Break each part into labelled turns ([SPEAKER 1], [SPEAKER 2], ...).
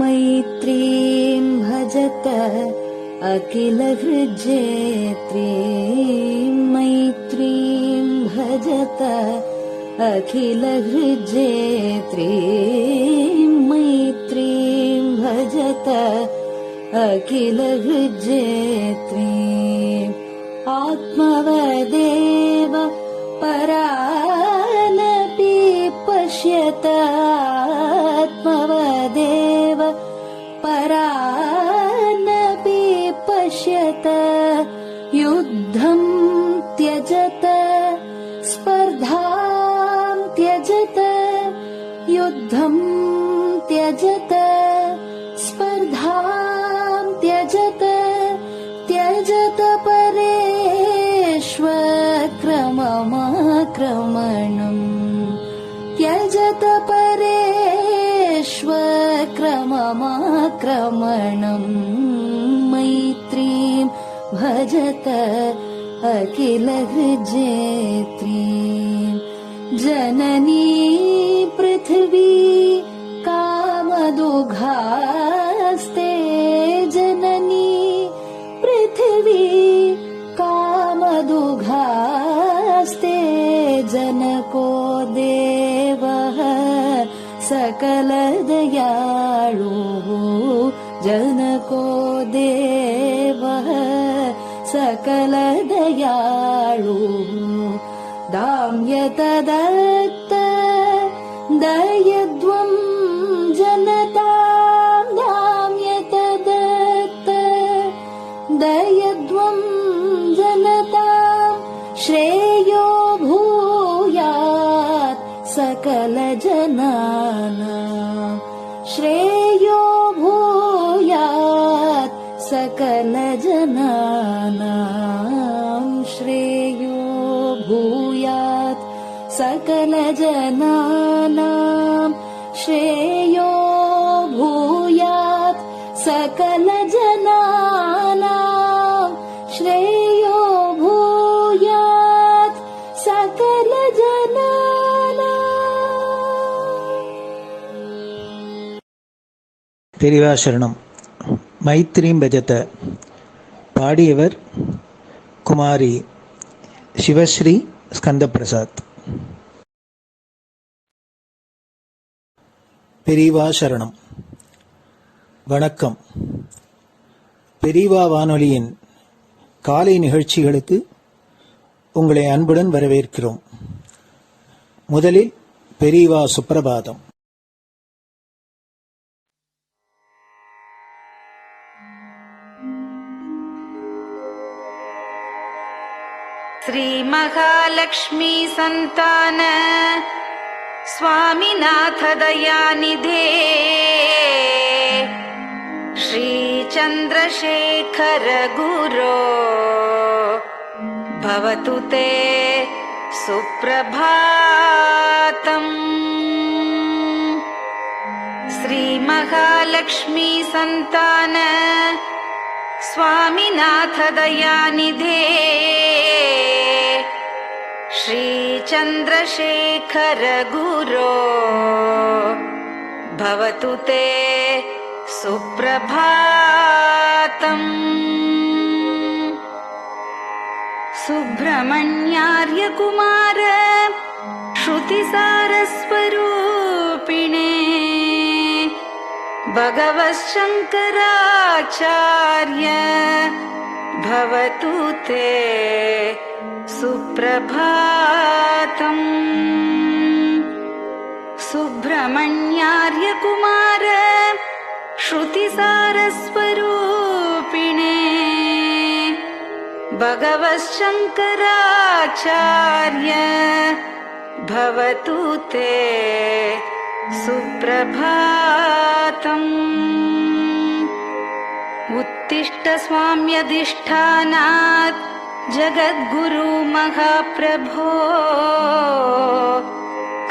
[SPEAKER 1] मैत्रीं भजत अखिलहृज्जेत्रीं मैत्रीं भजत अखिलहृज्जेत्रीं मैत्रीं भजत अखिलहृज्जेत्रीम् आत्मवदेव परानपि पश्यत आत्मवदेव परानपि पश्यत युद्धं त्यजत स्पर्धां त्यजत युद्धं त्यजत स्पर्धां त्यजत त्यजत परेष्वक्रममाक्रमणम् त्यजत परेष्वक्रममाक्रमणम् मैत्रीं भजत अखिलहृज्जेत्रीं जननी पृथिवी कामदुघास्ते जननी पृथिवी कामदुघास्ते जनको देवः सकलदयाळुः जनको देवः सकलदयाळुः दाम्यत दत्त दयध्वं जनतां दाम्यत दत्त दयध्वं जनतां श्रेयो भूयात् सकलजनानां श्रेयो भूयात् सकलजनानां श्रेयो भूयात् सकलजनानां श्रेयो भूयात् सकलजनानां श्रेयो भूयात् सकलजनानां.
[SPEAKER 2] பெரிவாசரணம். மைத்ரீம் பஜத. பாடியவர் குமாரி சிவஸ்ரீ ஸ்கந்தபிரசாத். பெரிவாசரணம். வணக்கம். பெரிவா வானொலியின் காலை நிகழ்ச்சிகளுக்கு உங்களை அன்புடன் வரவேற்கிறோம். முதலில் பெரிவா சுப்பிரபாதம்.
[SPEAKER 3] श्री महालक्ष्मी संतान स्वामीनाथ दयानिधे श्री चंद्रशेखर गुरो भवतु ते सुप्रभातम्. श्री महालक्ष्मी संतान स्वामीनाथ दयानिधे श्री चंद्रशेखर गुरो भवतु ते सुप्रभातम्. सुब्रह्मण्यार्य कुमार श्रुतिसारस्वरूपिणे भगवच्छंकराचार्य भवतु ते सुप्रभातम्. सुब्रह्मण्यार्य कुमार श्रुतिसारस्वरूपिणे भगवच्छंकराचार्य भवतु ते सुप्रभातम्. उत्तिष्ठ स्वाम्यधिष्ठानात् जगद्गुरु महाप्रभो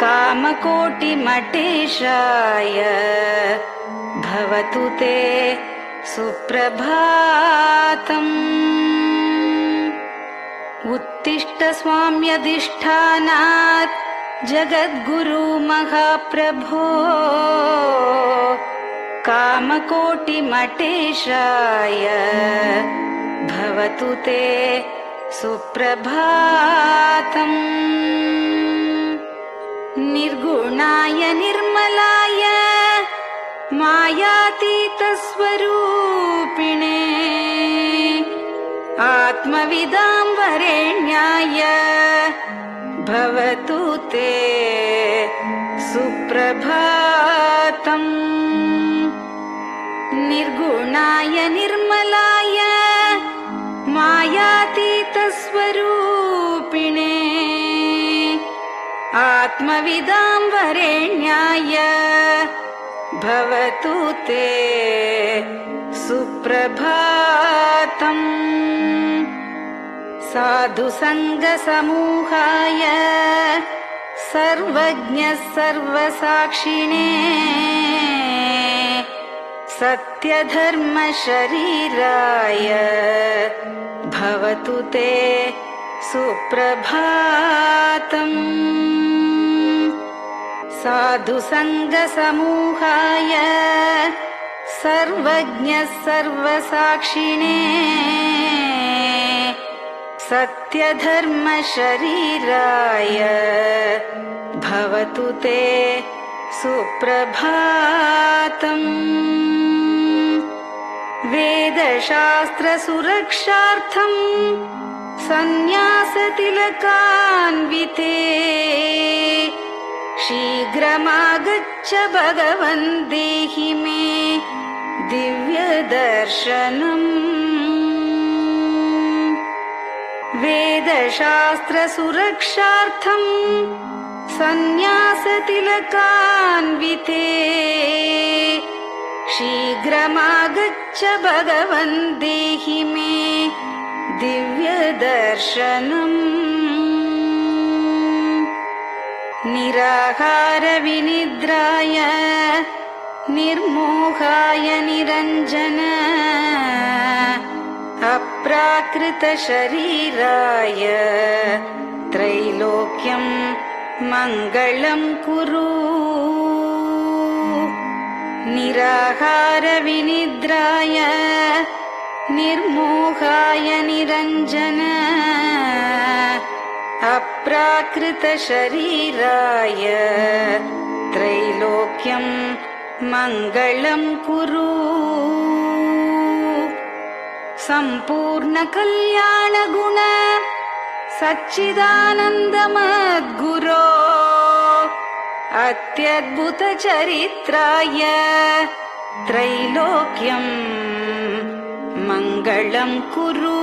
[SPEAKER 3] कामकोटिमठेशाय भवतु ते सुप्रभातम्. उत्तिष्ठ स्वाम्यधिष्ठानात् जगद्गुरु महाप्रभो कामकोटिमटेशाय भवतु ते सुप्रभातम्। निर्गुणाय निर्मलाय मायातीतस्वरूपिणे आत्मविदां वरेण्याय भवतु ते सुप्रभातम्। निर्गुणाय निर्मलाय मायातीतस्वरूपिणे आत्मविदां वरेण्याय भवतु ते सुप्रभातम्। साधुसङ्गसमूहाय सर्वज्ञः सर्वसाक्षिणे सत्यधर्मशरीराय भवतु ते सुप्रभातम्। साधुसङ्गसमूहाय सर्वज्ञः सर्वसाक्षिणे सत्यधर्मशरीराय भवतु ते सुप्रभातम्। वेदशास्त्रसुरक्षार्थं सन्न्यासतिलकान्विते शीघ्रमागच्छ भगवन् देहि मे दिव्यदर्शनम्। वेदशास्त्रसुरक्षार्थं सन्न्यासतिलकान्विते शीघ्रमागच्छ भगवन् देहि मे दिव्यदर्शनम्। निराहारविनिद्राय निर्मोहाय निरञ्जन अप्राकृतशरीराय त्रैलोक्यं मङ्गलं कुरु। निराहारविनिद्राय निर्मोहाय निरञ्जन अप्राकृतशरीराय त्रैलोक्यं मङ्गलं कुरु। सम्पूर्णकल्याणगुण सच्चिदानन्दमद्गुरो अत्यद्भुतचरित्राय त्रैलोक्यं मङ्गलं कुरु।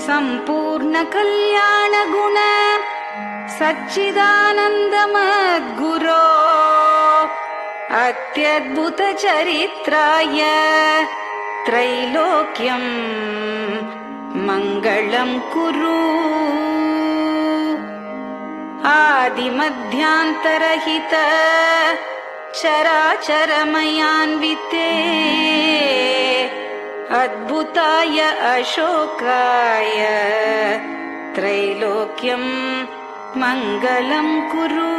[SPEAKER 3] सम्पूर्णकल्याणगुण सच्चिदानन्दमद्गुरो अत्यद्भुतचरित्राय त्रैलोक्यं मङ्गलं कुरु। आदिमध्यान्तरहित चराचरमयान्विते अद्भुताय अशोकाय त्रैलोक्यं मङ्गलं कुरु।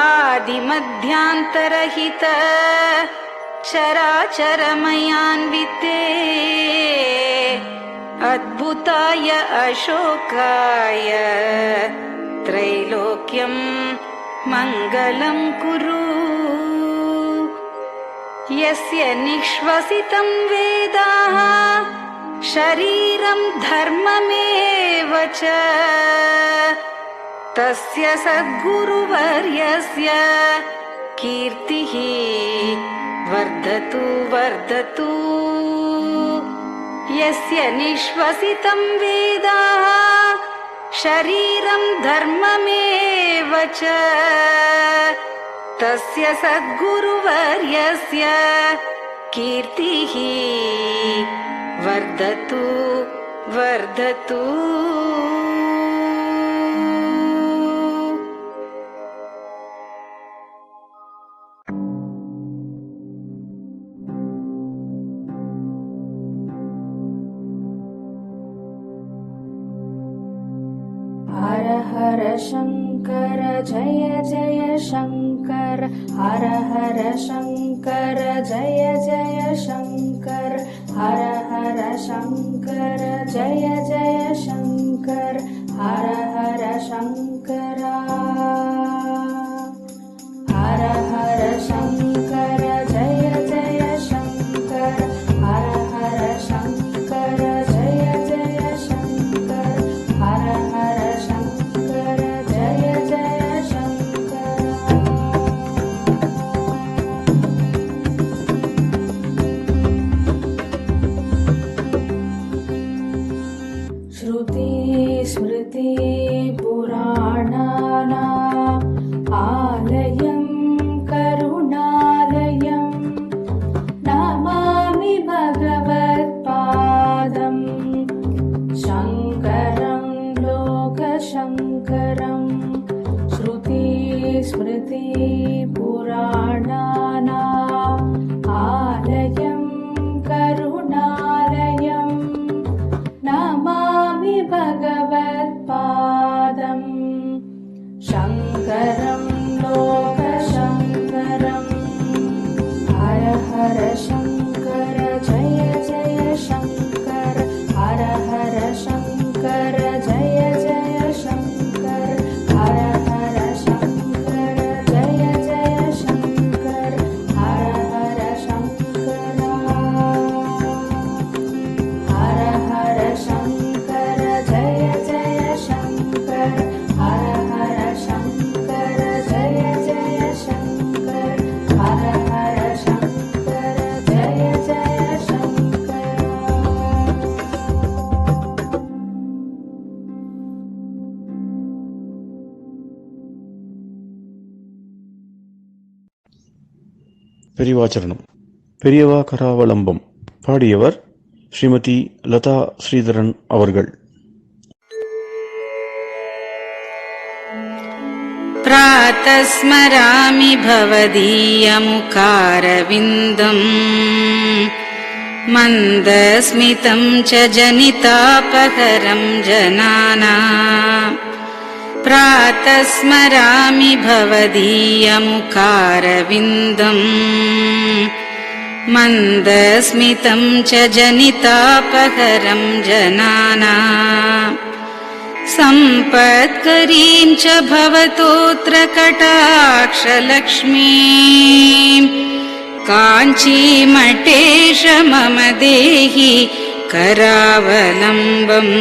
[SPEAKER 3] आदिमध्यान्तरहित चराचरमयान्विते अद्भुताय अशोकाय त्रैलोक्यं मङ्गलं कुरु। यस्य निःश्वसितं वेदाः शरीरं धर्ममेव च तस्य सद्गुरुवर्यस्य कीर्तिः वर्धतु वर्धतु। यस्य निःश्वसितं वेदाः शरीरं धर्ममेव च तस्य सद्गुरुवर्यस्य कीर्तिः वर्धतु वर्धतु।
[SPEAKER 1] हर हर शङ्कर जय जय शङ्कर हर हर शङ्कर जय जय शङ्कर हर हर शङ्कर जय जय शङ्कर हर हर शङ्करा हर हर शङ्कर जय जय शङ्कर हर हर शङ्कर जय जय शङ्कर हर हर शङ्कर जय जय शङ्कर श्रुति स्मृति पुराणानाम् आलयं करुणालयं नमामि भगवत्पादं शङ्करं लोकशङ्करं श्रुति स्मृति पुराणानाम् आलयं करुणालयं नमामि भगवत्पादं शङ्करं लोकशङ्करम् हर हर शङ्कर जय जय शङ्कर हर हर शङ्कर जय जय शङ्कर हर हर शङ्कर जय जय शङ्कर हर हर शङ्करा हर हर शङ्कर जय जय शङ्कर हर हर शङ्कर जय जय शङ्कर हर हर शङ्कर जय जय शङ्कर
[SPEAKER 4] பெரியவாச்சரணம். பெரியவா கராவலம்பம். பாடியவர் ஸ்ரீமதி லதா ஸ்ரீதரன் அவர்கள்.
[SPEAKER 3] प्रातः स्मरामि भवदीयमुखारविन्दम् मन्दस्मितं च जनितापहरं जनानाम् प्रातः स्मरामि भवदीयमुखारविन्दम् मन्दस्मितं च जनितापहरं जनानाम् सम्पत्करीं च भवतोऽत्र कटाक्षलक्ष्मीं काञ्चीमठेश मम देहि करावलम्बम्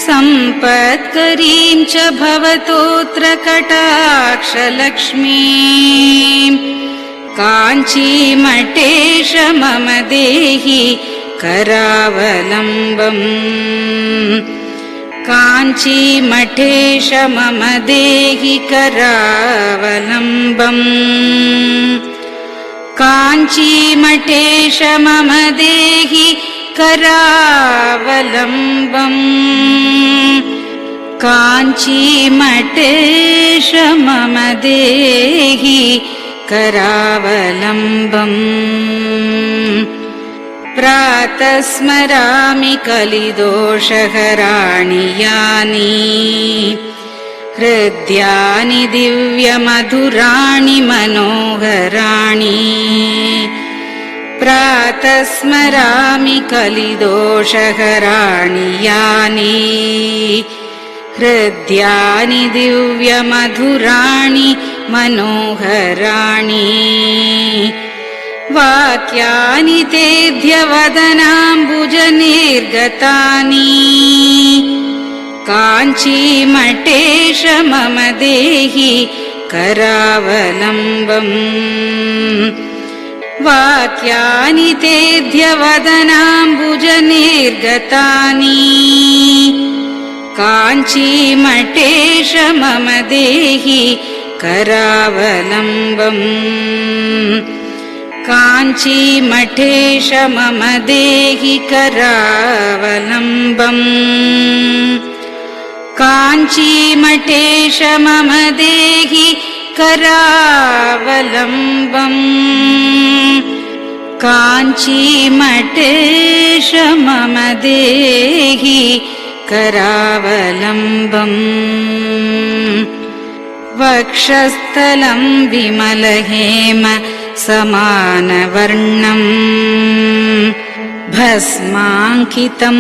[SPEAKER 3] सम्पत्करीं च भवतोऽत्र कटाक्षलक्ष्मीं काञ्चीमठेश मम देहि करावलम्बम् काञ्चीमठेश मम देहि करावलम्बम् काञ्चीमठेश मम देहि करावलम्बम् काञ्चीमठेश मम देहि करावलम्बम् प्रातः स्मरामि कलिदोषहराणि यानि हृद्यानि दिव्यमधुराणि मनोहराणि प्रातः स्मरामि कलिदोषहराणि यानि हृद्यानि दिव्यमधुराणि मनोहराणि वाक्यानि तेऽध्यवदनाम्बुजनिर्गतानि काञ्चीमठेश मम देहि करावलम्बम् वाक्यानि तेऽध्यवदनाम्बुजनिर्गतानि काञ्चीमठेश मम देहि करावलम्बम् काञ्चीमठेश मम देहि करावलम्बम् काञ्चीमठेश मम देहि करावलम्बम् काञ्चीमठेश मम देहि करावलम्बम् वक्षस्थलं विमलहेम समानवर्णम् भस्माङ्कितं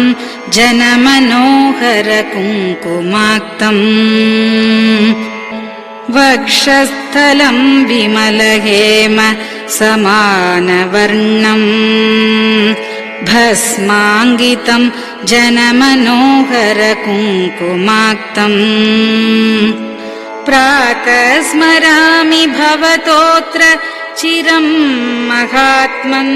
[SPEAKER 3] जनमनोहर कुङ्कुमाक्तम् वक्षस्थलं विमलहेम समानवर्णम् भस्माङ्कितं जनमनोहर कुङ्कुमाक्तम् प्रातः स्मरामि भवतोऽत्र चिरं महात्मन्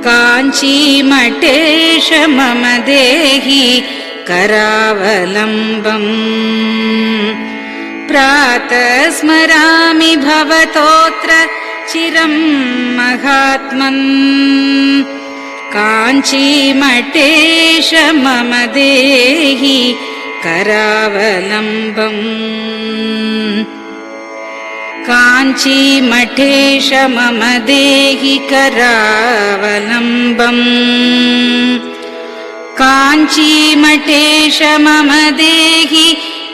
[SPEAKER 3] काञ्चीमठेश मम देहि करावलम्बम् प्रातः स्मरामि भवतोऽत्र चिरं महात्मन् काञ्चीमठेश मम देहि करावलम्बम् काञ्चीमठेश मम देहि करावलम्बम् काञ्चीमठेश मम देहि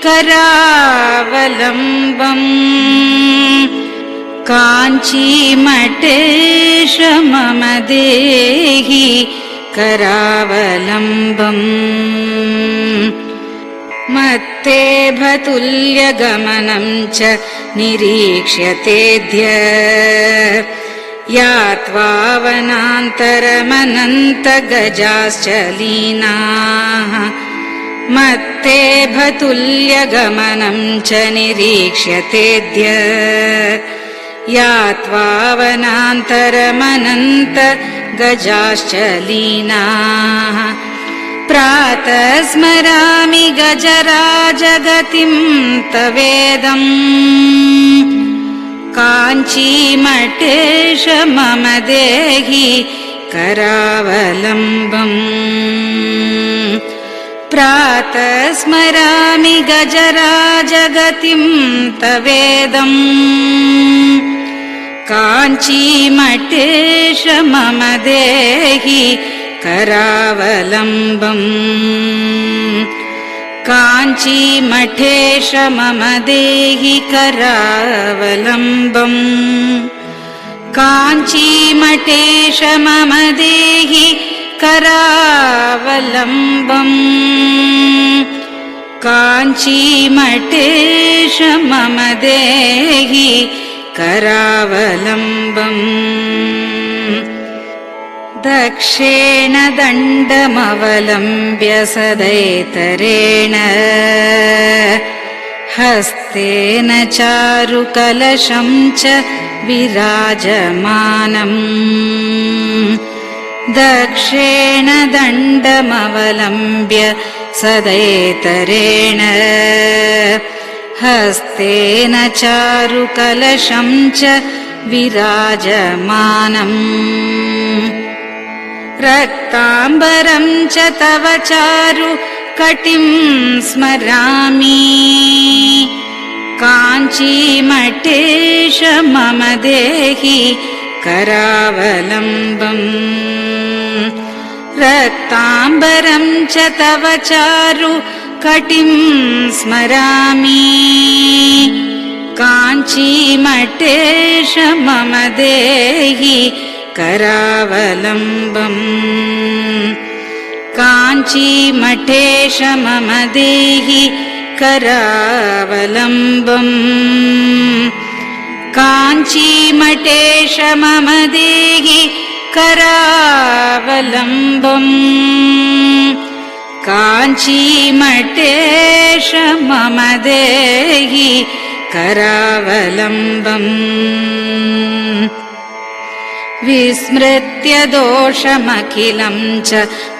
[SPEAKER 3] करावलम्बम् काञ्चीमठेश मम देहि करावलम्बम् मत्तेभतुल्यगमनं च निरीक्ष्यतेऽद्य यात्वा वनान्तरमनन्तगजाश्च लीनाः मत्तेभतुल्यगमनं च निरीक्ष्यतेऽद्य यात्वा वनान्तरमनन्तगजाश्च लीनाः प्रातः स्मरामि गजराजगतिं तवेदम् काञ्चीमठेश मम देहि करावलम्बम् प्रातः स्मरामि गजराजगतिं तवेदम् काञ्चीमठेश मम देहि करावलम्बम् काञ्चीमठेश मम देहि करावलम्बम् काञ्चीमठेश मम देहि करावलम्बम् काञ्चीमठेश मम देहि करावलम्बम् दक्षेण दण्डमवलम्ब्य सदैतरेण हस्तेन चारुकलशं च विराजमानम् दक्षेण दण्डमवलम्ब्य सदैतरेण हस्तेन चारुकलशं च विराजमानम् रक्ताम्बरं च तव चारु कटिं स्मरामि काञ्चीमठेश मम देहि करावलम्बम् रक्ताम्बरं च तव चारु कटिं स्मरामि काञ्चीमठेश मम देहि करावलम्बम् काञ्चीमठेश मम देहि करावलम्बम् काञ्चीमठेश मम देहि करावलम्बम् काञ्चीमठेश मम देहि करावलम्बम् विस्मृत्य दोषमखिलं च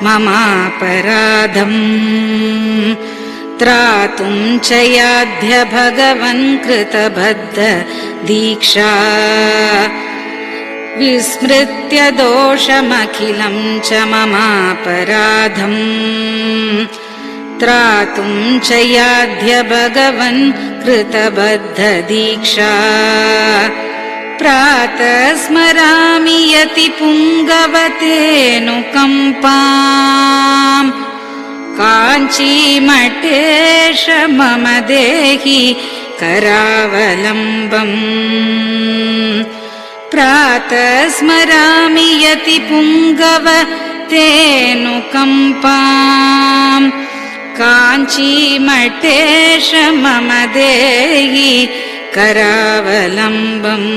[SPEAKER 3] ममापराधम् त्रातुं च याध्य भगवन् कृतबद्ध दीक्षा विस्मृत्य दोषमखिलं च ममापराधम् त्रातुं च याध्य भगवन् कृतबद्ध दीक्षा प्रातः स्मरामि यति पुङ्गवतेऽनुकम्पाम् काञ्चीमठेश मम देहि करावलम्बम् प्रातः स्मरामि यतिपुङ्गव तेऽनुकम्पाम् काञ्चीमठेश मम देहि करावलम्बम्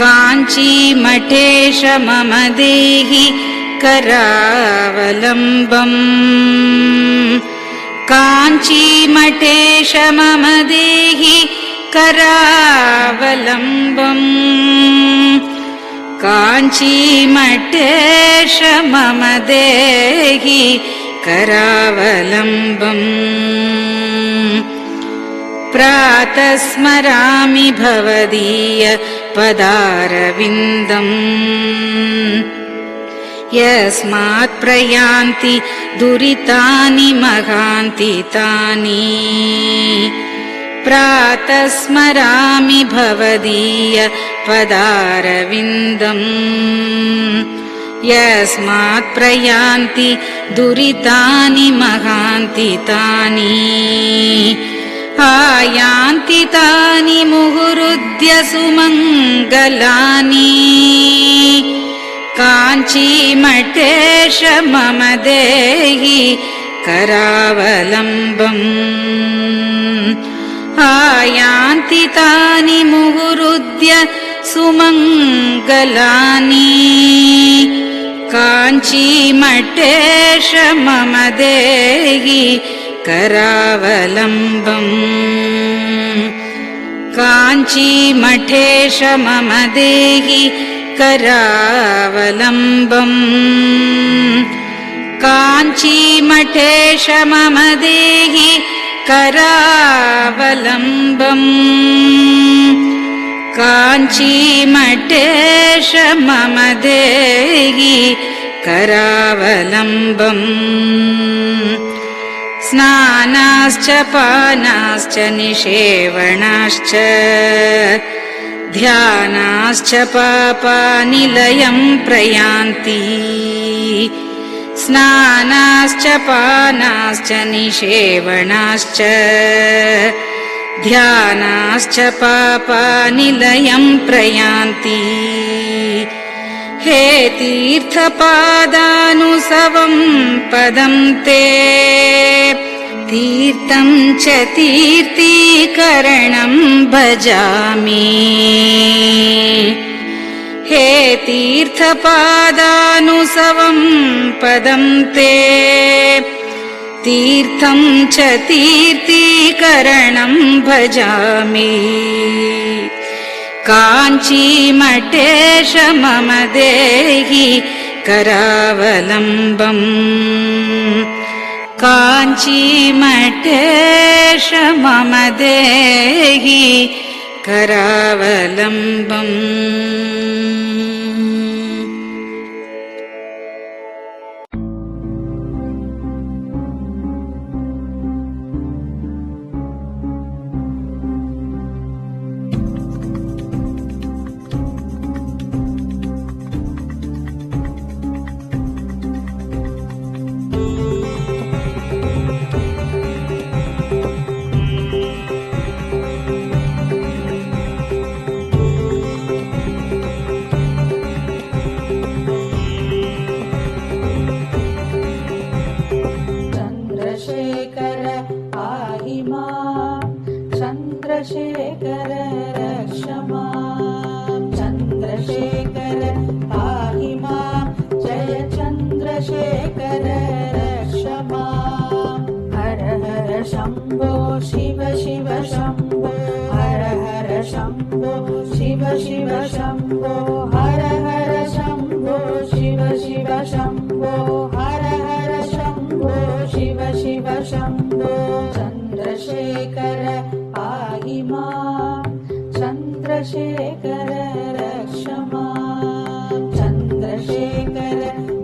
[SPEAKER 3] काञ्चीमठेश मम देहि करावलम्बम् काञ्चीमठेश मम देहि करावलम्बम् काञ्चीमठेश मम देहि करावलम्बम् प्रातः स्मरामि भवदीय पदारविन्दम् यस्मात् प्रयान्ति दुरितानि महान्ति तानि प्रातः स्मरामि भवदीय पदारविन्दम् यस्मात् प्रयान्ति दुरितानि महान्ति तानि आयान्ति तानि मुहुरुद्य सुमङ्गलानि काञ्चीमठेश मम देहि करावलम्बम् आयान्ति तानि मुहुरुद्य सुमङ्गलानि काञ्चीमठेश मम देहि करावलम्बम् काञ्चीमठेश मम देहि करावलम्बम् काञ्चीमठेश मम देहि करावलम्बम् काञ्चीमठेश मम देहि करावलम्बम् स्नानाश्च पानाश्च निषेवणाश्च ध्यानाश्च पापानिलयं प्रयान्ति स्नानाश्च पानाश्च निषेवणाश्च ध्यानाश्च पापानिलयं प्रयान्ति हे तीर्थपादानुसवं पदं ते तीर्थं च तीर्थीकरणं भजामि हे तीर्थपादानुसवं पदं ते तीर्थं च तीर्थीकरणं भजामि काञ्चीमठेश मम देहि करावलम्बम् काञ्चीमठेश मम देहि करावलम्बम्
[SPEAKER 1] चन्द्रशेखर रक्ष माम् चन्द्रशेखर पाहि माम् जय चन्द्रशेखर रक्ष माम् हर हर शम्भो शिव शिव शम्भो हर हर शम्भो शिव शिव शम्भो हर हर शम्भो शिव शिव शम्भो हर हर शम्भो शिव शिव शम्भो चन्द्रशेखर पाहि माम् चन्द्रशेखर रक्ष माम् चन्द्रशेखर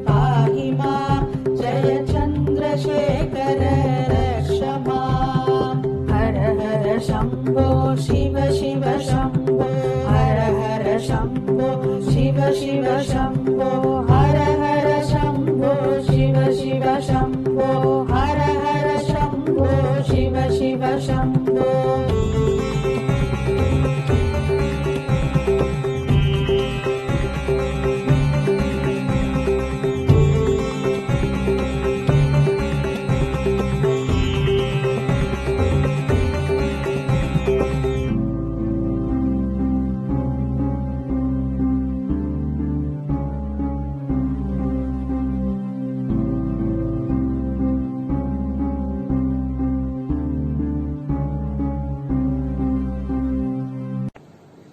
[SPEAKER 1] पाहि माम् जय चन्द्रशेखर रक्ष माम् हर हर शम्भो शिव शिव शम्भो हर हर शम्भो शिव शिव शम्भो हर हर शम्भो शिव शिव शम्भो हर हर शम्भो शिव शिव शम्भो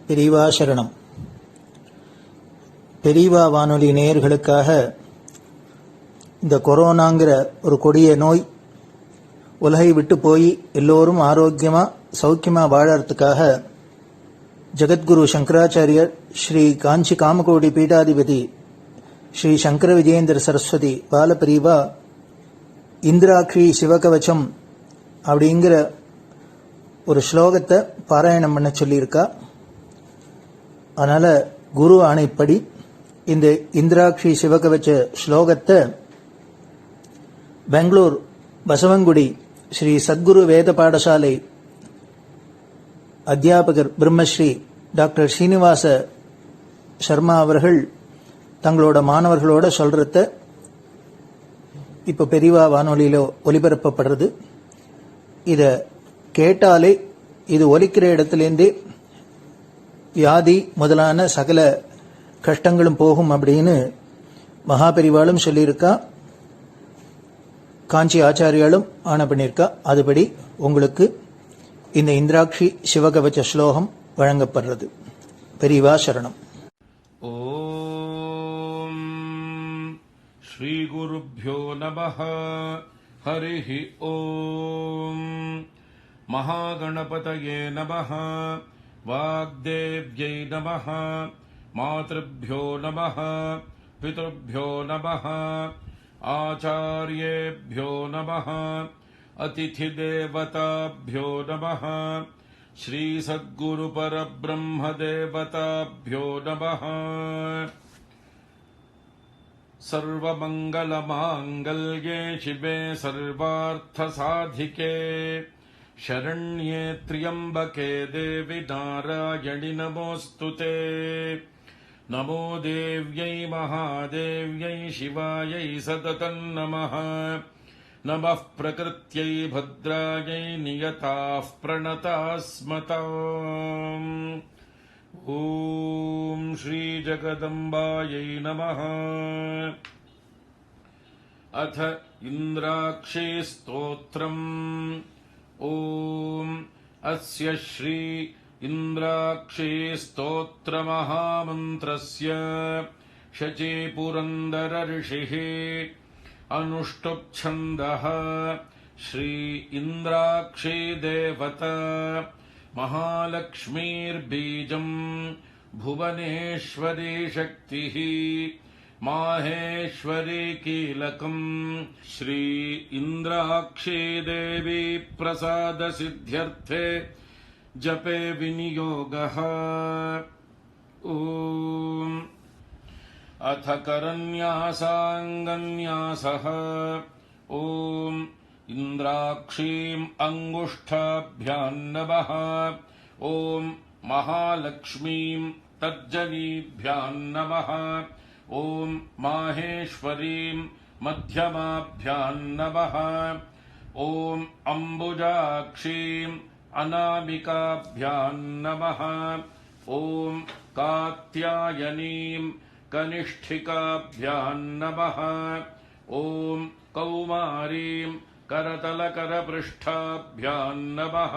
[SPEAKER 2] பெரியவா சரணம். பெரியவா வானொலி நேயர்களுக்காக இந்த கொரோனாங்கிற ஒரு கொடிய நோய் உலகை விட்டு போய் எல்லோரும் ஆரோக்கியமா சௌக்கியமா வாழறதுக்காக ஜெகத்குரு சங்கராச்சாரியர் ஸ்ரீ காஞ்சி காமகோடி பீடாதிபதி ஸ்ரீ சங்கர விஜயேந்திர சரஸ்வதி பாலபிரிவா இந்திராட்சி சிவகவச்சம் அப்படிங்கிற ஒரு ஸ்லோகத்தை பாராயணம் பண்ண சொல்லியிருக்கா. அதனால குரு ஆணைப்படி இந்த இந்திராட்சி சிவகவச்ச ஸ்லோகத்தை பெங்களூர் பசவங்குடி ஸ்ரீ சத்குரு வேத பாடசாலை அத்தியாபகர் பிரம்மஸ்ரீ டாக்டர் ஸ்ரீனிவாச சர்மா அவர்கள் தங்களோட மாணவர்களோட சொல்றத இப்ப பெரியவா வானொலியில ஒலிபரப்பப்படுறது. இத கேட்டாலே இது ஒலிக்கிற இடத்திலேருந்தே வியாதி முதலான சகல கஷ்டங்களும் போகும் அப்படின்னு மகாபெரிவாளும் சொல்லியிருக்கா, காஞ்சி ஆச்சாரியாலும் ஆணை பண்ணியிருக்கா. அதுபடி உங்களுக்கு இந்த இந்திராட்சி சிவகவச்ச ஸ்லோகம் வழங்கப்படுறது. பெரியவா சரணம்.
[SPEAKER 5] ஓம் ஸ்ரீ குருப்யோ நமஹ. ஹரிஹி ஓம். மகாகணபதயே நமஹ. वाग्देव्यै नमः. मातृभ्यो नमः. पितृभ्यो नमः. आचार्येभ्यो नमः. अतिथिदेवताभ्यो नमः. श्रीसद्गुरुपरब्रह्मदेवताभ्यो नमः. सर्वमङ्गलमाङ्गल्ये शिवे सर्वार्थसाधिके शरण्ये त्र्यम्बके देवि नारायणि नमोऽस्तुते. नमो देव्यै महादेव्यै शिवायै सततं नमः. नमः प्रकृत्यै भद्रायै नियताः प्रणतास्मताम्. ॐ श्रीजगदम्बायै नमः. अथ इन्द्राक्षी स्तोत्रम्. ॐ अस्य श्री इन्द्राक्षी स्तोत्रमहामन्त्रस्य शचीपुरन्दर ऋषिः अनुष्टुप्छन्दः. श्री इन्द्राक्षी देवता महालक्ष्मीर्बीजम् भुवनेश्वरी शक्तिः माहेश्वरी कीलकम्. श्री इन्द्राक्षी देवी प्रसाद सिद्ध्यर्थे जपे विनियोगः. ॐ अथ करन्यासाङ्गन्यासः. ॐ इन्द्राक्षीम् अङ्गुष्ठाभ्यां नमः. ॐ महालक्ष्मीम् तर्जनीभ्यां नमः. ॐ माहेश्वरीं मध्यमाभ्यां नमः. ॐ अम्बुजाक्षीम् अनामिकाभ्यां नमः. ॐ कात्यायनीं कनिष्ठिकाभ्यां नमः. ॐ कौमारीं करतलकरपृष्ठाभ्यां नमः.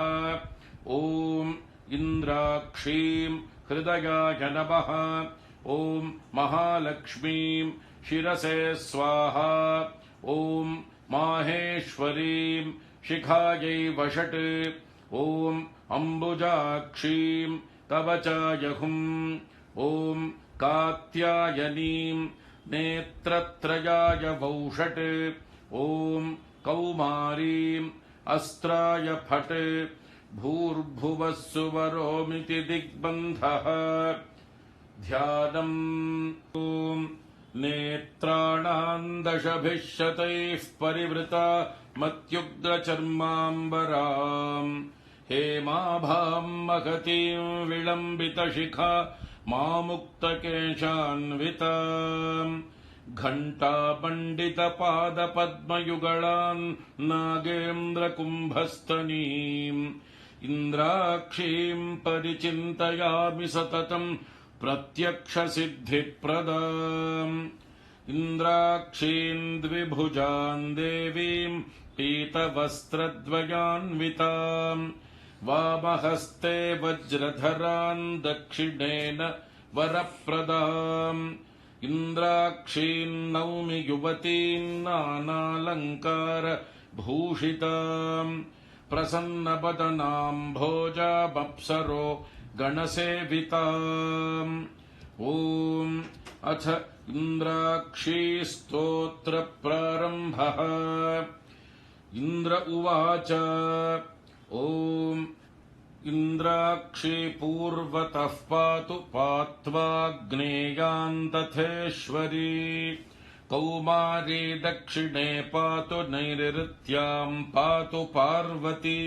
[SPEAKER 5] ॐ इन्द्राक्षीं हृदयाय नमः. ॐ महालक्ष्मीं शिरसे स्वाहा. ॐ माहेश्वरीं शिखायै वषट्. ॐ अम्बुजाक्षीं कवचायहुम्. ॐ कात्यायनीं नेत्रत्रयाय वौषट्. ॐ कौमारीं अस्त्राय फट्. भूर्भुवः सुवरोमिति दिग्बन्धः. ध्यानम्. ॐ नेत्राणाम् दशभिः शतैः परिवृता मत्युग्रचर्माम्बराम् हेमाभाम् महतीम् विलम्बितशिखा मामुक्तकेशान्विताम् घण्टामण्डितपादपद्मयुगलान् नागेन्द्रकुम्भस्तनीम् इन्द्राक्षीम् परिचिन्तयामि सततम् प्रत्यक्षसिद्धिप्रदाम् इन्द्राक्षीम् द्विभुजाम् देवीम् पीतवस्त्रद्वयान्विताम् वामहस्ते वज्रधरान् दक्षिणेन वरप्रदाम् इन्द्राक्षीम् नौमि युवतीम् नानालङ्कारभूषिताम् प्रसन्नवदनाम् भोजामप्सरो गणसेविताम् ॐ अथ इन्द्राक्षी स्तोत्रप्रारम्भः। इन्द्र उवाच ॐ इन्द्राक्षी पूर्वतः पातु पात्वाग्नेयान्तथेश्वरी कौमारी दक्षिणे पातु नैऋत्याम् पातु पार्वती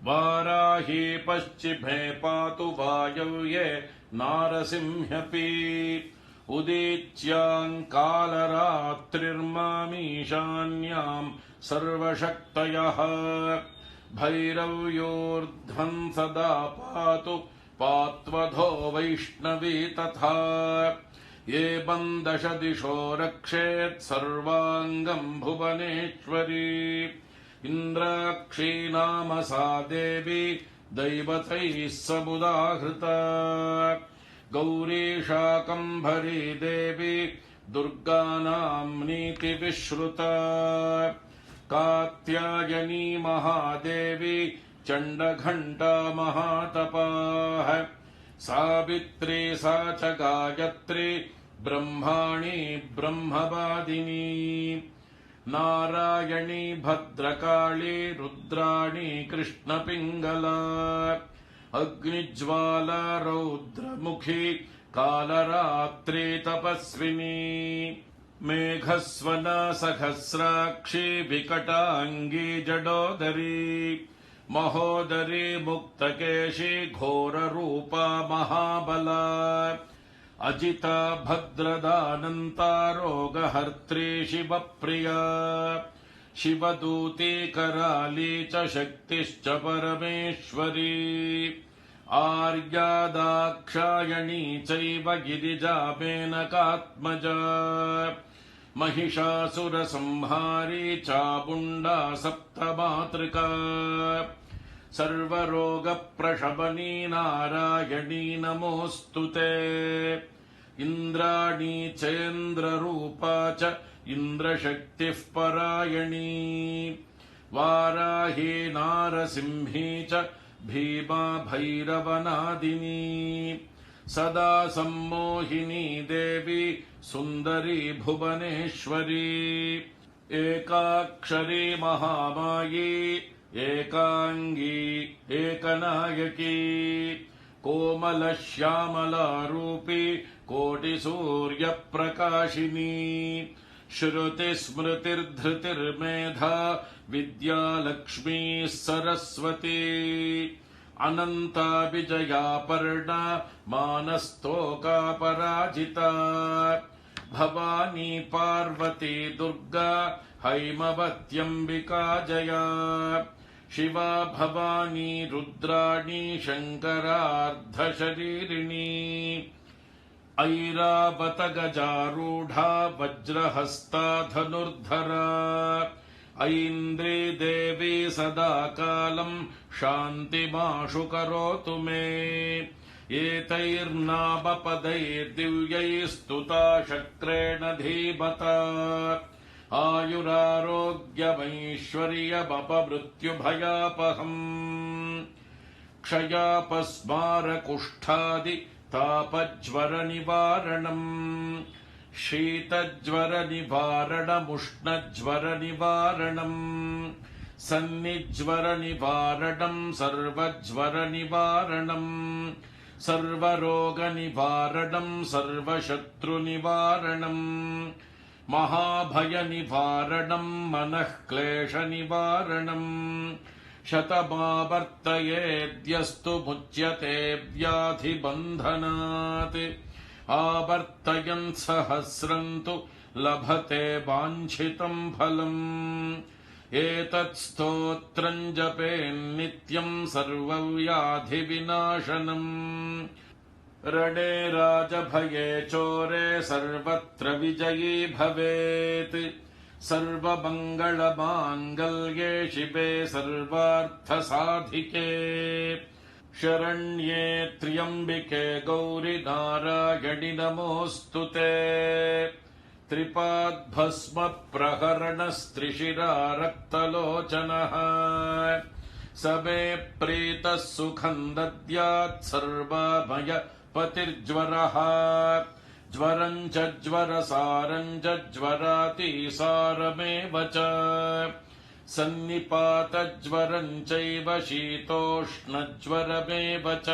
[SPEAKER 5] वाराही पश्चिमे पातु वायव्ये नारसिंह्यपि उदीच्याम् कालरात्रिर्मामीशान्याम् सर्वशक्तयः भैरव्योर्ध्वम् सदा पातु पात्वधो वैष्णवी तथा एवम् 10 दिशो रक्षेत् सर्वाङ्गम् भुवनेश्वरी इन्द्राक्षी नाम सा देवी दैवतैः समुदाहृता गौरी शाकम्भरी देवी दुर्गानाम् नीतिविश्रुता कात्यायनी महादेवी चण्डघण्टा महातपाः सावित्री सा च गायत्री ब्रह्माणी ब्रह्मवादिनी नारायणी भद्रकाली रुद्राणी कृष्णपिङ्गला अग्निज्वाला रौद्रमुखी कालरात्रि तपस्विनी मेघस्वना सहस्राक्षी विकटाङ्गी जडोदरी महोदरी मुक्तकेशी घोररूपा महाबला अजिता भद्रदानन्ता रोगहर्त्री शिवप्रिया शिवदूती कराली च शक्तिश्च परमेश्वरी आर्या दाक्षायणी चैव गिरिजा मेनकात्मजा महिषासुरसंहारी चामुण्डा सप्तमातृका सर्वरोगप्रशमनी नारायणी नमोऽस्तु ते इन्द्राणी चेन्द्ररूपा च इन्द्रशक्तिः परायणी वाराही नारसिंही च भीमा भैरवनादिनी सदा सम्मोहिनी देवी सुन्दरी भुवनेश्वरी एकाक्षरी महामायी एकांगी एकनायकी कोमलश्यामलारूपी कोटिसूर्यप्रकाशिनी श्रुतिस्मृतिर्धृतिर्मेधा विद्यालक्ष्मी सरस्वती अनन्ता विजयापर्णा मानस्तोका पराजिता भवानी पार्वती दुर्गा हैमवत्यम्बिका जया शिवा भवानी रुद्राणी शङ्करार्धशरीरिणी ऐरावत गजारूढा वज्रहस्ता धनुर्धरा ऐन्द्री देवी सदा कालम् शान्तिमाशु करोतु मे एतैर्नामपदैर्दिव्यैस्तुता शक्रेण धीमता आयुरारोग्यमैश्वर्यमपमृत्युभयापहम् क्षयापस्मारकुष्ठादि तापज्वरनिवारणम् शीतज्वरनिवारणमुष्णज्वरनिवारणम् सन्निज्वरनिवारणम् सर्वज्वरनिवारणम् सर्वरोगनिवारणम् सर्वशत्रुनिवारणम् महाभयनिवारणम् मनःक्लेशनिवारणम् शतमावर्तयेद्यस्तु मुच्यते व्याधिबन्धनात् आवर्तयन् सहस्रम् तु लभते वाञ्छितम् फलम् एतत् स्तोत्रम् जपेन्नित्यम् सर्वव्याधिविनाशनम् रणे राजभये चोरे सर्वत्र विजयी भवेत् सर्वमङ्गलमाङ्गल्ये शिवे सर्वार्थसाधिके शरण्ये त्र्यम्बिके गौरि नारायणि नमोऽस्तु ते त्रिपाद्भस्म प्रहरणस्त्रिशिरा रक्तलोचनः स मे प्रीतः सुखम् दद्यात् सर्वमय पतिर्ज्वरः ज्वरम् च ज्वरसारम् च ज्वरातिसारमेव च सन्निपातज्वरम् चैव शीतोष्णज्वरमेव च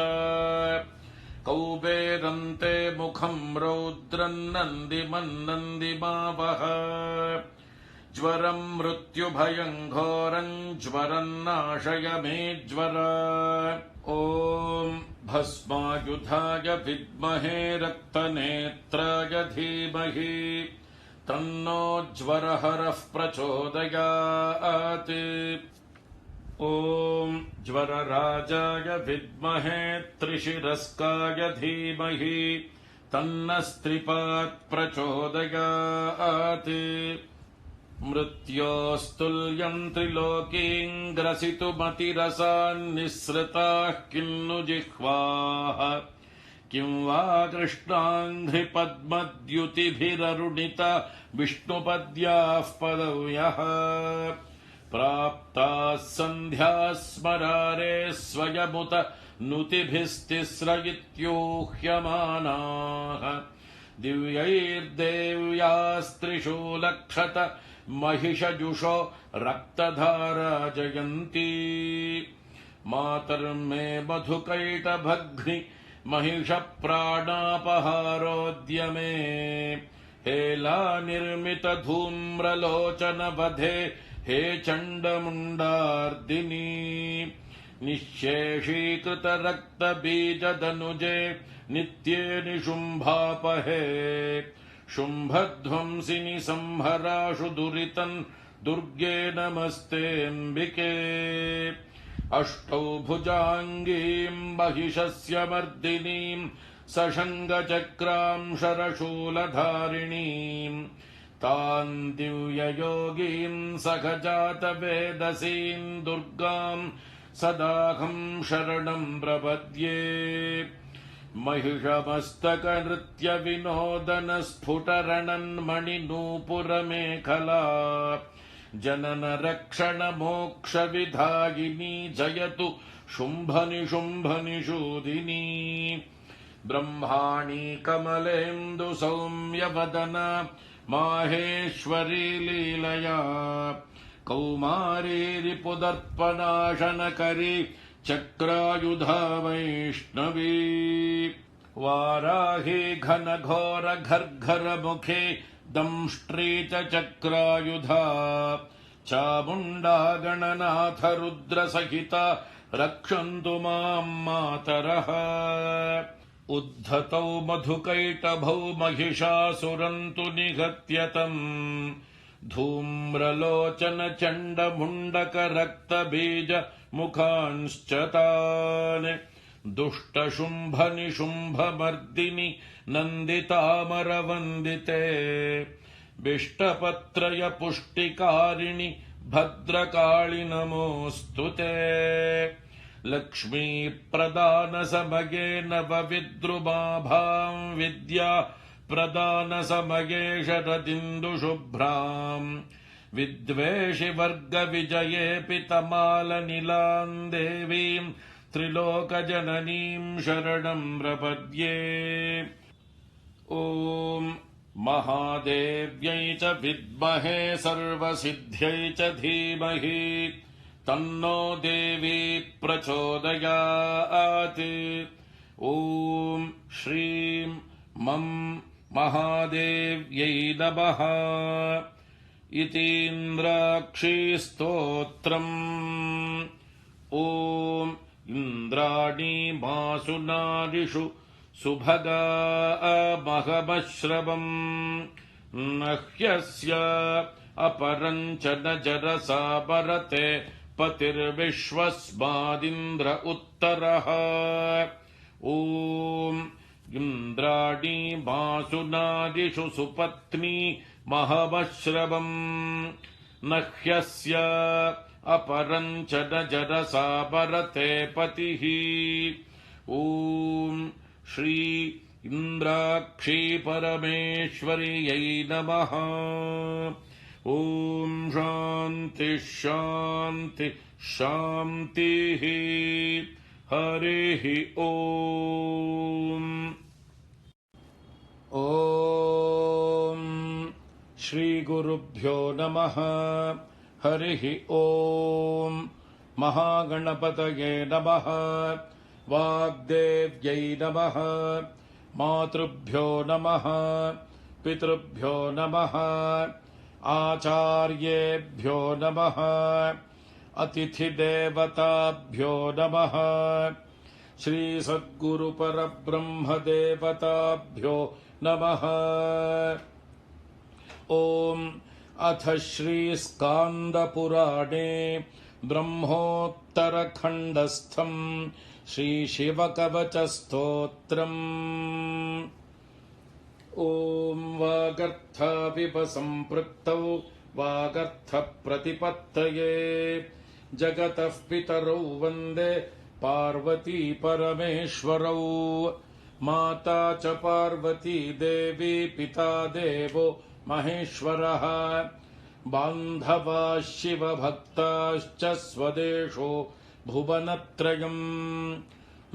[SPEAKER 5] कौबेरन्ते मुखम् रौद्रम् नन्दिमन्नन्दिमावह ज्वरम् मृत्युभयम् घोरम् ज्वरम् नाशय मे ज्वर ॐ भस्मायुधाय विद्महे रक्तनेत्राय धीमहि तन्नो ज्वरहरः प्रचोदयात् ॐ ज्वरराजाय विद्महे त्रिशिरस्काय धीमहि तन्नस्त्रिपात् प्रचोदयात् मृत्योस्तुल्यम् त्रिलोकीम् ग्रसितुमतिरसान्निःसृताः किन्नु जिह्वाः किं वा कृष्णाङ्घ्रिपद्मद्युतिभिररुणिता विष्णुपद्याः पदव्यः प्राप्ताः सन्ध्याः स्मरारे स्वयमुत नुतिभिस्तिस्रयित्यूह्यमानाः दिव्यैर्देव्यास्त्रिशूलक्षत महिषजुषो रक्तधारा जयन्ती मातर्मे मधुकैटभग्नि महिषप्राणापहारोद्यमे हेला निर्मित धूम्रलोचन वधे हे चण्डमुण्डार्दिनी निःशेषीकृत रक्तबीजदनुजे नित्ये निशुम्भापहे शुम्भध्वंसिनि संहराशु दुरितम् दुर्गे नमस्तेऽम्बिके अष्टौ भुजाङ्गीम् महिषस्य मर्दिनीम् सशङ्गचक्राम् शरशूलधारिणीम् ताम् दिव्ययोगीम् सखजातवेदसीम् दुर्गाम् सदाहम् शरणम् प्रपद्ये महिषमस्तकनृत्यविनोदनस्फुटरणन्मणिनूपुरमेखला जननरक्षणमोक्षविधायिनी जयतु शुम्भनिशुम्भनिषूदिनी ब्रह्माणी कमलेन्दु सौम्यवदना माहेश्वरी लीलया कौमारी रिपुदर्पणाशनकरी चक्रायुधा वैष्णवी वाराही घनघोर घर्घर मुखे दंष्ट्री च चक्रायुधा चामुण्डा गणनाथ रुद्रसहिता रक्षन्तु माम् मातरः उद्धतौ मधुकैटभौ महिषासुरम् तु निहत्यतम् धूम्रलोचन चण्डमुण्डक रक्तबीज मुखांश्च तान् दुष्टशुम्भनिशुम्भमर्दिनि नन्दितामरवन्दिते बिष्टपत्रय पुष्टिकारिणि भद्रकाळि नमोऽस्तु ते लक्ष्मीप्रदानसमये नवविद्रुमाभाम् विद्या प्रदानसमये शरदिन्दुशुभ्राम् विद्वेषि वर्गविजयेऽपि तमालनिलाम् देवीम् त्रिलोकजननीम् शरणम् प्रपद्ये ॐ महादेव्यै च विद्महे सर्वसिद्ध्यै च धीमहि तन्नो देवी प्रचोदयात् ॐ श्रीं मं महादेव्यै नमः इतीन्द्राक्षी स्तोत्रम्। ॐ इन्द्राणी मासु नारिषु सुभगा महमश्रवम् नह्यस्य अपरञ्च न जरसा परते पतिर्विश्वस्मादिन्द्र उत्तरः। ॐ इन्द्राणी मासु नारिषु सुपत्नी महमश्रवम् नह्यस्य अपरञ्च न जरसा परते पतिः। ॐ श्री इन्द्राक्षी परमेश्वर्यै नमः। ॐ शान्ति शान्ति शान्तिः। हरिः ॐ। ॐ श्रीगुरुभ्यो नमः। हरिः ॐ। महागणपतये नमः। वाग्देव्यै नमः। मातृभ्यो नमः। पितृभ्यो नमः। आचार्येभ्यो नमः। अतिथिदेवताभ्यो नमः। श्रीसद्गुरुपरब्रह्मदेवताभ्यो नमः। ॐ अथ श्रीस्कान्दपुराणे ब्रह्मोत्तरखण्डस्थम् श्रीशिवकवचस्तोत्रम्। ॐ वागर्थाविपसम्पृक्तौ वागर्थप्रतिपत्तये जगतः पितरौ वन्दे पार्वती परमेश्वरौ। माता च पार्वती देवी पिता देवो महेश्वरः। बान्धवाः शिवभक्ताश्च स्वदेशो भुवनत्रयम्।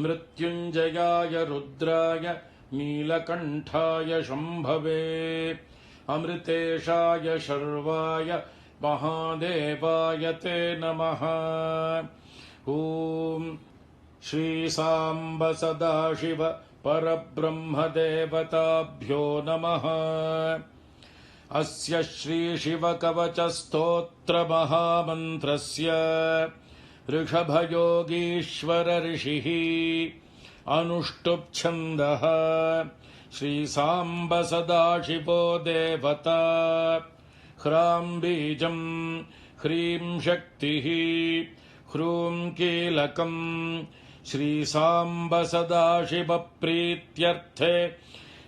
[SPEAKER 5] मृत्युञ्जयाय रुद्राय नीलकण्ठाय शम्भवे अमृतेशाय शर्वाय महादेवाय ते नमः। ॐ श्रीसाम्ब सदाशिव परब्रह्मदेवताभ्यो नमः। अस्य श्रीशिवकवचस्तोत्रमहामन्त्रस्य ऋषभयोगीश्वर ऋषिः अनुष्टुप् श्रीसाम्ब सदाशिवो देवता। ह्रां बीजं ह्रीं शक्तिः ह्रूं कीलकम् श्रीसाम्ब सदाशिव प्रीत्यर्थे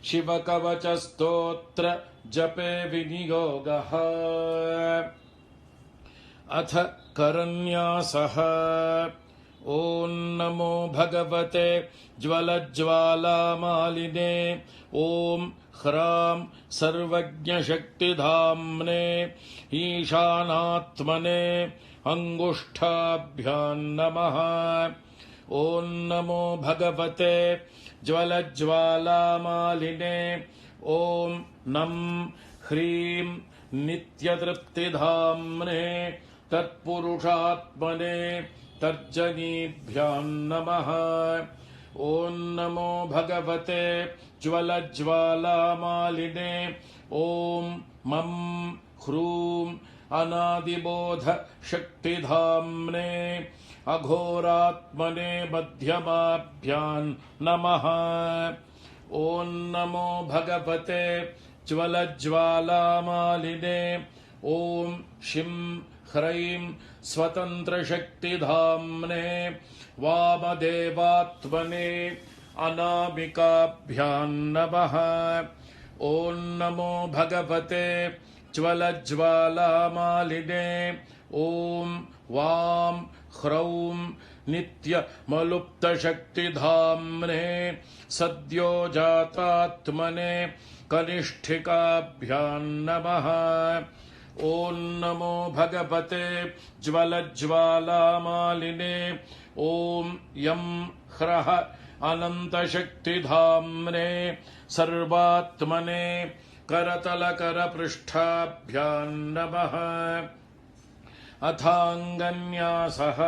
[SPEAKER 5] शिवकवचस्तोत्र जपे विनियोगः। अथ करन्यासः। ॐ नमो भगवते ज्वलज्ज्वालामालिने। ॐ ह्रां सर्वज्ञशक्तिधाम्ने ईशानात्मने अङ्गुष्ठाभ्यां नमः। ॐ नमो भगवते ज्वलज्ज्वालामालिने। ॐ नं ह्रीं नित्यतृप्तिधाम्ने तत्पुरुषात्मने तर्जनीभ्यां नमः। ॐ नमो भगवते ज्वलज्ज्वालामालिने। ॐ मं ह्रूं अनादिबोध शक्तिधाम्ने अघोरात्मने मध्यमाभ्यां नमः। ॐ नमो भगवते ज्वलज्ज्वालामालिने। ॐ शिं ह्रैं स्वतन्त्रशक्तिधाम्ने वामदेवात्मने अनामिकाभ्यां नमः। ॐ नमो भगवते ज्वलज्ज्वालामालिने। ॐ वां ह्रौं नित्यमलुप्तशक्तिधाम्ने सद्योजातात्मने कनिष्ठिकाभ्यां नमः। ॐ नमो भगवते ज्वलज्ज्वालामालिने। ॐ यं ह्रः अनन्तशक्तिधाम्ने सर्वात्मने करतलकरपृष्ठाभ्यां नमः। अथाङ्गन्यासः।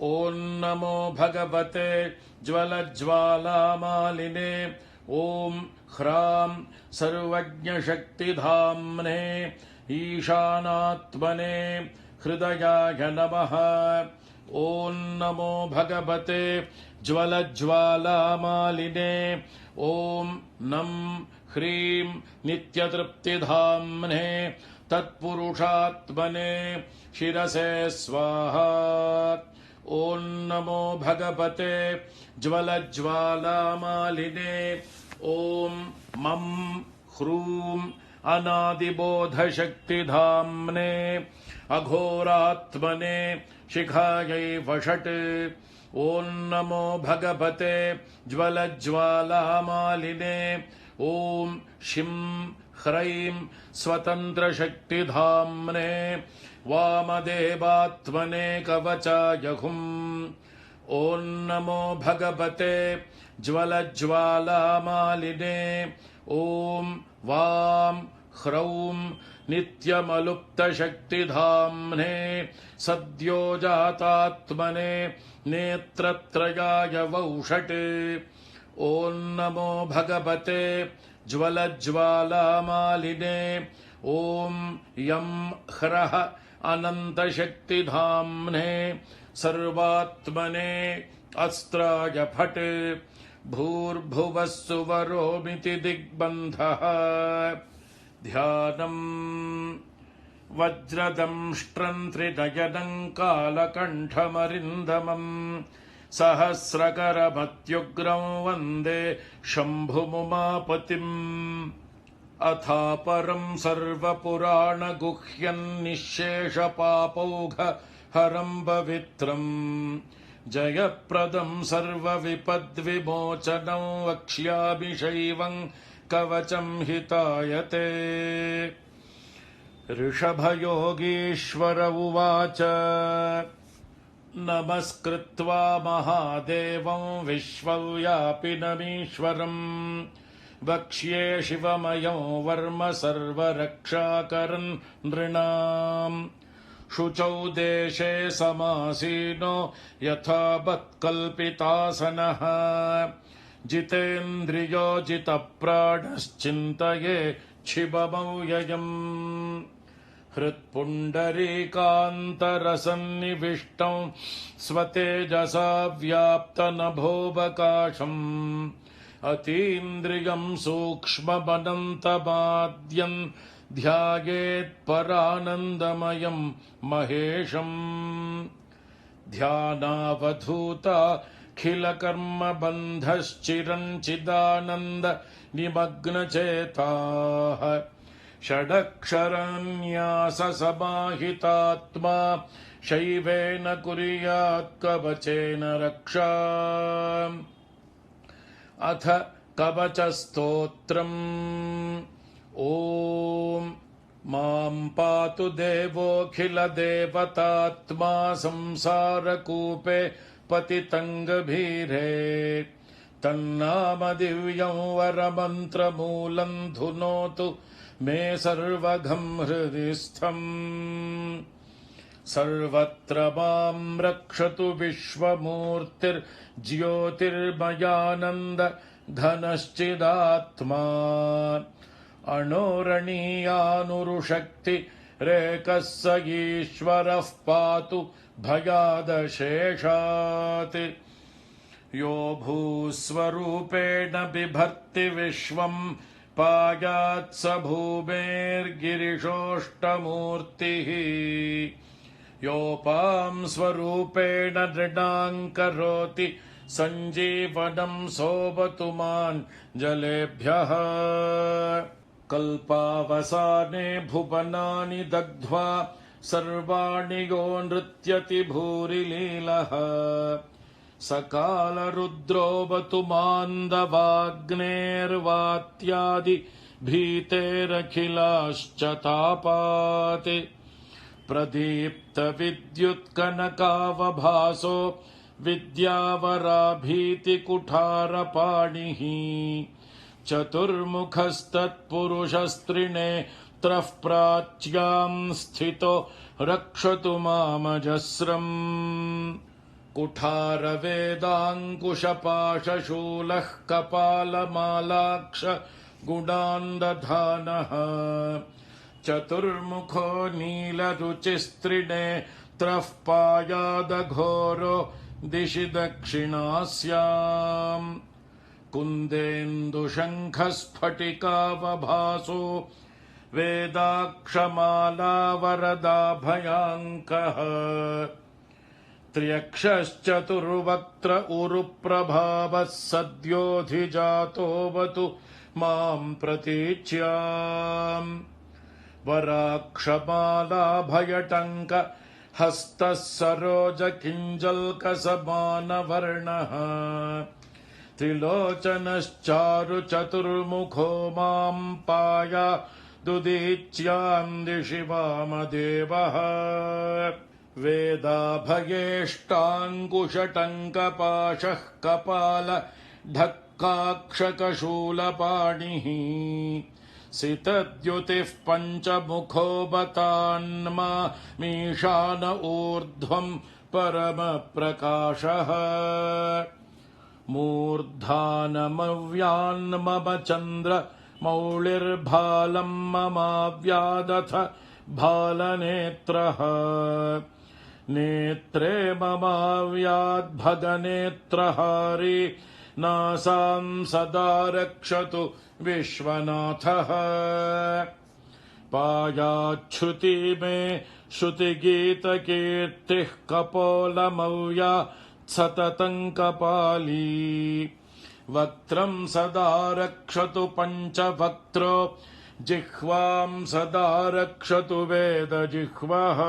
[SPEAKER 5] ॐ नमो भगवते ज्वलज्ज्वालामालिने ॐ ह्रां सर्वज्ञशक्तिधाम्ने ईशानात्मने हृदयाय नमः। ॐ नमो भगवते ज्वलज्ज्वालामालिने ॐ नं ह्रीं नित्यतृप्तिधाम्ने तत्पुरुषात्मने शिरसे स्वाहा। ॐ नमो भगवते ज्वलज्ज्वालामालिने ॐ मं ह्रूं अनादिबोधशक्तिधाम्ने अघोरात्मने शिखायै वषट्। ॐ नमो भगवते ज्वलज्ज्वालामालिने ॐ शिं ह्रैं स्वतन्त्रशक्तिधाम्ने वामदेवात्मने कवचाय हुम्। ॐ नमो भगवते ज्वलज्ज्वालामालिने ॐ वां ह्रौं नित्यमलुप्तशक्तिधाम्ने सद्योजातात्मने नेत्रत्रयाय वौषट्। ॐ नमो भगवते ज्वलज्ज्वालामालिने ॐ यं ह्रः अनन्तशक्तिधाम्ने सर्वात्मने अस्त्राय फट्। भूर्भुवः सुवरोमिति दिग्बन्धः ध्यानम् वज्रदंष्ट्रं त्रिनयनं कालकण्ठमरिन्दमम् सहस्रकरमत्युग्रं वन्दे शम्भुमुमापतिम्। अथापरं सर्वपुराणगुह्यं निःशेषपापौघहरं पवित्रम् जयप्रदं सर्वविपद्विमोचनं वक्ष्यामि शैवं कवचं हितायते। ऋषभयोगीश्वर उवाच नमस्कृत्वा महादेवं विश्वव्यापिनमीश्वरम् वक्ष्ये शिवमयं वर्म सर्वरक्षाकरन् नृणाम्। शुचौ देशे समासीनो यथावत्कल्पितासनः जितेन्द्रियो जितप्राणश्चिन्तये शिवमव्ययम्। हृत्पुण्डरीकान्तरसन्निविष्टं स्वतेजसा व्याप्तनभोऽवकाशम् अतीन्द्रियं सूक्ष्ममनन्तमाद्यं ध्यायेत्परानन्दमयं महेशम्। ध्यानावधूताखिलकर्मबन्धश्चिरञ्चिदानन्द निमग्नचेताः षडक्षरन्याससमाहितात्मा शैवेन कुर्यात् कवचेन रक्षा। अथ कवचस्तोत्रम्। ॐ मां पातु देवोऽखिलदेवतात्मा संसारकूपे पतितं गभीरे। तन्नामदिव्यं वरमन्त्रमूलं धुनोतु मे सर्वघं हृदि स्थम्। सर्वत्र मां रक्षतु विश्वमूर्तिर्ज्योतिर्मयानन्द घनश्चिदात्मा। अणोरणीयानुरुशक्तिरेकः स ईश्वरः पातु भयादशेषात्। यो भूस्वरूपेण बिभर्ति विश्वं पायात् स भूमेर्गिरिशोष्टमूर्तिः। योपां स्वरूपेण नृणां करोति सञ्जीवनं सोऽवतु मां जलेभ्यः। कल्पावसाने भुवनानि दग्ध्वा सर्वाणि यो नृत्यति भूरिलीलः। सकालरुद्रोऽवतु मान्दवाग्नेर्वात्यादिभीतेरखिलाश्च तापात्। प्रदीप्तविद्युत्कनकावभासो विद्यावराभीतिकुठारपाणिः। चतुर्मुखस्तत्पुरुषस्त्रिनेत्रः प्राच्यां स्थितो रक्षतु मामजस्रम्। कुठारवेदाङ्कुशपाशशूलः कपालमालाक्ष गुणान्दधानः चतुर्मुखो नीलरुचिस्त्रिनेत्रः पायादघोरो दिशि दक्षिणास्याम् कुन्देन्दुशङ्खस्फटिकावभासो वेदाक्षमालावरदाभयाङ्कः त्र्यक्षश्चतुर्वक्त्र उरुप्रभावः सद्योऽधिजातोऽवतु माम् प्रतीच्याम् वराक्षमालाभयटङ्क हस्तः सरोजकिञ्जल्कसमानवर्णः त्रिलोचनश्चारु चतुर्मुखो माम् पायादुदीच्याम् दिशि वामदेवः वेदाभयेष्टाङ्कुशटङ्कपाशः कपाल ढक्काक्षकशूलपाणिः सितद्युतिः पञ्चमुखो बतान्मामीशान ऊर्ध्वम् परमप्रकाशः मूर्धानमव्यान्मम चन्द्र मौळिर्भालम् ममाव्यादथ भालनेत्रः नेत्रे ममाव्याद्भगनेत्रहारी नासाम् सदा रक्षतु विश्वनाथः पायाच्छ्रुति मे श्रुतिगीतकीर्तिः कपोलमव्या सततम् कपाली वक्त्रम् सदा रक्षतु पञ्चवक्त्रो जिह्वाम् सदा रक्षतु वेदजिह्वः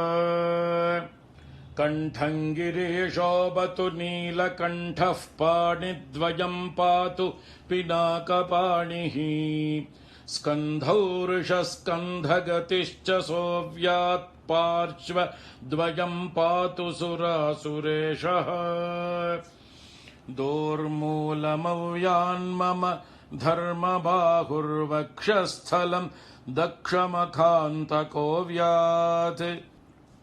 [SPEAKER 5] कण्ठम् गिरीशोऽवतु नीलकण्ठः पाणिद्वयम् पातु पिनाकपाणिः स्कन्धौ वृषस्कन्धगतिश्च सोऽव्यात् पार्श्वद्वयम् पातु सुरासुरेशः दोर्मूलमव्यान्मम धर्मबाहुर्वक्षस्थलम् दक्षमखान्तको व्यात्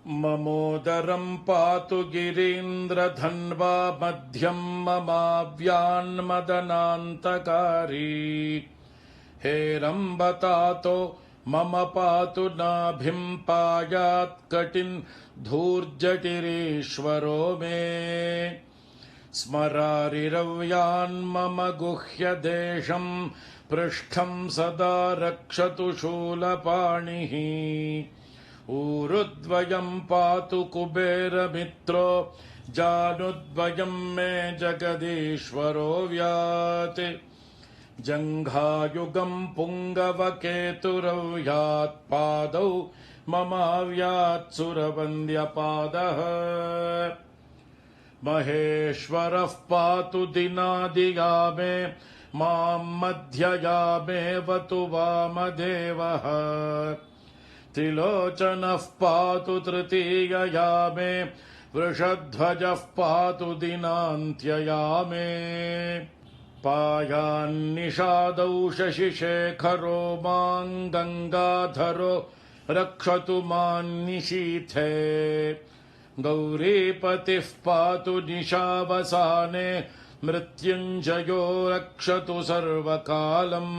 [SPEAKER 5] ममोदरम् पातु गिरीन्द्रधन्वा मध्यम् ममाव्यान्मदनान्तकारी हेरम्बतातो मम पातु नाभिम् पायात्कटिन् धूर्जटिरीश्वरो मे स्मरारिरव्यान्मम गुह्यदेशम् पृष्ठम् सदा रक्षतु शूलपाणिः ऊरुद्वयम् पातु कुबेरमित्रो जानुद्वयम् मे जगदीश्वरो व्यात् जङ्घायुगम् पुङ्गवकेतुरव्यात् पादौ ममाव्यात् सुरवन्द्यपादः महेश्वरः पातु दिनादियामे माम् मध्ययामेवतु वामदेवः त्रिलोचनः पातु तृतीययामे वृषध्वजः पातु दिनान्त्ययामे पायान्निषादौ शशिशेखरो माम् गङ्गाधरो रक्षतु मान्निशीथे गौरीपतिः पातु निशावसाने मृत्युञ्जयो रक्षतु सर्वकालम्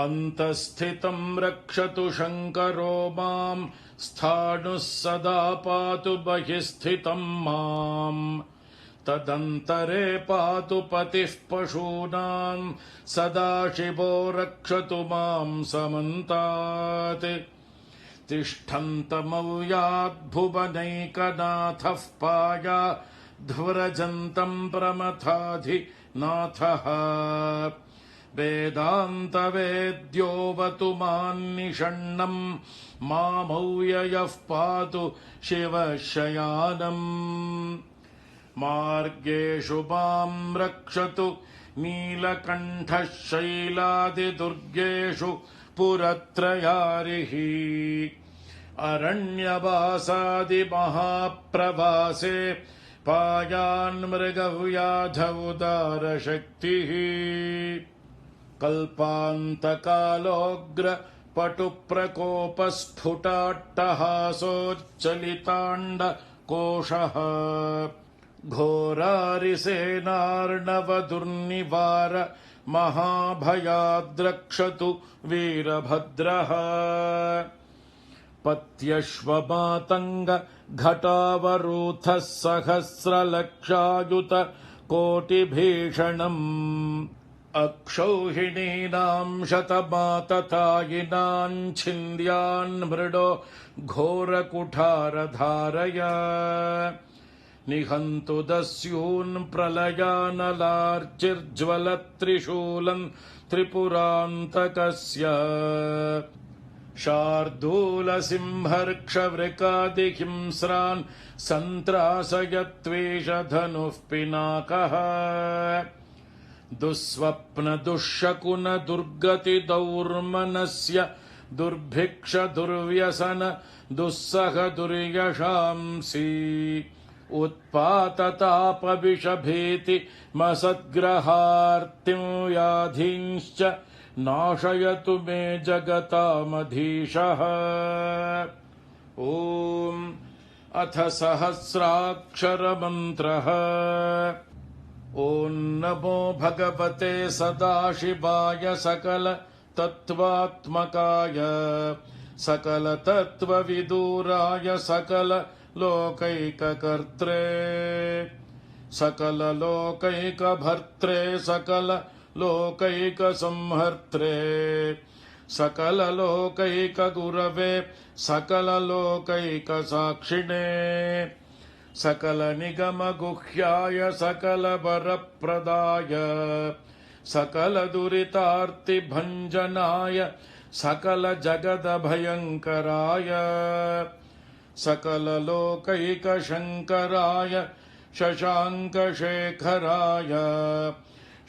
[SPEAKER 5] अन्तःस्थितम् रक्षतु शङ्करो माम् स्थाणुः सदा पातु बहिःस्थितम् माम् तदन्तरे पातु पतिः पशूनाम् सदाशिवो रक्षतु माम् समन्तात् तिष्ठन्तमव्याद्भुवनैकनाथः पायाध्वरजन्तम् प्रमथाधिनाथः वेदान्तवेद्योऽवतु मान्निषण्णम् मामव्ययः पातु शिवशयानम् मार्गेषु माम् रक्षतु नीलकण्ठः शैलादिदुर्गेषु पुरत्रयारिः अरण्यवासादिमहाप्रवासे पायान्मृगव्याधौदारशक्तिः कल्पान्तकालोऽग्र पटुप्रकोपस्फुटाट्टहासोच्चलिताण्ड कोशः घोरारिसेनार्णवदुर्निवार महाभयाद्रक्षतु वीरभद्रः पत्यश्वमातङ्ग घटावरूथः सहस्रलक्षायुत कोटिभीषणम् अक्षौहिणीनां शतमाततायिनां छिन्द्यान् मृडो घोरकुठारधारय निहन्तु दस्यून् प्रलयानलार्चिर्ज्वलत्रिशूलम् त्रिपुरान्तकस्य शार्दूलसिंहर्क्षवृकादिहिंस्रान् सन्त्रासयत्वेषधनुः पिनाकः दुःस्वप्नदुःशकुनदुर्गतिदौर्मनस्य दुर्भिक्षदुर्व्यसन दुस्सह दुर्यशांसि उत्पाततापविषभीति मसद्ग्रहार्तिं व्याधींश्च नाशयतु मे जगतामधीशः ॐ अथ सहस्राक्षरमन्त्रः ॐ नमो भगवते सदाशिवाय सकल तत्त्वात्मकाय सकल तत्त्वविदूराय सकल लोकैककर्त्रे सकल लोकैकभर्त्रे सकल लोकैकसंहर्त्रे सकल लोकैकगुरवे सकल लोकैकसाक्षिणे सकल निगम गुह्याय सकल वरप्रदाय सकल दुरितार्तिभञ्जनाय सकल जगदभयङ्कराय सकल लोकैकशङ्कराय शशाङ्कशेखराय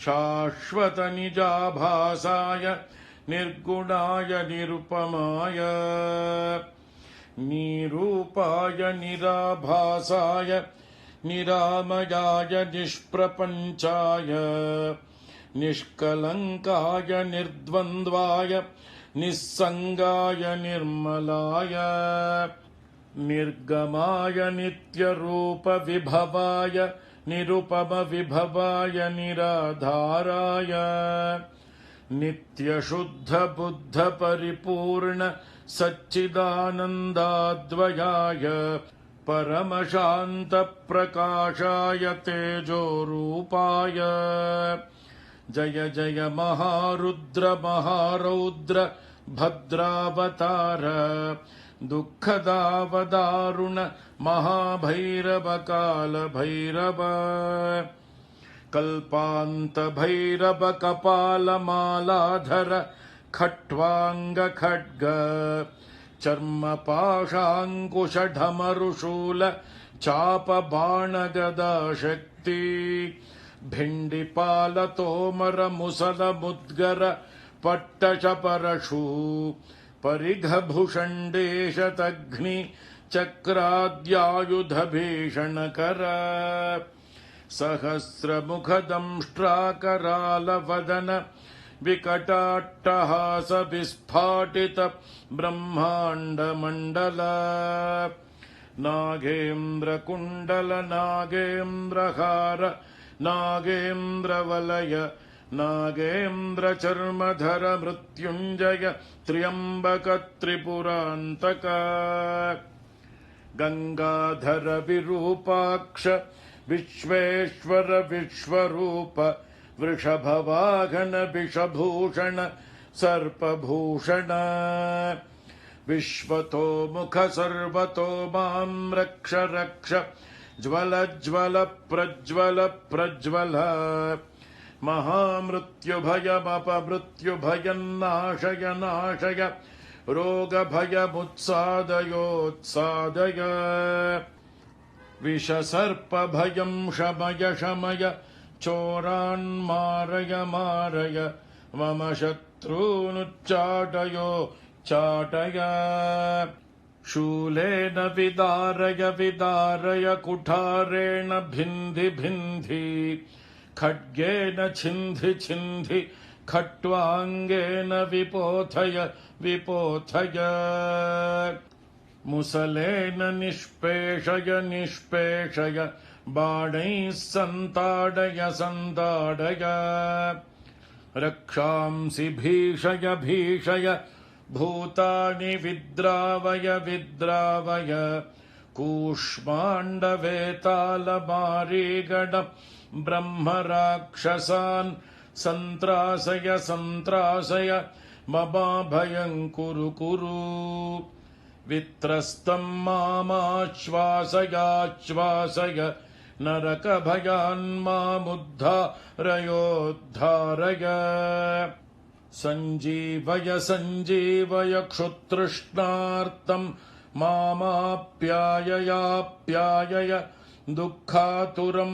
[SPEAKER 5] शाश्वत निजाभासाय निर्गुणाय निरुपमाय निरूपाय निराभासाय निरामयाय निष्प्रपञ्चाय निष्कलङ्काय निर्द्वन्द्वाय निस्सङ्गाय निर्मलाय निर्गमाय नित्यरूप विभवाय निरुपम विभवाय निराधाराय नित्यशुद्ध बुद्ध परिपूर्ण सच्चिदानन्दाद्वयाय परमशान्त प्रकाशाय तेजोरूपाय जय जय महारुद्र महारौद्र भद्रावतार दुःखदावदारुण महाभैरव कालभैरव कल्पान्त भैरव कपालमालाधर खट्वांग खड्ग चर्मपाशाङ्कुशढमरुशूल चाप बाणगदा शक्ति भिण्डिपाल तोमर मुसल मुद्गर पट्टशपरशू परिघभुषण्डेशतघ्नि चक्राद्यायुध भीषणकर सहस्रमुखदंष्ट्राकरालवदन विकटाट्टहास विस्फाटित ब्रह्माण्डमण्डल नागेन्द्रकुण्डल नागेन्द्रहार नागेन्द्रवलय नागेन्द्रचर्मधर मृत्युञ्जय त्र्यम्बक त्रिपुरान्तक गंगाधर विरूपाक्ष विश्वेश्वर विश्वरूप वृषभवाहन विषभूषण सर्पभूषण विश्वतो मुख सर्वतो मां रक्ष रक्ष ज्वल ज्वल प्रज्वल प्रज्वल महामृत्युभयमपमृत्युभयं नाशय रोगभयमुत्सादयोत्सादय विषसर्पभयं शमय चोरान् मारय मम शत्रूनुच्चाटयो चाटय शूलेन विदारय कुठारेण भिन्धि खड्गेन छिन्धि खट्वाङ्गेन विपोथय मुसलेन निष्पेषय निष्पेषय बाणैः सन्ताडय सन्ताडय रक्षांसि भीषय भीषय भूतानि विद्रावय विद्रावय कूष्माण्डवेतालमारीगण ब्रह्मराक्षसान् सन्त्रासय सन्त्रासय ममाभयं कुरु कुरु वित्रस्तं मामाश्वासयाश्वासय नरकभयान्मामुद्धारयोद्धारय सञ्जीवय सञ्जीवय क्षुतृष्णार्तं मामाप्याययाप्यायय दुःखातुरं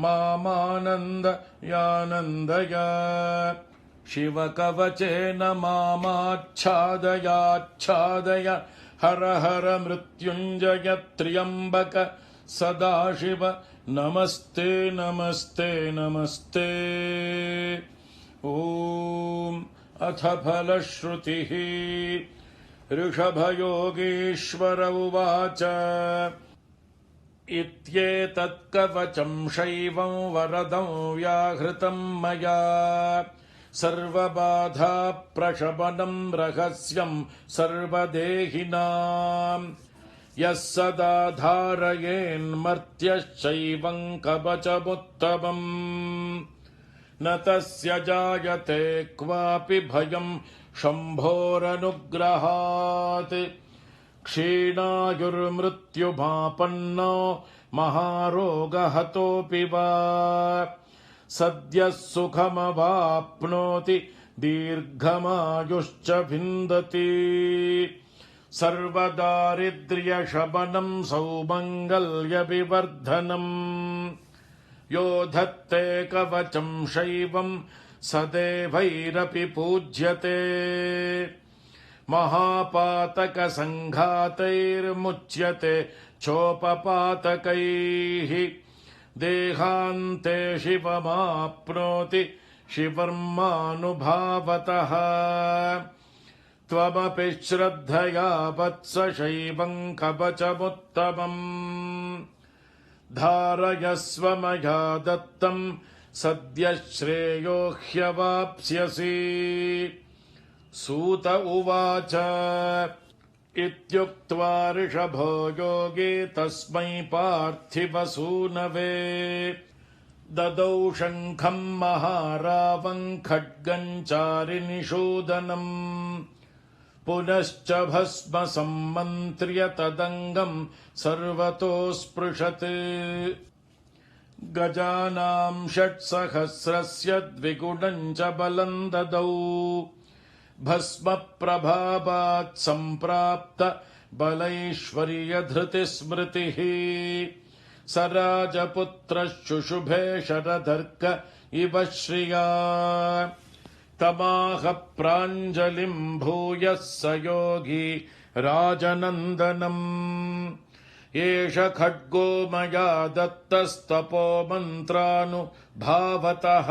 [SPEAKER 5] मामानन्दयानन्दय शिवकवचेन मामाच्छादयाच्छादय हर हर मृत्युञ्जय त्र्यम्बक सदाशिव नमस्ते नमस्ते नमस्ते ॐ अथ फलश्रुतिः ऋषभयोगीश्वर उवाच इत्येतत्कवचं शैवं वरदं व्याहृतं मया सर्वबाधाप्रशमनं रहस्यं सर्वदेहिनां यः सदा धारयेन्मर्त्यश्चैवं कवचमुत्तमम् न तस्य जायते क्वापि भयं शम्भोरनुग्रहात् क्षीणायुर्मृत्युमापन्नो महारोगहतोऽपि वा सद्यः सुखमवाप्नोति दीर्घमायुश्च विन्दति सर्वदारिद्र्यशमनं सौमङ्गल्यविवर्धनम् यो धत्ते कवचं शैवं सदेवैरपि पूज्यते महापातकसङ्घातैर्मुच्यते चोपपातकैः देहान्ते शिवमाप्नोति शिवर्मानुभावतः त्वमपि श्रद्धया वत्स शैवं कवचमुत्तमम् धारयस्व मया दत्तं सद्यः श्रेयो ह्यवाप्स्यसि सूत उवाच इत्युक्त्वा ऋषभो योगी तस्मै पार्थिवसूनवे ददौ शङ्खं महारावं खड्गं चारिनिषूदनम् पुनश्च भस्म सम्मन्त्र्य तदङ्गं सर्वतो स्पृशत् गजानां 6,000 द्विगुणं च बलं ददौ भस्म प्रभावात् सम्प्राप्त बलैश्वर्यधृतिस्मृतिः स राजपुत्रश्शुशुभे शरधर्क इव श्रिया तमाह प्राञ्जलिं भूयः स योगी राजनन्दनम् एष खड्गो मया दत्तस्तपो मन्त्रानुभावतः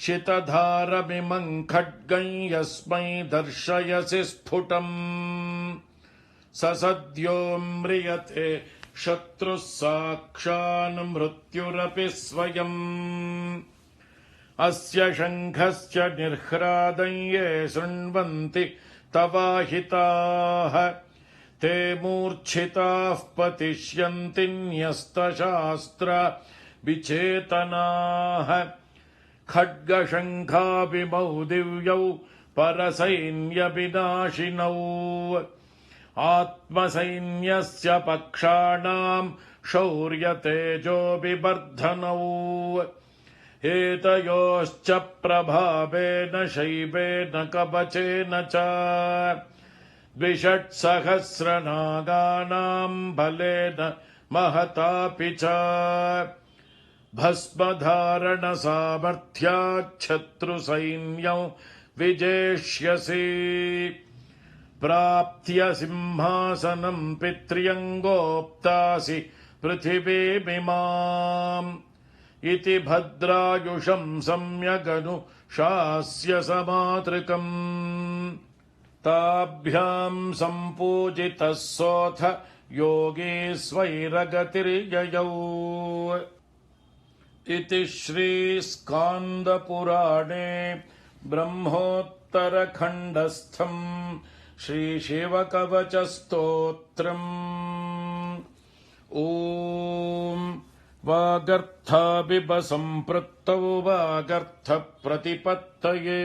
[SPEAKER 5] शितधारमिमं खड्गं यस्मै दर्शयसि स्फुटम् स सद्यो म्रियते शत्रुः साक्षान् मृत्युरपि स्वयम् अस्य शङ्खस्य निर्ह्रादं ये शृण्वन्ति तवाहिताः ते मूर्च्छिताः पतिष्यन्ति न्यस्तशास्त्र विचेतनाः खड्गशङ्खाभिमौ दिव्यौ परसैन्यविनाशिनौ आत्मसैन्यस्य पक्षाणां शौर्यतेजोभिवर्धनौ एतयोश्च प्रभावेन शैवेन कवचेन च 2,600 नागानां बलेन महतापि च भस्मधारणसामर्थ्याच्छत्रुसैन्यं विजेष्यसि प्राप्त्य सिंहासनं पित्र्यङ्गोप्तासि पृथिवीमिमाम् इति भद्रायुषं सम्यगनुशास्य समातृकम् ताभ्यां सम्पूजितः सोऽथ योगीस्वैरगतिर्ययौ। इति श्रीस्कान्दपुराणे ब्रह्मोत्तरखण्डस्थम् श्रीशिवकवचस्तोत्रम्। ॐ वागर्थाबिब सम्पृक्तौ वागर्थप्रतिपत्तये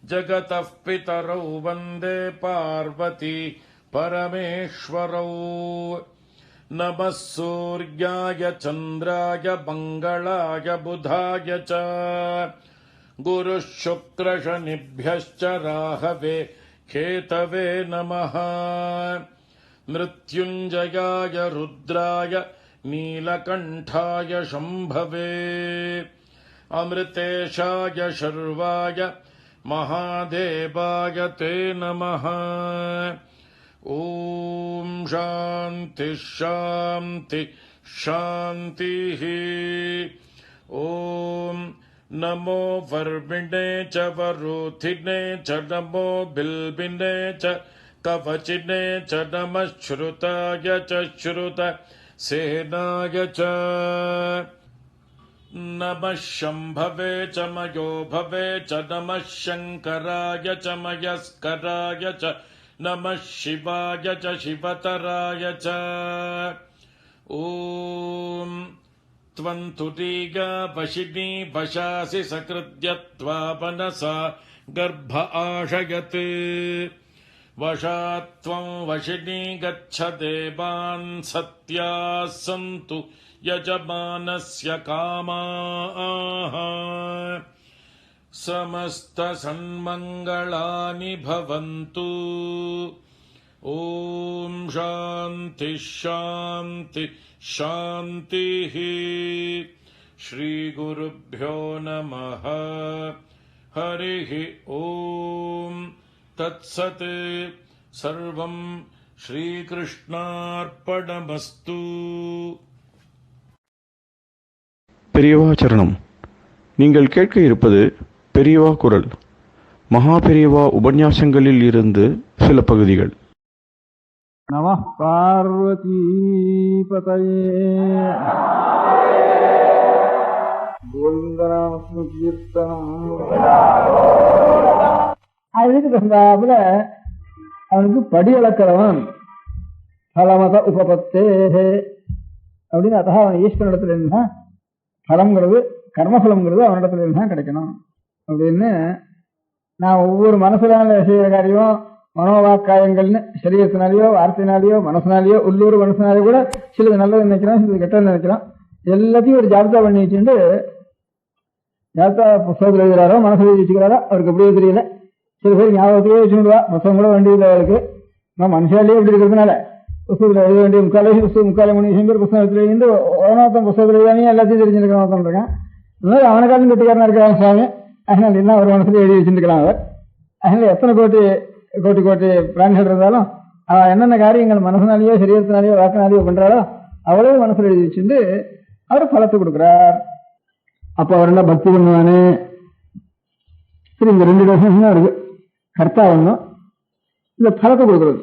[SPEAKER 5] जगतः पितरौ वन्दे पार्वती परमेश्वरौ। नमः सूर्याय चन्द्राय मङ्गलाय बुधाय च गुरुः शुक्रशनिभ्यश्च राहवे केतवे नमः। मृत्युञ्जयाय रुद्राय नीलकण्ठाय शम्भवे अमृतेशाय शर्वाय महादेवाय ते नमः। ॐ शान्ति शान्ति शान्तिः। ॐ नमो वर्मिणे च वरुथिने च नमो बिल्बिने च कवचिने च नमः श्रुताय च श्रुत सेनाय च नमः शम्भवे च मयो भवे च नमः शङ्कराय च मयस्कराय च नमः शिवाय च शिवतराय च। ॐ त्वं तुरीया वशिनी वशासि सकृद्य त्वा मनसा गर्भ आशयत् वशात्त्वं वशिनी गच्छ देवान् सत्याः सन्तु यजमानस्य कामाः समस्तसन्मङ्गलानि भवन्तु। ॐ शान्ति शान्ति शान्तिः। श्रीगुरुभ्यो नमः। हरिः ॐ तत्सत्। सर्वं श्रीकृष्णार्पणमस्तु।
[SPEAKER 4] பெரியவா சரணம். நீங்கள் கேட்க இருப்பது பெரியவா குரல். மகா பெரியவா உபன்யாசங்களில் இருந்து சில பகுதிகள்.
[SPEAKER 6] நமः பார்வதீபதயே. கோவிந்தநாமஸ்மகீர்த்தனம். அதுக்கு தகுந்தாப்புல அவனுக்கு படி அளக்கிறவன் பலமத உபபத்தே அப்படின்னு. அத்தக அவன் ஈஸ்வரனிடத்துல இருந்தா பலம்ங்கிறது கர்மபலம்ங்கிறது அவனிடத்துல இருந்தா கிடைக்கணும் அப்படின்னு. நான் ஒவ்வொரு மனசுனால செய்கிற காரியம் மனோவாக்காயங்கள்னு சரீரத்தினாலேயோ வார்த்தையினாலேயோ மனசுனாலேயோ உள்ளூர் மனசுனாலேயோ கூட சிலது நல்லது நினைக்கிறோம், சிலது கெட்டது நினைக்கிறோம். எல்லாத்தையும் ஒரு ஜாபிதா பண்ணி வச்சுட்டு ஜாபிதா புத்தகத்தில் எழுதுறாரோ மனசுல எழுதி வச்சுக்கிறாரோ அவருக்கு எப்படியோ தெரியல. சில பேர் ஞாபகத்திலேயே வச்சுடுவா, புத்தகம் கூட வேண்டியது அவருக்கு. நம்ம மனுஷாலேயே எப்படி இருக்கிறதுனால புத்தகத்தில் எழுத வேண்டிய முக்காலே புத்தகம் 3 பேர் புத்தகம் எடுத்து எழுதிட்டு ஓனத்தம் புத்தகத்தில் எழுதானே எல்லாத்தையும் தெரிஞ்சுருக்கிறவன் இருக்கான். அதனால அவனுக்காலும் கெட்டிக்காரனா இருக்கிறான் சுவாமி. அதனால என்ன ஒரு மனசுல எழுதி வச்சுருக்கலாம் அவர். அதனால எத்தனை கோட்டி கோட்டி கோட்டி பிராணிகள் இருந்தாலும் அவன் என்னென்ன காரியங்கள் மனசுனாலேயோ சரீரத்தினாலேயோ வாக்கினாலேயோ பண்றாரோ அவ்வளவு மனசுல எழுதி வச்சுட்டு அவர் பலத்தை கொடுக்குறார். அப்ப அவர் என்ன பக்தி பண்ணுவானு? சரி, இந்த 2 டெஃபினேஷன் தான் இருக்கு. கர்த்தா ஒண்ணும், இந்த பலத்தை கொடுக்குறது.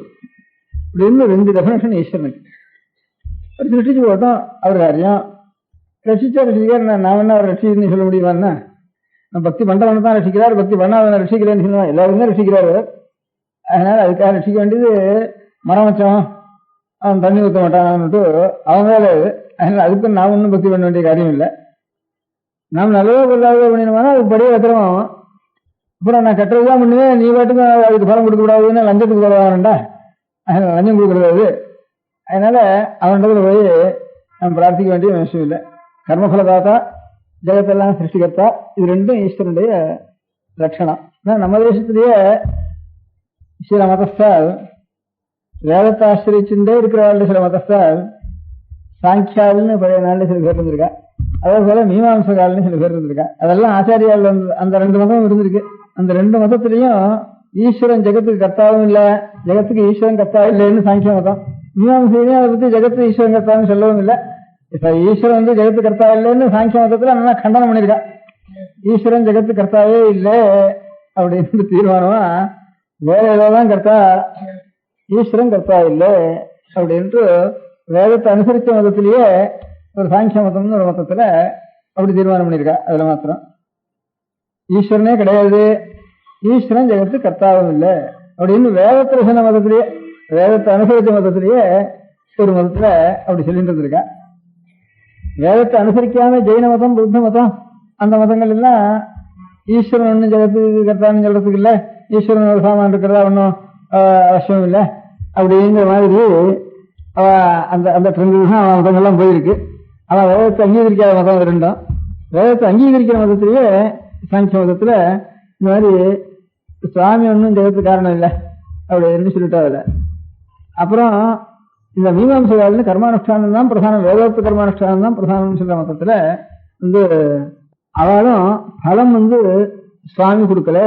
[SPEAKER 6] இப்படி 2 டெஃபினேஷன் ஈஸ்வரனுக்கு. ஒரு சிருஷ்டிச்சு போட்டோம் அவர் காரியம். ரசிச்சா ரசிக்கிறார். நான் என்ன அவர் ரசிக்கிறேன்னு சொல்ல முடியுமான்னா? பக்தி பண்றவனை தான் ரசிக்கிறார், பக்தி பண்ணாதவனை ரசிக்கிறேன்னு சொல்லுவான். எல்லாரும் தான் ரசிக்கிறார். அதனால அதுக்காக ரசிக்க வேண்டியது மரம் வச்சோம் அவன் தண்ணி ஊற்ற மாட்டான்ட்டு அவன் வேலை. அதனால அதுக்கு நாம் ஒன்றும் பக்தி பண்ண வேண்டிய காரியம் இல்லை. நாம் நல்லதோ பொருளாதோ பண்ணினோம்னா அதுக்கு படியே வைக்கிறோம். அப்புறம் நான் கெட்டதுதான் பண்ணுவேன், நீ பாட்டுக்கு அதுக்கு பலம் கொடுக்க கூடாதுன்னு லஞ்சத்துக்கு போடுவான்டா. அதனால லஞ்சம் கொடுக்கறது. அதனால அவனிடத்துல போய் நம்ம பிரார்த்திக்க வேண்டிய விஷயம் இல்லை. கர்மபலதாத்தா, ஜெகத்தெல்லாம் சிருஷ்டிகர்த்தா, இது 2 ஈஸ்வரனுடைய லட்சணம். நம்ம தேசத்திலேயே சில மதஸ்தால் வேதத்தை ஆசிரிச்சுட்டே இருக்கிற சில மதஸ்தால் சாங்கியால்னு பழைய நாளில் சில பேர் இருந்திருக்கா. அதே போல மீமாம்சகால்னு சில பேர் இருந்திருக்கா. அதெல்லாம் ஆச்சாரியால் அந்த 2 மதம் இருந்திருக்கு. அந்த 2 மதத்திலையும் ஈஸ்வரன் ஜெகத்துக்கு கர்த்தாவும் இல்லை, ஜெகத்துக்கு ஈஸ்வரன் கர்த்தா இல்லைன்னு சாங்கிய மதம். மீமாம்சையிலையும் அதை பத்தி ஜெகத்து ஈஸ்வரன் கர்த்தான்னு சொல்லவும் இல்லை. இப்ப ஈஸ்வரன் ஜெகத்து கர்த்தா இல்லைன்னு சாங்கிய மதத்துல நல்லா கண்டனம் பண்ணிருக்கா. ஈஸ்வரன் ஜெகத்து கர்த்தாவே இல்லை அப்படின்னு தீர்மானமா வேற ஏதோதான் கர்த்தா, ஈஸ்வரன் கர்த்தா இல்லை அப்படின்ட்டு வேதத்தை அனுசரித்த மதத்திலேயே ஒரு சாங்கிய மதம்னு ஒரு மதத்துல அப்படி தீர்மானம் பண்ணியிருக்கா. அதுல மாத்திரம் ஈஸ்வரனே கிடையாது, ஈஸ்வரன் ஜெகத்து கர்த்தாவும் இல்லை அப்படின்னு வேதத்துல சொன்ன மதத்திலேயே, வேதத்தை அனுசரித்த மதத்திலேயே ஒரு மதத்துல அப்படி சொல்லிட்டு இருந்திருக்கா. வேதத்தை அனுசரிக்காம ஜெயின மதம், புத்த மதம், அந்த மதங்கள் எல்லாம் ஈஸ்வரன் ஒன்னும் ஜெகத்துக்கு கர்த்தான்னு சொல்றதுக்கு இல்லை, ஈஸ்வரன் ஒரு சாமான் இருக்கிறதா ஒன்னும் அவசியம் இல்லை அப்படிங்கிற மாதிரி அந்த அந்த ட்ரெண்டு தான் மதங்கள்லாம் போயிருக்கு. ஆனா வேதத்தை அங்கீகரிக்காத மதம் ரெண்டும். வேதத்தை அங்கீகரிக்கிற மதத்திலேயே சாங்கிய மதத்துல இந்த மாதிரி சுவாமி ஒன்னும் ஜெகத்துக்கு காரணம் இல்லை அப்படின்னு சொல்லிட்டாவில்ல. அப்புறம் இந்த மீமாம்சையாளன்னு கர்மானுஷ்டானம் தான் பிரதானம், வேதத்து கர்மானுஷ்டானம் தான் பிரதானம் சொல்ற மதத்துல அவளும் பலம் சுவாமி கொடுக்கல,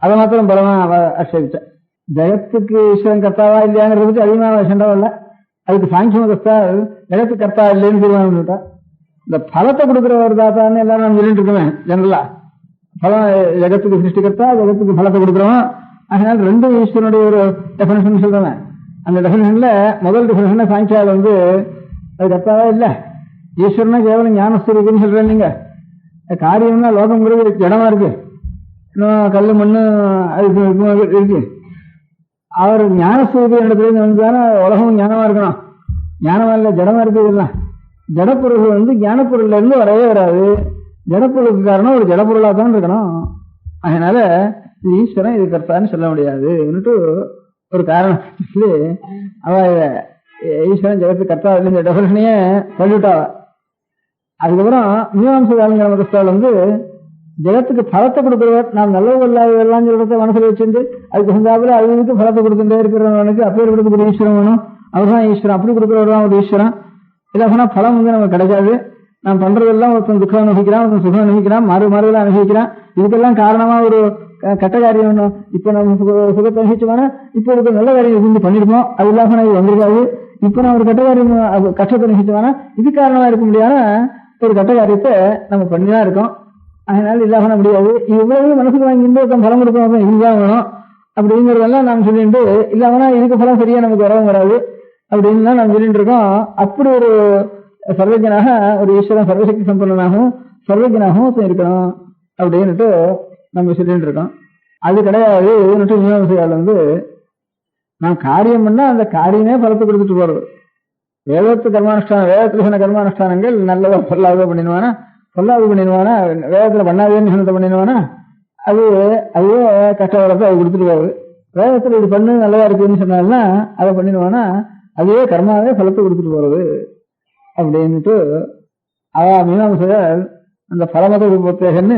[SPEAKER 6] அதை மாத்திரம் பலமா அவ ஆட்சேபிச்ச. ஜெகத்துக்கு ஈஸ்வரன் கர்த்தாவா இல்லையாங்கிறதுக்கு அதிகமாக சண்டை இல்லை. அதுக்கு சாங்கிய மதத்தால் ஜெகத்து கர்த்தா இல்லைன்னு தீர்மானம் பண்ணிட்டா. இந்த பலத்தை கொடுக்குற ஒரு தாத்தான்னு எல்லாரும் நம்ம சொல்லிட்டு இருக்கோமே ஜெனரலா. பலம் ஜெகத்துக்கு சிருஷ்டிகர்த்தா, ஜெகத்துக்கு பலத்தை கொடுக்குறோம். அதனால ரெண்டு ஈஸ்வரனுடைய ஒரு டெபினேஷன் சொல்றேன். அந்த டெபினேஷன்ல முதல் டெபினேஷன் சாங்கியால் அது கர்த்தாவா இல்லை, ஈஸ்வரனா கேவலம் ஞானஸ்வரூபம்னு சொல்றேன். நீங்க காரியம்னா லோகம்ங்கிறது ஜடமா இருக்கு, இன்னும் கல்லு மண்ணு அது இருக்கு. அவர் ஞானஸ்வரூபம் இடத்துல வந்துதானே உலகம் ஞானமா இருக்கணும். ஞானமா இல்ல ஜடமா இருக்குதுலாம். ஜடப்பொருள் ஞானப்பொருள்ல இருந்து வரவே வராது. ஜடப்பொருளுக்கு காரணம் ஒரு ஜடப்பொருளா தான் இருக்கணும். அதனால ஈஸ்வரன் இது கர்த்தான்னு சொல்ல முடியாது ஒரு காரணம் சொல்லி அவ ஈஸ்வரன் ஜெகத்து கர்த்தா இல்லைங்கிற டெபினேஷனையே சொல்லிவிட்டாவ. அதுக்கப்புறம் மீமாம்சையாளங்கிற மதஸ்தால் ஜெகத்துக்கு பலத்தை கொடுக்கிறவர், நாம் நல்லது இல்லாதெல்லாம் சொல்றத மனசுல வச்சிருந்து அதுக்கு சொந்தாப்புல அதுக்கு பலத்தை கொடுத்துட்டே இருக்கிறவனுக்கு அப்பேர் கொடுக்கக்கூடிய ஈஸ்வரன் வேணும். அவர் தான் ஈஸ்வரன், அப்படி கொடுக்கிறவர் தான் ஒரு ஈஸ்வரன். இல்லைன்னா பலம் நமக்கு கிடைக்காது. நாம் பண்றதெல்லாம் ஒருத்தன் துக்கம் அனுபவிக்கிறான், ஒருத்தன் சுகம் அனுபவிக்கிறான், மாறுதான் அனுபவிக்கிறான். இதுக்கெல்லாம் காரணமா ஒரு கெட்ட காரியம் ஒண்ணும். இப்ப நம்ம சுகத்தை அனுபவிச்சோம்னா இப்ப ஒரு நல்ல காரியம் செஞ்சு பண்ணிருப்போம், அது இல்லாம இது வந்திருக்காது. இப்ப நான் ஒரு கெட்ட காரியம் கஷ்டத்தை அனுபவிச்சோம்னா இது காரணமா இருக்க முடியாத ஒரு கெட்ட காரியத்தை நம்ம பண்ணிதான் இருக்கோம். அதனால இல்லாம முடியாது. இவ்வளவு மனசுக்கு வாங்கிட்டு ஒருத்தன் பலம் கொடுக்கணும், இதுதான் வேணும் அப்படிங்கறதெல்லாம் நாம் சொல்லிட்டு இல்லாமனா இதுக்கு பலம் சரியா நமக்கு வரவும் வராது அப்படின்னு தான் நாம் சொல்லிட்டு இருக்கோம். அப்படி ஒரு சர்வஜனாக ஒரு ஈஸ்வரன் சர்வசக்தி சம்பன்னனாகவும் சர்வஜனாகவும் இருக்கணும் அப்படின்னுட்டு நம்ம சொல்லிட்டு இருக்கோம். அது கிடையாது. மீமாம்சையால் நான் காரியம் பண்ணா அந்த காரியமே பலத்தை கொடுத்துட்டு போறது. வேதத்து கர்மானுஷ்டானம், வேதத்துல சொன்ன கர்மானுஷ்டானங்கள் நல்லதோ பொல்லாதோ பண்ணிடுவானா, பொல்லாது பண்ணிடுவானா, வேதத்துல பண்ணாதேன்னு சொன்னதை பண்ணிடுவானா, அதுவே கஷ்டவரத்தை அது கொடுத்துட்டு போகுது. வேதத்துல இது பண்ணு நல்லதா இருக்குன்னு சொன்னால்னா அதை பண்ணிடுவானா, அதுவே கர்மாவே பலத்தை கொடுத்துட்டு போறது அப்படின்ட்டு மீமாம்சையால் அந்த பலமத உபத்தேகன்னு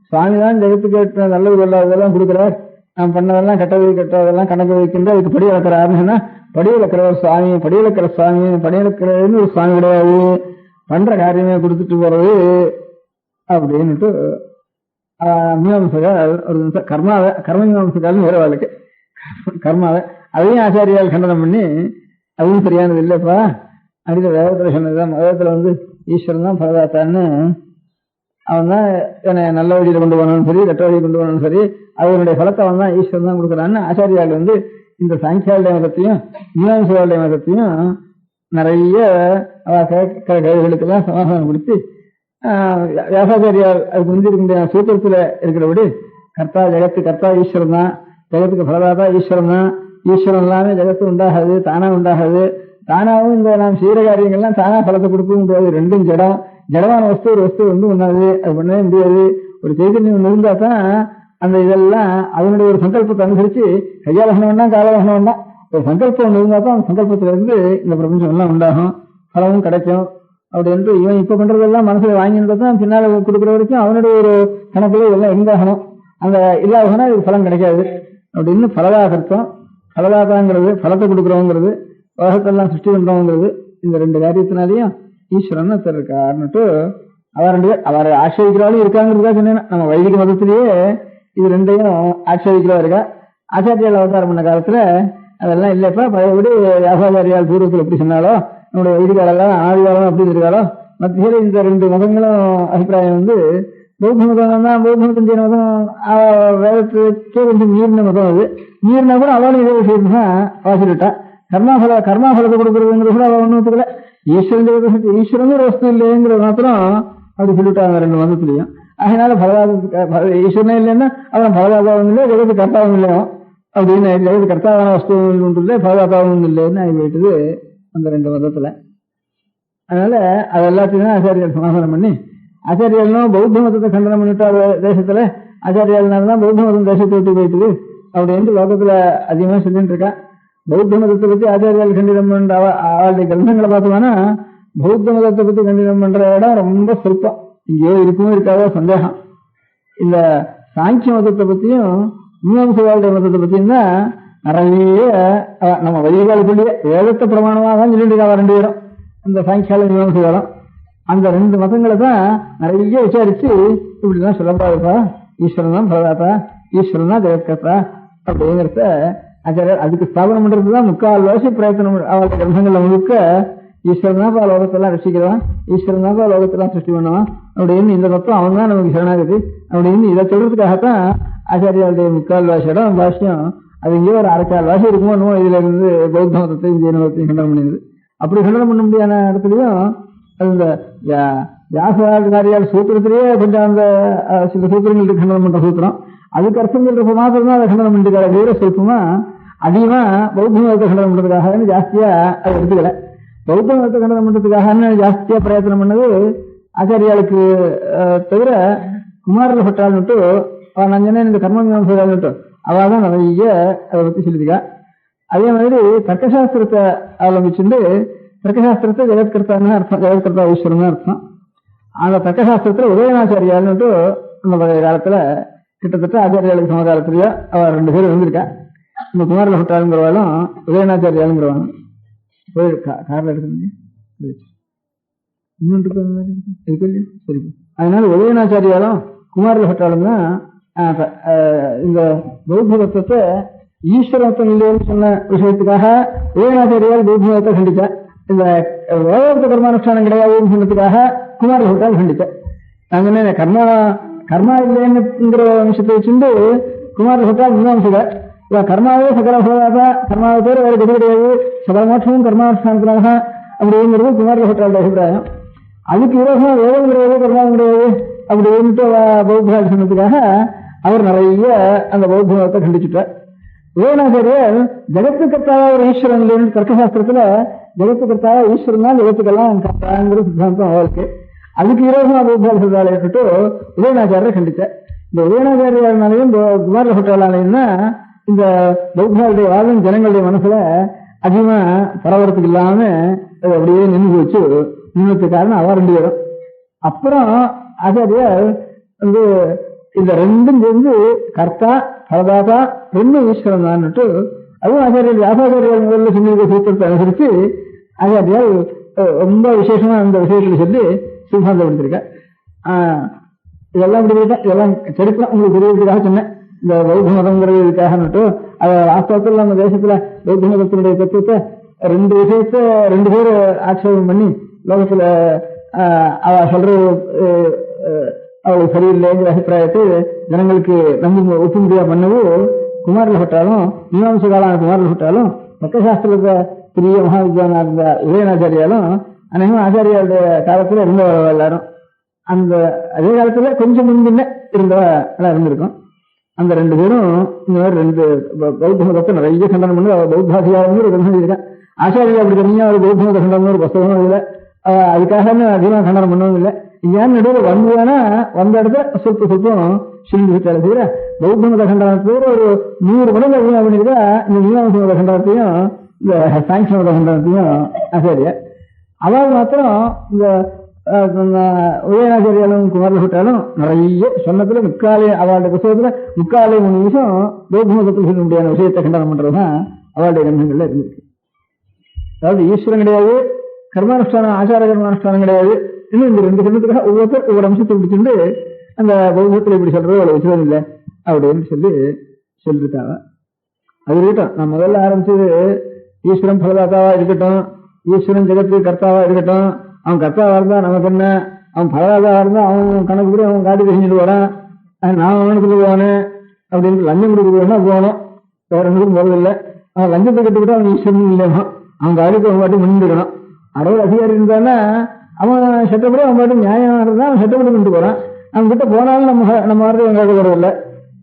[SPEAKER 6] சுவாமிதான் ஜெகத்துக்கு நல்லது கொள்ளாததெல்லாம் கொடுக்கிறார், நாம் பண்ணதெல்லாம் கெட்டதெல்லாம் கணக்கு வைக்கின்ற அதுக்கு படி இழக்கிறாருன்னு சொன்னா, படி இழக்கிறவர் சுவாமி, படி இழக்கிற சுவாமி, படி இழக்கிறதுன்னு ஒரு சுவாமி கிடையாது, பண்ற காரியமே கொடுத்துட்டு போறது அப்படின்னுட்டு மீமாம்சையால் ஒரு நிமிஷம் கர்ம மீமாம்சையாலும் வேற வாழ்க்கை கர்மாவை அதையும் ஆச்சாரியால் கண்டனம் பண்ணி அதுவும் சரியானது இல்லப்பா, அடியில் வேதத்துல சொன்னதுதான். வேதத்துல ஈஸ்வரன் தான் பரதாத்தான்னு, அவன் தான் என்னை நல்ல வழியில கொண்டு போனாலும் சரி கெட்ட வழியை கொண்டு போனாலும் சரி அவனுடைய பலத்தை அவன் தான் ஈஸ்வரன் தான் கொடுக்குறான்னு ஆச்சாரியால் இந்த சாங்கியாளுடைய மதத்தையும் மீமாம்சையாளுடைய மதத்தையும் நிறைய கேள்விகளுக்கெல்லாம் சமாதானம் கொடுத்து வியாசாச்சாரியால் அதுக்கு இருக்கின்ற சூத்திரத்துல இருக்கிறபடி கர்த்தா ஜெகத்து கர்த்தா ஈஸ்வரன் தான், ஜெகத்துக்கு பலதாதா ஈஸ்வரன் தான், ஈஸ்வரன் எல்லாமே ஜெகத்து உண்டாகாது, தானா உண்டாகாது, தானாவும் இந்த நாம் செய்யற காரியங்கள்லாம் தானா பலத்தை கொடுக்க முடியாது. ரெண்டும் ஜடமான வஸ்து ஒரு வஸ்து ஒண்ணாது, அது பண்ணவே முடியாது. ஒரு சைதன்யம் இருந்தா தான் அந்த இதெல்லாம் அதனுடைய ஒரு சங்கல்பத்தை அனுசரிச்சு கையாலகணம் வேண்டாம் காலகணம் வேண்டாம், ஒரு சங்கல்பம் ஒன்று இருந்தா தான் அந்த சங்கல்பத்துல இருந்து இந்த பிரபஞ்சம் எல்லாம் உண்டாகும், பலமும் கிடைக்கும் அப்படின்ட்டு இவன் இப்ப பண்றதெல்லாம் மனசுல வாங்கினதான் பின்னால கொடுக்குற வரைக்கும் அவனுடைய ஒரு கணக்குல இதெல்லாம் இருந்தாகணும். அந்த இல்லாதனா இது பலம் கிடைக்காது அப்படின்னு பலதாகர்த்தம். பலதாதாங்கிறது பலத்தை கொடுக்குறவங்கிறது, உலகத்தெல்லாம் சிருஷ்டி பண்றவங்கிறது, இந்த ரெண்டு காரியத்தினாலையும் ஈஸ்வரன் இருக்காருன்னுட்டு அவரை ஆட்சேபிக்கிறாலும் இருக்காங்கிறதுக்காக சொன்னேன். நம்ம வைதிக மதத்திலேயே இது ரெண்டையும் ஆட்சேபிக்கிறவா இருக்கா. ஆச்சாரியால் அவதாரம் பண்ண காலத்துல அதெல்லாம் இல்லப்பா, பழையபடி வியாசாச்சாரியால் பூர்வத்தில் எப்படி சொன்னாலோ நம்முடைய வைதிகாலெல்லாம் ஆதிகாலம் அப்படி இருக்காளோ மத்தியில இந்த ரெண்டு மதங்களும் அபிப்பிராயம் பௌத்த மதம் தான் பௌத்த மதம் ஜெயின மதம் வேதத்துக்கே கொஞ்சம் மீறின மதம் அது. மீறினா கூட அவளும் இதே விஷயத்து தான் வாசிட்டா. கர்மாபலத்தை கொடுக்குறதுங்கிற கூட அவள் ஒன்றும் ஒத்துக்கல. ஈஸ்வரன் ஒரு வஸ்து இல்லைங்கிறது மாத்திரம் அப்படி சொல்லிட்டாங்க ரெண்டு மதத்துலையும். அதனால ஈஸ்வரனே இல்லைன்னா அவன் பலதாதாவும் இல்லை, ஜெகத்து கர்த்தாவும் இல்லையோ அப்படின்னு, ஜெகத்து கர்த்தாவான வஸ்துவும் ஒன்றும் இல்லை, பலதாதாவும் இல்லைன்னு ஆகி போயிட்டுது அந்த ரெண்டு மதத்துல. அதனால அது எல்லாத்தையும் ஆச்சாரியர்கள் சமாதானம் பண்ணி, ஆச்சாரியர்களும் பௌத்த மதத்தை கண்டனம் பண்ணிட்டா தேசத்துல, ஆச்சாரியர்கள்னால்தான் பௌத்த மதம் தேசத்தை விட்டு போயிட்டுது அப்படின்னு லோகத்துல அதிகமா சொல்லிட்டு இருக்கா. பௌத்த மதத்தை பத்தி ஆச்சாரியால் கண்டினம் பண்ற அவளுடைய கிரந்தங்களை பார்த்தோம்னா பௌத்த மதத்தை பத்தி கண்டினம் பண்ற இடம் ரொம்ப சொற்பம். இங்கேயோ இருக்குமோ இருக்காதோ சந்தேகம். இந்த சாங்கிய மதத்தை பத்தியும் மீமாம்சையாளுடைய மதத்தை பத்தியும் தான் நிறைய நம்ம வழிகாலுக்குள்ளேயே வேதத்தை பிரமாணமாக தான் சொல்லிட்டு இருக்கா ரெண்டு பேரும், இந்த சாங்கியாலும் மீமாம்சையாலும். அந்த ரெண்டு மதங்களை தான் நிறைய விசாரிச்சு இப்படிதான் சொல்லப்படாதுப்பா, ஈஸ்வரன் தான் பிரதாத்தா, ஈஸ்வரன் தான் ஜெகத்கர்த்தா அப்படிங்கிறத ஆச்சாரியர் அதுக்கு ஸ்தாபனம் பண்றதுதான் முக்கால் வாசி பிரயத்தனம். அவளுடைய கிரந்தங்கள்ல முழுக்க ஈஸ்வரன் தான் லோகத்தெல்லாம் ரசிக்கிறவன், ஈஸ்வரன் தான் லோகத்தெல்லாம் சிருஷ்டி பண்ணுவான் அப்படின்னு இந்த தத்துவம் அவன் தான் நமக்கு சரணாகுது அப்படின்னு இதை சொல்றதுக்காகத்தான் ஆச்சாரியாளுடைய முக்கால் வாசியிடம் பாஷ்யம். அது இங்கே ஒரு அரைக்கால் வாசி இருக்குமோ இதுல இருந்து பௌத்த மதத்தையும் ஜெயின மதத்தையும் கண்டனம் பண்ணிடுது. அப்படி கண்டனம் பண்ண முடியாத இடத்துலயும் அந்த வியாசாரியால் சூத்திரத்திலேயே கொஞ்சம் அந்த சில சூத்திரங்களுக்கு கண்டனம் பண்ற சூத்திரம், அதுக்கு அர்த்தம் சொல்றப்ப மாத்திரம் தான் அதை கண்டனம் பண்ணிட்டு வேற சொல்பமா அதிகமா பௌத்த மதத்தை கண்டனம் பண்றதுக்காக ஜாஸ்தியா அதை எடுத்துக்கல. பௌத்த மதத்தை கண்டனம் பண்றதுக்காக ஜாஸ்தியா பிரயத்தனம் பண்ணது ஆச்சாரியாளுக்கு தவிர குமாரில் பட்டாள்னுட்டு நான் சொன்னேன், இந்த கர்ம மீமாம்சையாள்னுட்டு அவள் தான் நிறைய அதை பத்தி சொல்லியிருக்கா. அதே மாதிரி தர்க்கசாஸ்திரத்தை அவலம்பிச்சுட்டு தர்க்கசாஸ்திரத்தை ஜெகத்கர்த்தான்னு அர்த்தம், ஜெகத்கர்த்தா ஈஸ்வரன் அர்த்தம். அந்த தர்க்கசாஸ்திரத்துல உதயநாச்சாரியாள்னுட்டு அந்த பழைய காலத்துல கிட்டத்தட்ட ஆச்சாரியாளுக்கு சமகாலத்திலேயே அவ ரெண்டு பேரும் இருந்திருக்கா. இந்த குமாரில் பட்டாளுங்கிறவாளும் உதயநாச்சாரியாளுங்கிறவாளும் போய் காரில் எடுத்து இன்னொன்று இருக்கு இல்லையா சரி. அதனால உதயநாச்சாரியாலும் குமாரில் பட்டாளும் தான் இந்த பௌத்த தத்துவத்தை ஈஸ்வரத்தம் இல்லைன்னு சொன்ன விஷயத்துக்காக உதயநாச்சாரியால் பௌத்த மதத்தை கண்டிச்சா. இந்த வேதாந்த கர்மானுஷ்டானம் கிடையாதுன்னு சொன்னதுக்காக குமாரில் பட்டால் கண்டிச்சா. நாங்க என்ன கர்மா இல்லைங்கிற விஷயத்தை வச்சுட்டு குமாரில் பட்டால் மீமாம்சகர் கர்மாவே சகல சோதாதா, கர்மாவை பேர் வேற கதி கிடையாது, சகல மோட்சமும் கர்மானுஷ்டானத்தினாக அப்படிங்கிறது குமாரில் பட்டாளுடைய அபிப்பிராயம். அதுக்கு விரோதமா வேதம் கிடையாது, கர்மாவும் கிடையாது அப்படின்ட்டு பௌத்த சொன்னதுக்காக அவர் நிறைய அந்த பௌத்த மதத்தை கண்டிச்சுட்டார். உதயநாச்சாரியர் ஜெகத்து கர்த்தாவா ஒரு ஈஸ்வரன் இல்லைன்னு தர்க்கசாஸ்திரத்துல ஜெகத்து கர்த்தாவா ஈஸ்வரன் தான் ஜெகத்துக்கெல்லாம் கர்த்தாங்கிற சித்தாந்தம் அவருக்கு. அதுக்கு விரோதமா பௌத்த சொல்றாலேட்டு உதயநாச்சாரியரை கண்டித்தார். இந்த உதயநாச்சாரியாலையும் குமாரில் பட்டாளாலையும் தான் இந்த பௌத்தாளுடைய வாதம் ஜனங்களுடைய மனசுல அதிகமா பரவறதுக்கு இல்லாம அப்படியே நின்று வச்சு நின்றுக்கு காரணம் அவ ரெண்டு பேரும். அப்புறம் ஆச்சாரியார் வந்து இந்த ரெண்டும் சேர்ந்து கர்த்தா பரதாதா ரெண்டும் ஈஸ்வரன் தான்ட்டு அதுவும் ஆச்சாரியர் வியாசாச்சாரியால் முதல்ல சொன்ன சூத்திரத்தை அனுசரித்து ஆச்சாரியால் ரொம்ப விசேஷமா அந்த விஷயத்துல சொல்லி சித்தாந்தப்படுத்திருக்க. இதெல்லாம் இதெல்லாம் சரித்திரம் உங்களுக்கு தெரியறதுக்காக சொன்னேன். இந்த பௌத்த மதங்கிறது இதுக்காக அதை வாஸ்தவத்தில் நம்ம தேசத்துல பௌத்த மதத்தினுடைய தத்துவத்தை ரெண்டு விஷயத்த ரெண்டு பேர் ஆட்சேபம் பண்ணி லோகத்துல அவ சொல்றது அவளுக்கு சரியில்லைங்கிற அபிப்பிராயத்தை ஜனங்களுக்கு நம்பி ஒப்புமுடியா பண்ணவும் குமாரில் பட்டாலும் மீமாம்சகாலான குமாரில் பட்டாலும் தர்க்கசாஸ்திரத்தை பெரிய மகாவித்வானா இருந்த உதயநாச்சாரியாலும் அநேகமா ஆச்சாரியாளுடைய காலத்துல இருந்தவர்கள் எல்லாரும் அந்த அதே காலத்துல கொஞ்சம் முன்பின்ன இருந்தவ இருந்திருக்கும். அந்த ரெண்டு பேரும் இந்த மாதிரி ரெண்டு பௌத்த மதத்தை நிறைய கண்டனம் பண்ணி அவர் பௌத்தாசியாரும் ஒரு கண்டனம் இருக்கேன். ஆச்சாரியா அப்படி தனியா ஒரு பௌத்த மத கண்டனம் ஒரு புத்தகமும் இல்லை, அதுக்காக அதிகமாக கண்டனம் பண்ணவும் இல்லை. ஏன் நடுவில் வந்ததுன்னா வந்த இடத்துல சொற்பம் சொல்லி செய்யற பௌத்த மத கண்டனத்தோட ஒரு 100 மடங்கு அதிகமாக பண்ணிருக்கா இந்த மீமாம்ச மத கண்டனத்தையும் இந்த சாங்கிய மத கண்டனத்தையும் ஆச்சாரியா. அதாவது மாத்திரம் இந்த உதயநாச்சாரியாலும் குமாரில் பட்டாலும் நிறைய சொன்னதுல முக்காலே அவளுடைய புத்தகத்துல 3 நிமிஷம் பௌத்த மதத்தில் சொல்ல முடியாத விஷயத்தை கண்டனம் பண்றதுதான் அவளுடைய கண்டனங்கள்ல இருந்திருக்கு. அதாவது ஈஸ்வரன் கிடையாது, கர்மானுஷ்டானம் ஆச்சார கர்மானுஷ்டானம் கிடையாது, இன்னும் இந்த ரெண்டு சொன்னதுக்காக ஒவ்வொருத்தர் ஒவ்வொரு அம்சத்தை பிடிச்சிட்டு அந்த பௌத்தத்தில் இப்படி சொல்றது அவ்வளவு விஷயம் இல்லை அப்படின்னு சொல்லிருக்காங்க. அது இருக்கட்டும், நான் முதல்ல ஆரம்பிச்சது ஈஸ்வரன் பலதாத்தாவா இருக்கட்டும், ஈஸ்வரன் ஜெகத்துக்கு கர்த்தாவா இருக்கட்டும், அவன் கர்த்தாவா இருந்தா நமக்கு என்ன, அவன் பரவாயில்லா இருந்தா அவன் கணக்கு கூட அவன் காட்டி தெரிஞ்சுட்டு வரான். நான் அவனுக்கு போனேன் அப்படின்னு லஞ்சம் கொடுக்க போனா போகணும், வேற எதுக்கும் போறதில்லை. அவன் லஞ்சத்தை கட்டுக்கிட்டு அவன் ஈஸ்வரன் இல்லையா, அவன் காரியத்தை அவன் பாட்டு முன்னிருக்கணும். அறுபது அதிகாரி இருந்தானா அவன் சட்டப்படி அவன் பாட்டு நியாயம் இருந்தா அவன் சட்டப்படி பண்ணிட்டு போறான். அவன் கிட்ட போனாலும் நம்ம வார்த்தை அவன் கேட்கப்படுறதில்லை.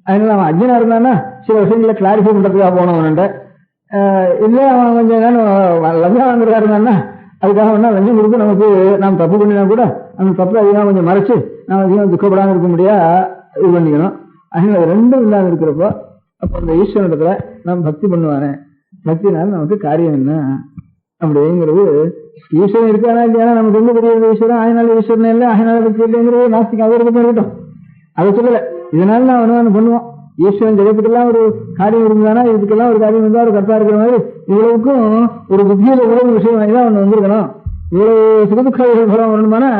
[SPEAKER 6] அதனால அவன் அர்ஜுனா இருந்தானா சில விஷயங்களை கிளாரிஃபை பண்றதுக்காக போனவன்ட்ட, இல்ல அவன் கொஞ்சம் லஞ்சம் வாங்குறதா இருந்தான்னா அதுக்காக வேணா லஞ்சம் கொடுத்து நமக்கு நாம் தப்பு பண்ணினா கூட அந்த தப்பு அதிகமாக கொஞ்சம் மறைச்சு நாம் அதிகம் துக்கப்படாமல் இருக்க முடியா இது பண்ணிக்கணும். அதனால ரெண்டும் இல்லாமல் இருக்கிறப்போ அப்ப அந்த ஈஸ்வரத்துல நாம் பக்தி பண்ணுவானே, பக்தினால நமக்கு காரியம் என்ன அப்படிங்கிறது. ஈஸ்வரன் இருக்கானா இல்லையா, நமக்கு எந்த பெரிய ஈஸ்வரன் ஆயினால ஈஸ்வரன் இல்லை ஆயினால பக்தி இல்லைங்கிறது நாஸ்திகம் அது இருக்கட்டும், அதை சொல்லல. இதனால நான் அனுமானம் பண்ணுவோம். ஈஸ்வரன் ஜெகத்துக்கெல்லாம் ஒரு காரியம் இருந்தானா இதுக்கெல்லாம் ஒரு காரியம் இருந்தா ஒரு கற்பா இருக்கிற மாதிரி இவ்வளவுக்கும் ஒரு புத்தியில உறவு விஷயம் தான் ஒண்ணு வந்திருக்கணும். இவ்வளவு சுகதுக்க பலம் வரணுமானா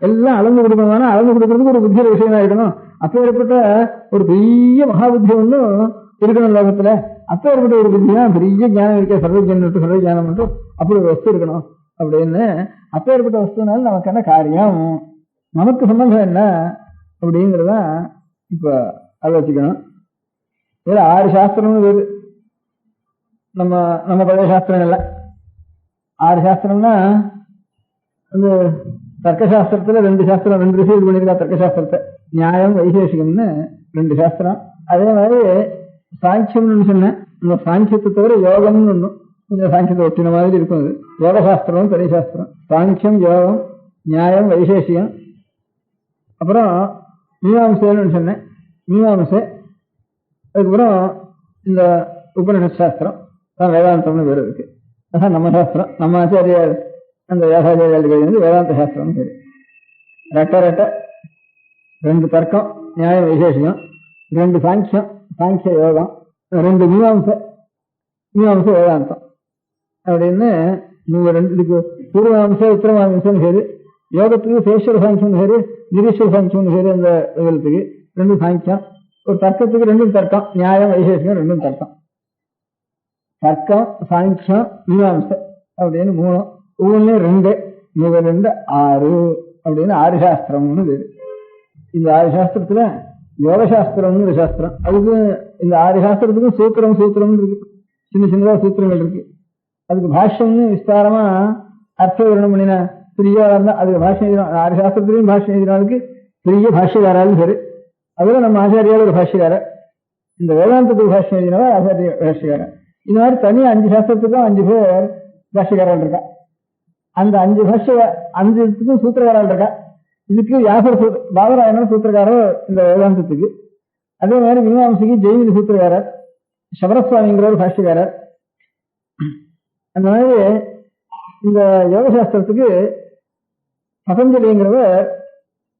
[SPEAKER 6] எல்லாம் அளந்து கொடுக்கணுமானா அளந்து கொடுக்கறதுக்கு ஒரு புத்தியில விஷயம் தான் இருக்கணும். அப்ப ஏற்பட்ட ஒரு பெரிய மகாபுத்தி ஒன்றும் இருக்கணும் லோகத்துல. அப்ப ஏற்பட்ட ஒரு புத்தி தான் பெரிய ஞானம் இருக்க, சர்வ ஞானம் மட்டும் அப்படி ஒரு வஸ்து இருக்கணும் அப்படின்னு. அப்ப ஏற்பட்ட வஸ்துனால நமக்கு என்ன காரியம், நமக்கு சம்பந்தம் என்ன அப்படிங்கிறதா இப்ப அதை வச்சுக்கணும். இதுல 6 சாஸ்திரம்னு வேறு நம்ம பழைய சாஸ்திரங்கள்ல 6 சாஸ்திரம்னா அந்த தர்க்கசாஸ்திரத்துல 2 சாஸ்திரம் 2 ரிசீவ் பண்ணிருக்கா. தர்க்கசாஸ்திரத்தை நியாயம் வைசேஷிகம்னு 2 சாஸ்திரம். அதே மாதிரி சாங்கியம்னு சொன்னேன். இந்த சாங்கியத்தை தவிர யோகம்னு ஒண்ணும் கொஞ்சம் சாங்கியத்தை ஒட்டின மாதிரி இருக்கும். அது யோக சாஸ்திரம் பெரிய சாஸ்திரம். சாங்கியம், யோகம், நியாயம், வைசேஷியம். அப்புறம் மீமாம்சைன்னு சொன்னேன். மீமாம்சை அதுக்கப்புறம் இந்த உபநிஷத் சாஸ்திரம் தான் வேதாந்தம்னு பேர் இருக்கு. அதான் நம்ம சாஸ்திரம். நம்ம ஆச்சாரியார் அந்த வியாசாச்சாரியால் வந்து வேதாந்த சாஸ்திரம்னு பேரு. ரெட்ட 2 தர்க்கம் நியாயம் வைசேஷியம், 2 சாங்கியம் சாங்கிய யோகம், 2 மீமாம்சை வேதாந்தம் அப்படின்னு நீங்க 2 இதுக்கு பூர்வாம்சம் உத்தரவாம்சம் பேரு. யோகத்துக்கு சேஸ்வர சாங்கியம் பேரு, நிரீஸ்வர சாங்கியம் பேரு. அந்த யோகத்துக்கு 2 சாங்கியம். ஒரு தர்க்கத்துக்கு 2 தர்க்கம், நியாயம் வைசேஷியம் 2 தர்க்கம். தர்க்கம் சாங்கியம் மீமாம்சை அப்படின்னு 3, ஒவ்வொன்றும் 2 2 6 அப்படின்னு 6 சாஸ்திரம்னு பேரு. இந்த 6 சாஸ்திரத்துல யோக சாஸ்திரம்னு ஒரு சாஸ்திரம். அதுக்கு இந்த 6 சாஸ்திரத்துக்கும் சூத்திரம் இருக்கு. சின்னதா சூத்திரங்கள் இருக்கு. அதுக்கு பாஷ்யம்னு விஸ்தாரமா அர்த்த விவரணம் பண்ணின பெரிய இருந்தா அதுக்கு பாஷ்யம் 6 சாஸ்திரத்திலையும் பாஷ்யம் எழுதினாலுக்கு பெரிய பாஷ்யக்காராலும் சரி. அதுல நம்ம ஆச்சாரியால் ஒரு பாஷ்யக்காரர், இந்த வேதாந்தத்துக்கு பாஷ்யம் எழுதினவர் ஆச்சாரிய பாஷ்யக்காரர். இந்த மாதிரி தனியா 5 சாஸ்திரத்துக்கும் 5 பேர் பாஷ்யக்காரர்கள் இருக்கா. அந்த 5 சூத்திரக்காரர்கள் இருக்கா. இதுக்கு வியாசர் பாதராயணர் சூத்திரக்காரர் இந்த வேதாந்தத்துக்கு. அதே மாதிரி மீமாம்சைக்கு ஜெய்மினி சூத்திரக்காரர், சபரசுவாமிங்கிற ஒரு பாஷ்யக்காரர். அந்த மாதிரி இந்த யோக சாஸ்திரத்துக்கு பதஞ்சலிங்கிறவர்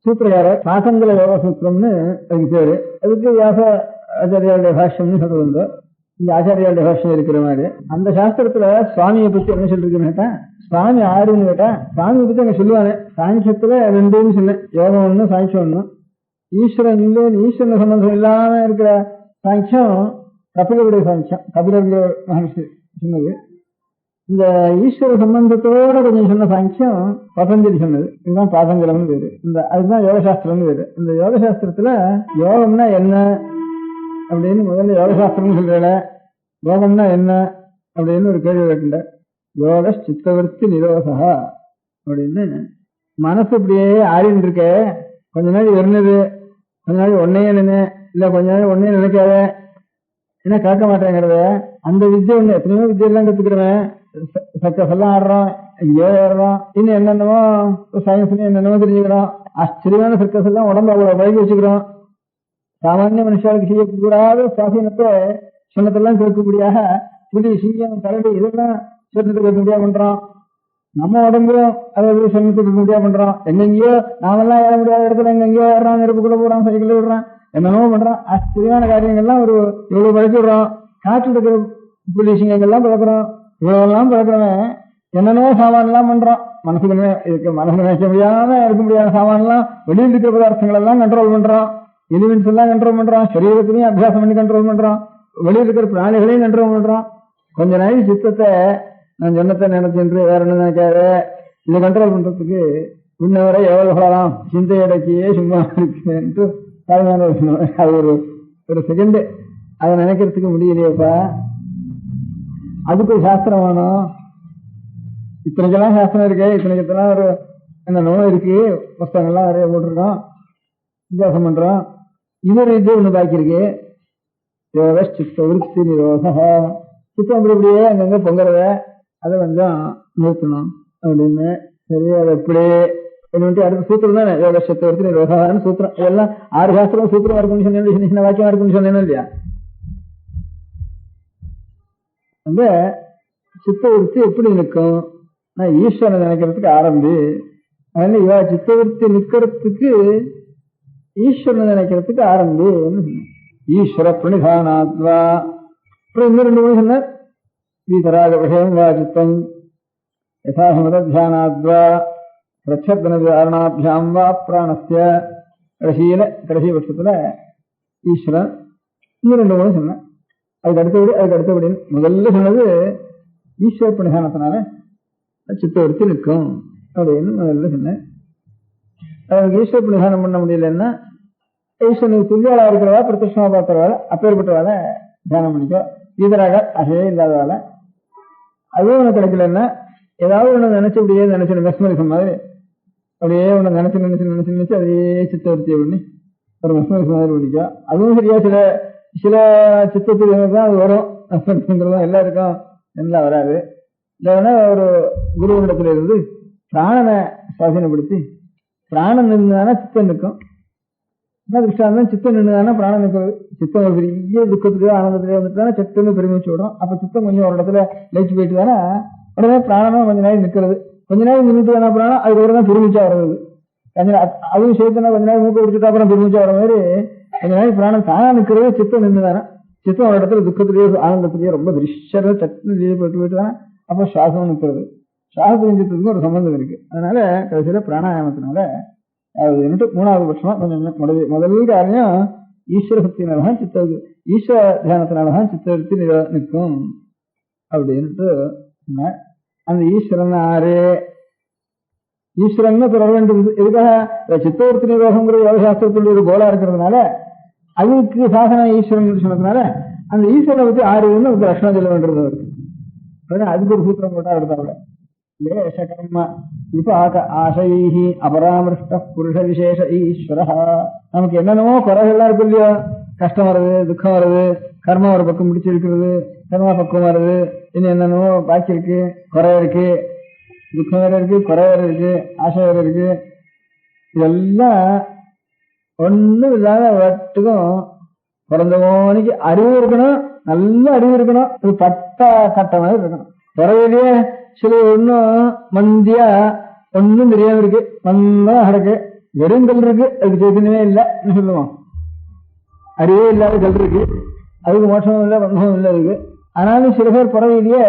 [SPEAKER 6] சூத்திரக்காரர். சாசங்கல யோக சூத்திரம்னு அதுக்கு பேரு. அதுக்கு வியாச ஆச்சாரியாளுடைய பாஷ்யம்னு சொல்றது. இங்க ஆச்சாரியாளுடைய பாஷ்யம் இருக்கிற மாதிரி அந்த சாஸ்திரத்துல சுவாமியை பத்தி என்ன சொல்லிருக்குன்னு கேட்டா, சுவாமி 6ன்னு கேட்டா சுவாமியை பத்தி அங்க சொல்லுவாங்க. சாங்கியத்துல 2ன்னு சொன்னேன், யோகம் 1 சாங்கியம் 1. ஈஸ்வரன் இல்லைன்னு ஈஸ்வரன் சம்பந்தம் இல்லாம இருக்கிற சாங்கியம் கபிலருடைய சாங்கியம், கபிலருடைய மகர்ஷி சொன்னது. இந்த ஈஸ்வர சம்பந்தத்தோட கொஞ்சம் சொன்ன சாங்கியம் பதஞ்சலி சொன்னது. இதுதான் பாதஞ்சலம்னு பேரு. அதுதான் யோகசாஸ்திரம்னு பேரு. இந்த யோகசாஸ்திரத்துல யோகம்னா என்ன அப்படின்னு முதல்ல யோகசாஸ்திரம்னு சொல்றேன். யோகம்னா என்ன அப்படின்னு ஒரு கேள்வி கேட்டுட்ட. யோக சித்தவர்த்தி நிரோதா அப்படின்னு. மனசு இப்படியே ஆடின்னு இருக்க, கொஞ்ச நாள் இருந்தது, கொஞ்ச நாள் ஒன்னையே நினை, இல்ல கொஞ்ச நாள் ஒன்னையே நினைக்காத, என்ன கேட்க மாட்டேங்கிறத. அந்த வித்தியை ஒண்ணு எத்தனையோ வித்தியெல்லாம் கத்துக்கிறவன், சக்கஸ் எல்லாம் ஆடுறோம், எங்கேயோ ஏறுறோம், இன்னும் என்னென்னமோ சயின்ஸ்ல என்னென்னமோ தெரிஞ்சுக்கிறோம். ஆச்சரியமான சர்க்கஸ் எல்லாம் உடம்பு அவ்வளவு பழகி வச்சுக்கிறோம். சாமானிய மனுஷாளுக்கு செய்யக்கூடாத சுவாசீனத்தை சொன்னதெல்லாம் கேட்கக்கூடியாக புலி, சிங்கம், கரடி இதெல்லாம் சொன்னத்தை கேட்க முடியாது பண்றோம். நம்ம உடம்பும் அதை சொன்னத்தை கேட்க முடியாது பண்றோம். எங்கெங்கயோ நாமெல்லாம் ஏற முடியாத இடத்துல எங்கெங்கயோ ஏறான், நெருப்புக்குள்ள போறான், சைக்கிள் விடுறான், என்னென்னமோ பண்றான். ஆச்சரியமான காரியங்கள்லாம் இவ்வளவு பழக்கி விடுறோம். காற்றில் இருக்கிற புலி, சிங்கங்கள்லாம் பழக்கிறோம். இவ்வளவெல்லாம் பழக்கிறவன் என்னென்னவோ சாமான் எல்லாம் பண்றான். மனசு நினைக்க முடியாம இருக்க முடியாத சாமான் எல்லாம், வெளியில் இருக்கிற பதார்த்தங்கள் எல்லாம் கண்ட்ரோல் பண்றான். எலிமெண்ட்ஸ் எல்லாம் கண்ட்ரோல் பண்றான். சரீரத்திலையும் அபியாசம் பண்ணி கண்ட்ரோல் பண்றான். வெளியில் இருக்கிற பிராணிகளையும் கண்ட்ரோல் பண்றான். கொஞ்ச நாள் சித்தத்தை நான் சொன்னத்தை நினைச்சென்று வேற என்ன நினைக்காத. இதை கண்ட்ரோல் பண்றதுக்கு முன்னவரை எவ்வளவு சொல்லலாம், சிந்தை அடக்கியே சும்மா இருக்கு. அது ஒரு செகண்ட் அதை நினைக்கிறதுக்கு முடியலையப்பா. அதுக்கு ஒரு சாஸ்திரம் வேணும். இத்தனைக்கெல்லாம் சாஸ்திரம் இருக்கு, இத்தனைக்கெல்லாம் ஒரு என்ன நோய் இருக்கு, புஸ்தகங்கள்லாம் நிறைய போட்டிருக்கோம், வித்தியாசம் பண்றோம். இன்னொரு இது ஒண்ணு பாக்கி இருக்கு, யோக சித்த விருத்தி நிரோத. சித்தம் இப்படியே அங்கங்க பொங்குறத அதை கொஞ்சம் நிறுத்தணும் அப்படின்னு. சரி, அது எப்படியே அடுத்த சூத்திரம் தானே யோக சித்த விருத்தி நிரோதான்னு சூத்திரம். இதெல்லாம் 6 சாஸ்திரம் சூத்திரமா இருக்குன்னு சொன்னேன், சின்ன வாக்கியமா இருக்குன்னு சொன்னேன் இல்லையா. அந்த சித்தவருத்தி எப்படி நிற்கும், நான் ஈஸ்வரனை நினைக்கிறதுக்கு ஆரம்பி. அதனால இவ சித்தவருத்தி நிக்கிறதுக்கு ஈஸ்வரனை நினைக்கிறதுக்கு ஆரம்பி. ஈஸ்வர பிரணிதானாத்வா. அப்புறம் இன்னும் 2 மணி சொன்னார், வீதராக விஷயம் வா சித்தம் யதாசமத தியானாத்வா பிரச்சத்தன தாரணாபியாம் வா பிராணஸ்ய. கடைசி பட்சத்துல ஈஸ்வரன். இன்னும் 2 மணி சொன்னேன். அதுக்கு அடுத்தபடி முதல்ல சொன்னது ஈஸ்வர பிரணிதானத்தினால சித்தவருத்தி நிற்கும் அப்படின்னு முதல்ல சொன்னேன். அவருக்கு ஈஸ்வர பிரணிதானம் பண்ண முடியலன்னா ஈஸ்வரனுக்கு துல்லியாளா இருக்கிறவா பிரத்யட்சமா பார்க்கிறவாள் அப்பேற்பட்டவாள தியானம் பண்ணிக்கோ. இதராக அசையே இல்லாதவாள. அதுவும் உனக்கு கிடைக்கலன்னா ஏதாவது ஒண்ணு நினைச்சு அப்படியே நினைச்சு மெஸ்மரிசம் மாதிரி அப்படியே ஒண்ணு நினைச்சு அதே சித்தவருத்தியை பண்ணி ஒரு மெஸ்மரிசம் மாதிரி பண்ணிக்கோ. அதுவும் சரியா சில சித்தத்துக்கு தான் அது வரும். எல்லாருக்கும் நல்லா வராது. இல்லைன்னா ஒரு குருவிடத்துல இருந்து பிராணனை சுவாசீனப்படுத்தி பிராணம் நின்றுதானா சித்தம் நிற்கும். திருஷ்டாந்தம் சித்தம் நின்றுதானா பிராணம் நிற்கிறது. சித்தம் ஒரு பெரிய துக்கத்துலயோ ஆனந்தத்திலேயோ வந்துட்டுதானே சட்டுன்னு பெருமிச்சு விடும். அப்ப சித்தம் கொஞ்சம் ஒரு இடத்துல லயிச்சு போயிட்டு தானே உடனே பிராணமும் கொஞ்ச நேரம் நிற்கிறது. கொஞ்ச நேரம் நின்றுட்டு தானே பிராணம் அதுக்கப்புறம் தான் பெருமிச்சா வர்றது. அதுவும் சேர்த்துனா கொஞ்ச நேரம் மூக்க பிடிச்சிட்டு அப்புறம் பெருமிச்சா வர மாதிரி கொஞ்ச நேரம் பிராணம் தானா நிற்கிறது. சித்தம் நின்றுதானே சித்தம் ஒரு இடத்துல துக்கத்திலேயோ ஆனந்தத்திலேயோ ரொம்ப திருஷ்ட சட்டுன்னு போயிட்டு தானே அப்ப சுவாசம் நிற்கிறது. சுவாசத்துக்கும் சித்தத்துக்கும் ஒரு சம்பந்தம் இருக்கு. அதனால கடைசியில பிராணாயாமத்தினால அது 3வது பட்சமா கொஞ்சம் முதல் காரியம் ஈஸ்வர சக்தியினாலதான் சித்த ஈஸ்வர தியானத்தினாலதான் சித்தவருத்தி நிற்கும் அப்படின்ட்டு. அந்த ஈஸ்வரன் ஆறு ஈஸ்வரன் தொடர வேண்டியது. எதுக்காக சித்தவருத்தி நிரோகங்கிற யோகசாஸ்திரத்துடைய ஒரு கோலா இருக்கிறதுனால அதுக்கு சாசன ஈஸ்வரன் சொன்னதுனால அந்த ஈஸ்வரனை பத்தி 6 ஒரு லட்சணம் சொல்ல வேண்டியது இருக்கு. அதுக்கு ஒரு சூத்திரம் போட்டா எடுத்தாங்க. இப்ப ஆசைஹி அபராமிருஷ்ட புருஷ விசேஷ ஈஸ்வர. நமக்கு என்னென்னமோ குறைகள்லாம் இருக்கு இல்லையா, கஷ்டம் வருது, துக்கம் வருது, கர்மம் ஒரு பக்கம் பிடிச்சி இருக்கிறது, கர்மா பக்கம் வருது, இன்னும் என்னென்னமோ பாக்கி இருக்கு, குறை இருக்கு, துக்கம் வேற இருக்கு, குறை வேற இருக்கு, ஆசை வேற இருக்கு. இதெல்லாம் ஒண்ணும் இல்லாத வட்டுக்கும் பிறந்தவனுக்கு அறிவு இருக்கணும், நல்ல அறிவு இருக்கணும். இது பட்டா கட்ட மாதிரி இருக்கணும். பிறவிலேயே சில ஒன்னும் மந்தியா ஒன்னும் தெரியாம இருக்கு, நல்லா கிடக்கு, வெறும் கல் இருக்கு, அதுக்கு சைத்தன்யமே இல்லைன்னு சொல்லுவோம். அறிவே இல்லாத கல் இருக்கு, அதுக்கு மோட்சமும் இல்லை பந்தமும் இல்லை இருக்கு. ஆனாலும் சில பேர் பிறவிலேயே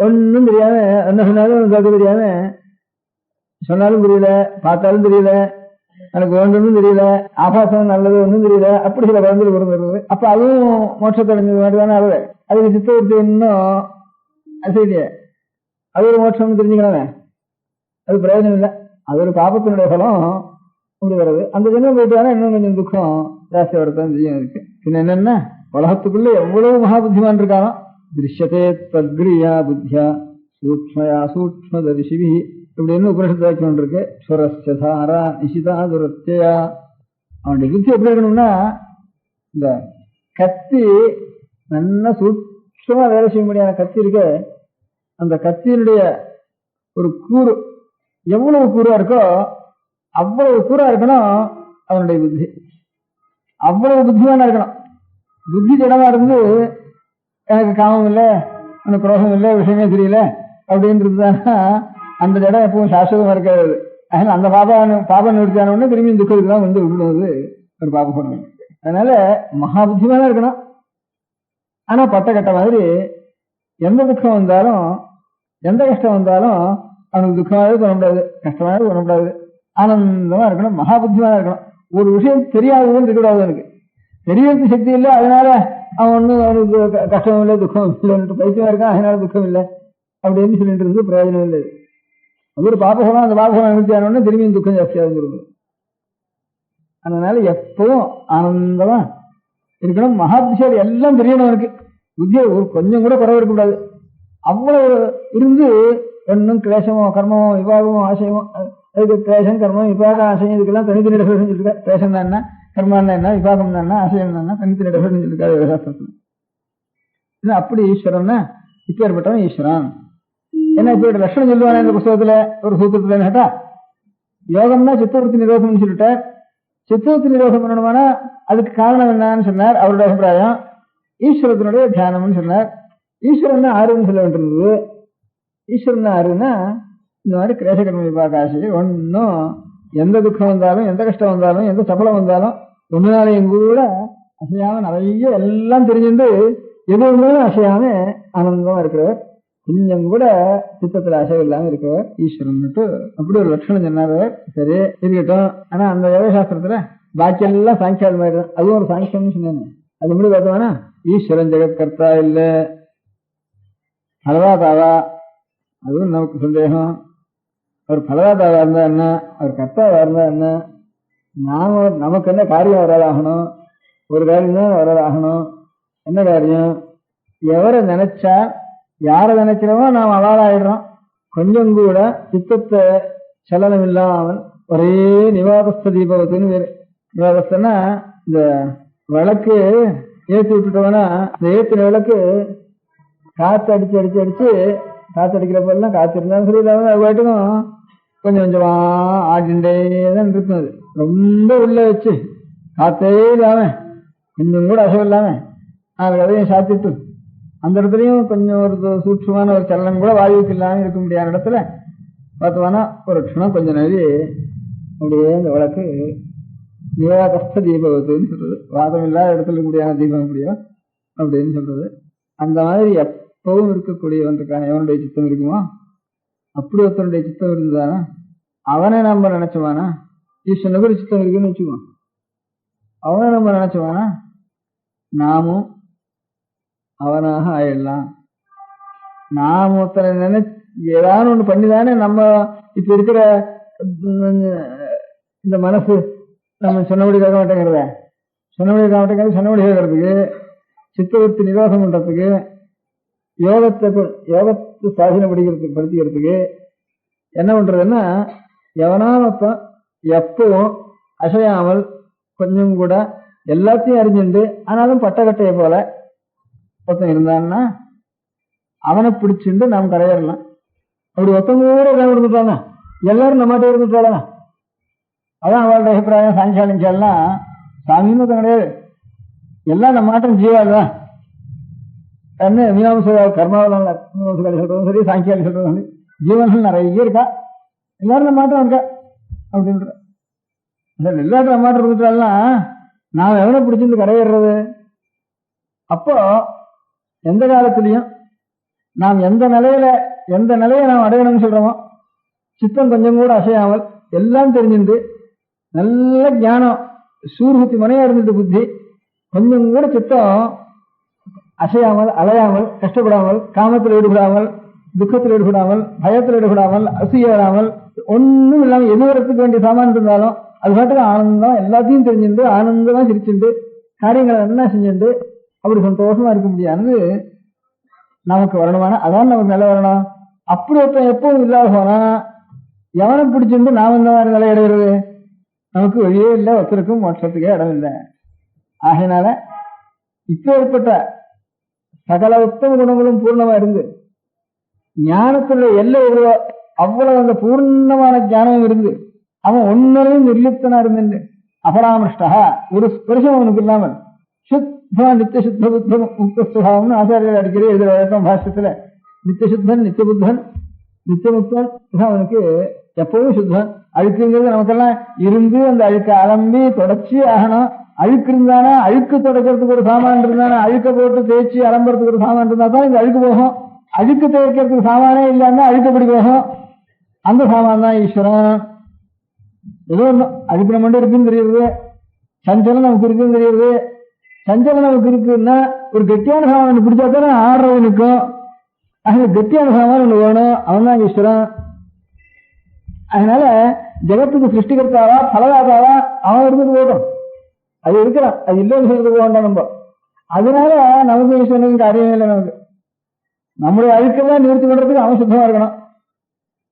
[SPEAKER 6] ஒன்னும் தெரியாம என்ன சொன்னாலும் கேட்க தெரியாம சொன்னாலும் தெரியல, பார்த்தாலும் தெரியல, எனக்கு வேண்டும்னு தெரியல, ஆபாசம் நல்லது ஒன்றும் தெரியல, அப்படி சில குழந்தைகள் பிறந்துருது. அப்ப அதுவும் மோட்சத்தை அடைஞ்சது மாதிரிதானே ஆகுது. அதுக்கு சித்தவருத்தி இன்னும் அசையிலையே, அது ஒரு மோட்சம்னு தெரிஞ்சுக்கலாமே, அது பிரயோஜனம் இல்லை. அது ஒரு பாபத்தினுடைய பலம் அப்படி வருது. அந்த ஜென்மம் போயிட்டு இன்னும் கொஞ்சம் துக்கம் ஜாஸ்தி வரத்தான் செய்யும் இருக்கு. பின்ன என்னன்னா உலகத்துக்குள்ள எவ்வளவு மகா புத்திமான் இருக்கானோ, திருஷ்யத்தே தத்கிரியா புத்தியா சூக்மயா சூக்ம தரிசிவி இப்படின்னு உபனிஷத்து வாக்கியம் இருக்கு. சுரஸ்ய தாரா நிஷிதா துரத்தியா. அவனுடைய புத்தி எப்படி இருக்கணும்னா, இந்த கத்தி நல்லா சூட்சமா வேலை செய்ய முடியாத கத்தி இருக்கு, அந்த கத்தியினுடைய ஒரு கூறு எவ்வளவு கூறா இருக்கோ அவ்வளவு கூறா இருக்கணும் அவனுடைய புத்தி. அவ்வளவு புத்திமானா இருக்கணும். புத்தி ஜடமா இருந்து எனக்கு காமம் இல்லை, எனக்கு குரோகம் இல்லை, விஷயமே தெரியல அப்படின்றதுதான் அந்த ஜடம் எப்பவும் சாஸ்வதமா இருக்காது. அதனால அந்த பாபம் நிறுத்தியான உடனே திரும்பி துக்கத்துக்கு தான் வந்து விடுவது ஒரு பாபம் பண்ணுவேன். அதனால மகா புத்திமானா இருக்கணும். ஆனா பட்ட கட்ட மாதிரி எந்த துக்கம் வந்தாலும் எந்த கஷ்டம் வந்தாலும் அவனுக்கு துக்கமாவே பண்ணக்கூடாது, கஷ்டமாவே பண்ணக்கூடாது, ஆனந்தமா இருக்கணும், மகா புத்திமானா இருக்கணும். ஒரு விஷயம் தெரியாதுன்னு இருக்கக்கூடாது. எனக்கு தெரியறது சக்தி இல்லை, அதனால அவன் ஒன்னும் அவனுக்கு கஷ்டம் இல்லை துக்கம் இல்லைன்ட்டு பைத்தியமா இருக்கான், அதனால துக்கம் இல்லை அப்படின்னு சொல்லிட்டு இருந்து பிரயோஜனம் இல்லை. அது ஒரு பாபகுணம். அந்த பாபகுணம் நிவர்த்தியானோடனே திரும்பியும் துக்கம் ஜாஸ்தியாகுங்கிறது. அதனால எப்பவும் ஆனந்தமா இருக்கணும். மகாதிசைகள் எல்லாம் தெரியணும். அவனுக்கு புத்தியை ஒரு கொஞ்சம் கூட குறைவு இருக்கக்கூடாது. அவ்வளவு இருந்து ஒன்னும் கிளேசமோ கர்மமோ விபாகமோ ஆசையமோ, அதுக்கு கிளேசம் கர்மம் விபாக ஆசையம் இதுக்கெல்லாம் தனித்தனி இடங்கள் செஞ்சுருக்கா. கிளேசம் தான் என்ன, கர்மான்னா என்ன, விபாகம் தான் என்ன, ஆசையம் தான் என்ன, தனித்தனி இடங்கள் செஞ்சுருக்காரு வேதாஸ்திரத்துல. அப்படி ஈஸ்வரன் இப்ப ஏற்பட்டவன் ஈஸ்வரன். என்ன இப்ப லட்சணம் சொல்லுவானே இந்த புஸ்தகத்துல ஒரு சூத்திரத்துல கேட்டா, யோகம்னா சித்தவருத்தி நிரோதம்னு சொல்லிட்டார். சித்தவருத்தி நிரோதம் பண்ணணுமானா அதுக்கு காரணம் என்னன்னு சொன்னார். அவருடைய அபிப்பிராயம் ஈஸ்வரத்தினுடைய தியானம்னு சொன்னார். ஈஸ்வரன் ஆறுன்னு சொல்ல வேண்டியிருந்தது. ஈஸ்வரன் ஆறுன்னா இந்த மாதிரி கிரேசகர்ம விபாக ஆசை ஒன்னும் எந்த துக்கம் வந்தாலும் எந்த கஷ்டம் வந்தாலும் எந்த சபலம் வந்தாலும் ஒன்னாலையும் கூட அசையாம நிறைய எல்லாம் தெரிஞ்சுட்டு எது இருந்தாலும் அசையாம ஆனந்தமா இருக்கிறவர். கொஞ்சம் கூட சித்தத்துல அசை இல்லாம இருக்கிறவர் ஈஸ்வரன்ட்டு அப்படி ஒரு லட்சணம் சொன்னார். சரி இருக்கட்டும். ஆனா அந்த யோகசாஸ்திரத்துல பாக்கி எல்லாம் சாங்கியால் மாதிரி தான். அதுவும் ஒரு சாங்கியம்னு சொன்னாங்க. அது முன்னாடி பார்த்தோம்னா ஈஸ்வரன் ஜெகத்கர்த்தா இல்ல பலவாதாவா, அதுவும் நமக்கு சந்தேகம். அவர் பலவாதாவா இருந்தா என்ன, அவர் கர்த்தாவா இருந்தா என்ன, நாம நமக்கு என்ன காரியம் வராதாகணும், ஒரு காரியம் தான் வராதாகணும். என்ன காரியம், எவரை நினைச்சா யாரை நினைக்கிறோமோ நாம் அவாளாயிடுறோம். கொஞ்சம் கூட சித்தத்தை சலனம் இல்லாமல் ஒரே நிவாதஸ்த தீபவத்துன்னு வேறு. நிவாதஸ்தன்னா இந்த விளக்கு ஏற்றி விட்டுட்டோம்னா இந்த ஏற்றின விளக்கு காற்று அடிச்சு அடிச்சு அடிச்சு காற்று அடிக்கிறப்பெல்லாம் காற்று இருந்தாலும் சரி இல்லாம அது பாட்டுக்கும் கொஞ்சம் கொஞ்சமா ஆடிண்டே தான் இருக்கும். அது ரொம்ப உள்ள வச்சு காத்தே இல்லாம கொஞ்சம் கூட அசைவு இல்லாம நாலு கதையும் சாத்திட்டு அந்த இடத்துலயும் கொஞ்சம் ஒரு சூட்சமான ஒரு சலனம் கூட வாயுக்கு இல்லாம இருக்க முடியாத இடத்துல பார்த்தோம்னா ஒரு க்ஷணம் கொஞ்சம் நவி அப்படியே இந்த விளக்கு நிவாகஸ்த தீபவத்துன்னு சொல்றது. வாதம் இல்லாத இடத்துல இருக்கக்கூடியான தீபம் முடியும் அப்படின்னு சொல்றது. அந்த மாதிரி எப்பவும் இருக்கக்கூடியவன் இருக்கான எவனுடைய சித்தம் இருக்குமோ அப்படி ஒருத்தனுடைய சித்தம் இருந்தானா அவனை நம்ம நினைச்சவானா, ஈஸ்வரனுக்கு ஒரு சித்தம் இருக்குன்னு வச்சுக்கோ, அவனை நம்ம நினைச்சவானா நாமும் அவனாக ஆயிடலாம். நாம் ஒருத்தனை ஏதாவது ஒண்ணு பண்ணிதானே நம்ம இப்ப இருக்கிற இந்த மனசு நம்ம சொன்னபடி கேட்க மாட்டேங்கிறத, சொன்னபடி கேட்க மாட்டேங்கிறது, சொன்னபடி கேட்கறதுக்கு, சித்தவர்த்தி நிரோதம் பண்றதுக்கு, யோகத்தை சாதனைப்படுத்திக்கிறதுக்கு என்ன பண்றதுன்னா எவனாமத்தம் எப்பவும் அசையாமல் கொஞ்சம் கூட எல்லாத்தையும் அறிஞ்சுண்டு ஆனாலும் பட்டக்கட்டையை போல ஒருத்தன் இருந்தான்னா அவனை பிடிச்சுண்டு நாம் கரையறலாம். அப்படி ஒருத்தவங்க கூட இருந்துட்டாங்க எல்லாரும் நம்மகிட்ட இருந்துட்டாளா. அதான் அவளுடைய அபிப்பிராயம். சாங்கியாலிங்கெல்லாம் சாமின்னு கிடையாது, எல்லாம் நம்ம மாட்டம் ஜீவாதான். என்ன மீமாம்ச கர்மாவெல்லாம் மீமாம்சகாலி சொல்றதும் சரி, சாங்கியாலி சொல்றதும் சரி, ஜீவன்கள் நிறைய இருக்கா, எல்லாரும் நம்ம மாட்டம் இருக்கா அப்படின்ற எல்லாரும் நம்ம மாட்டம் இருந்துட்டாலாம் நாம் எவனை பிடிச்சிருந்து கரையிடுறது. அப்போ எந்த காலத்திலையும் நாம் எந்த நிலையை நாம் அடையணும்னு சொல்றோமோ சித்தம் கொஞ்சம் கூட அசையாமல் எல்லாம் தெரிஞ்சுட்டு நல்ல ஞானம் சூர்ஹுத்தி மனையா இருந்துட்டு புத்தி கொஞ்சம் கூட சித்தம் அசையாமல் அலையாமல் கஷ்டப்படாமல் காமத்தில் ஈடுபடாமல் துக்கத்தில் ஈடுபடாமல் பயத்தில் ஈடுபடாமல் அசையாடாமல் ஒன்னும் இல்லாமல் எதிர்வரத்துக்கு வேண்டிய சாமான் இருந்தாலும் அது பாட்டுக்கு ஆனந்தம் எல்லாத்தையும் தெரிஞ்சுட்டு ஆனந்தமா சிரிச்சுட்டு காரியங்களை என்ன செஞ்சுட்டு அப்படி சந்தோஷமா இருக்க முடியாது நமக்கு வரணுமான அதான் நமக்கு நிலை வரணும். அப்படி ஒருத்தன் எப்பவும் இல்லாத போனா எவனை பிடிச்சிருந்து நாம் இந்த மாதிரி நிலை அடைகிறது, நமக்கு வழியே இல்லை, ஒருத்தருக்கும் மோட்சத்துக்கே இடம் இல்லை. ஆகையினால இப்ப ஏற்பட்ட சகல உத்தம குணங்களும் பூர்ணமா இருந்து ஞானத்தினுடைய எல்லை எவ்வளோ அவ்வளவு அந்த பூர்ணமான ஞானம் இருந்து அவன் ஒன்னையும் நிர்லிப்தனா இருந்து அபராமிருஷ்டா ஒரு ஸ்பர்ஷம் அவனுக்கு இல்லாமல் சுத்த நித்திய சுத்த புத்தம் முக்தஸ்வபாவம்னு ஆச்சாரியர்கள் அடிக்கடி எதிர வழக்கம் பாஷ்யத்துல நித்தியசுத்தன் நித்திய புத்தன் நித்தியமுக்தன் அவனுக்கு எப்பவும் சுத்தன். அழுக்குங்கிறது நமக்கெல்லாம் இருந்து அந்த அழுக்க அலம்பி தொடச்சி ஆகணும். அழுக்கு இருந்தானா அழுக்கு தொடக்கிறதுக்கு ஒரு சாமான் இருந்தானா அழுக்க போட்டு தேய்ச்சி அலம்புறதுக்கு ஒரு சாமான் இருந்தா தான் இந்த அழுக்கு போகும். அழுக்கு தேய்க்கிறதுக்கு சாமானே இல்லைன்னா அழுக்கப்படி போகும். அந்த சாமான் தான் ஈஸ்வரன். ஏதோ ஒன்றும் அழுக்கு நம்ம இருக்குன்னு தெரியுது, சஞ்சலம் நமக்கு இருக்குன்னு தெரியுது. சஞ்சலம் நமக்கு இருக்குன்னா ஒரு கெட்டியான சாமான் பிடிச்சா தானே ஆடுறவனுக்கும். ஆக கெட்டியான சாமான் ஒன்று வேணும், அவன் தான் ஈஸ்வரன். அதனால ஜெகத்துக்கு சிருஷ்டிகர்த்தாவா பலதாதாவா அவன் இருந்துட்டு போகட்டும், அது இருக்கிறான், அது இல்லைன்னு சொல்லிட்டு போக வேண்டாம் நம்ம. அதனால நமக்கு ஈஸ்வரனுக்கு காரியமே இல்லை. நமக்கு நம்முடைய அழுக்கெல்லாம் நிவர்த்தி பண்றதுக்கு அவன் சுத்தமா இருக்கணும்,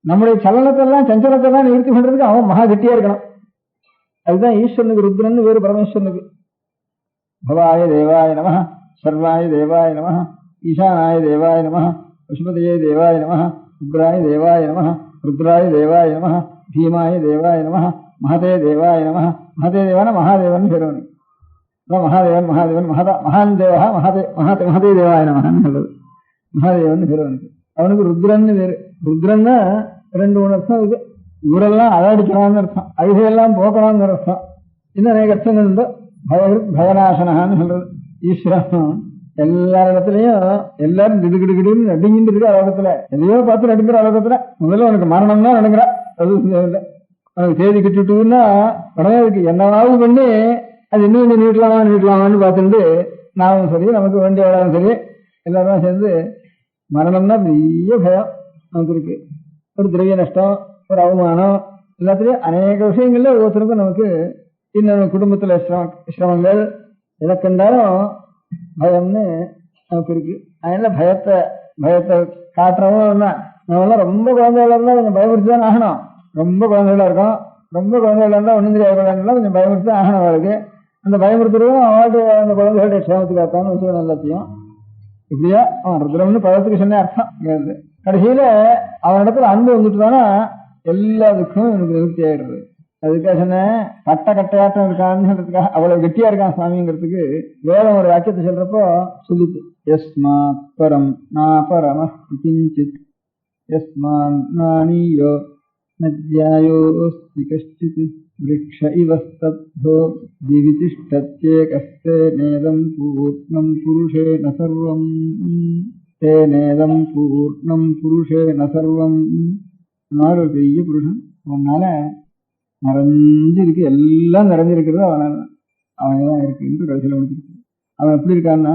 [SPEAKER 6] நம்முடைய சலனத்தெல்லாம் சஞ்சலத்தெல்லாம் நிவர்த்தி பண்றதுக்கு அவன் மகா கெட்டியா இருக்கணும். அதுதான் ஈஸ்வரனுக்கு ருத்ரன் வேறு பரமேஸ்வரனுக்கு. பவாய தேவாய நம, சர்வாய தேவாய நம, ஈசானாய தேவாய நம, பசுபதயே தேவாய நம, ருத்ராய தேவாய நம, ருத்ராய தேவாய நம, பீமாய தேவாய நம, மகதே தேவாய நம. மகதே தேவான மகாதேவன் பேரவனுக்கு மகாதேவன் மகாதேவன் மகான் தேவா மகதே தேவாய நமன்னு சொல்றது. மகாதேவன் பேரவனுக்கு. அவனுக்கு ருத்ரன்னு பேரு. ருத்ரன்னா 2-3 அர்த்தம் இருக்கு. ஊரெல்லாம் அழடிக்கணும்னு அர்த்தம், அழுகையெல்லாம் போக்கணும்னு அர்த்தம். இன்னும் அநேக அர்த்தங்கள் உண்டு. பயநாசனகான்னு சொல்றது. ஈஸ்வரன் எல்லா இடத்துலயும் எல்லாரும் திடுகிடுகிடுன்னு நடுங்கிட்டு இருக்கு. அலோகத்துல எதையோ பார்த்து நடுங்கிற அலோகத்துல முதல்ல உனக்கு மரணம் தான் நடுங்கிறா. அது உனக்கு தேதி கட்டுட்டுன்னா உடனே அதுக்கு என்னவாவது பண்ணி அது இன்னும் கொஞ்சம் நீட்டலாமான்னு பார்த்துட்டு நாமும் சரி நமக்கு வேண்டியவளாலும் சரி எல்லாருமே சேர்ந்து மரணம்னா பெரிய பயம் நமக்கு இருக்கு. ஒரு திரவிய நஷ்டம், ஒரு அவமானம், எல்லாத்துலயும் அநேக விஷயங்கள்ல ஒவ்வொருத்தருக்கும் நமக்கு இன்னும் குடும்பத்துல சிரமங்கள் எதை கண்டாலும் பயம்னு நமக்கு இருக்கு. அதனால பயத்தை காட்டுறவங்க நம்மளாம் ரொம்ப குழந்தைகளா இருந்தா கொஞ்சம் பயமுறுத்திதான் ஆகணும். ரொம்ப குழந்தைகளா இருக்கும், ரொம்ப குழந்தைகளா இருந்தா ஒன்றும் தெரியாத கொஞ்சம் பயமுறுத்தி ஆகணும். அவளுக்கு அந்த பயமுறுத்துறதும் அவளுக்கு அந்த குழந்தைகளுடைய சிரமத்துக்காகத்தான்னு விஷயம் எல்லாத்தையும் இப்படியா அவன் ருத்ரம்னு பதத்துக்கு சொன்ன அர்த்தம். கடைசியில அவனிடத்துல அன்பு வந்துட்டுதானா எல்லாத்துக்கும் எனக்கு நிவர்த்தி ஆயிடுறது. அதுக்காக சொன்னேன் கட்டையாட்டம் இருக்கான்னு சொல்றதுக்காக அவ்வளவு கெட்டியா இருக்கான் சுவாமிங்கிறதுக்கு வேதம் ஒரு வாக்கியத்தை சொல்றப்போ சொல்லிட்டு யஸ்மாத் பரம் நாபரம கிஞ்சித் யஸ்மான் நானியோ நத்யாயோஸ்தி கஷ்டித் விருக்ஷ இவ ஸ்தப்தோ திவிதிஷ்டத்யேகஸ்தே நேதம் பூர்ணம் புருஷேன சர்வம் தேனேதம் பூர்ணம் புருஷேன சர்வம். நாடு பெரிய புருஷன், உன்னால நிறைஞ்சிருக்கு, எல்லாம் நிறைஞ்சிருக்கிறது அவனதான் இருக்கு என்று கடைசியில் முடிச்சிருக்கு. அவன் எப்படி இருக்கான்னா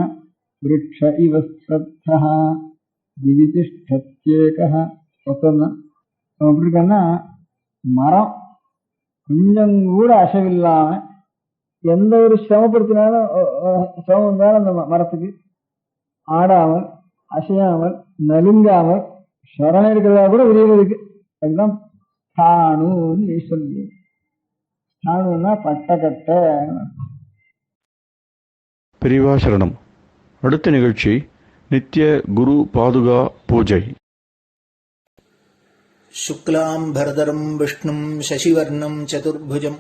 [SPEAKER 6] விருட்ச இவ ஸ்தப்தா திவிதிஷ்டத்யேகः ஒத்தந்தான். அவன் எப்படி இருக்கான்னா மரம் கொஞ்சம் கூட அசைவில்லாம எந்த ஒரு சிரமப்படுத்தினாலும் சிரமம் இருந்தாலும் அந்த மரத்துக்கு ஆடாமல் அசையாமல் நலுங்காமல் சரணம் இருக்கிறதா கூட விரிவதுக்கு. அதுதான் ஸ்தாணுன்னு ஈஸ்வரன். ஸ்தாணுன்னா பட்டக்கட்ட.
[SPEAKER 4] பெரியவா சரணம். அடுத்த நிகழ்ச்சி நித்திய குரு பாதுகா பூஜை.
[SPEAKER 2] शुक्लाम्भरधरं विष्णुं शशिवर्णं चतुर्भुजं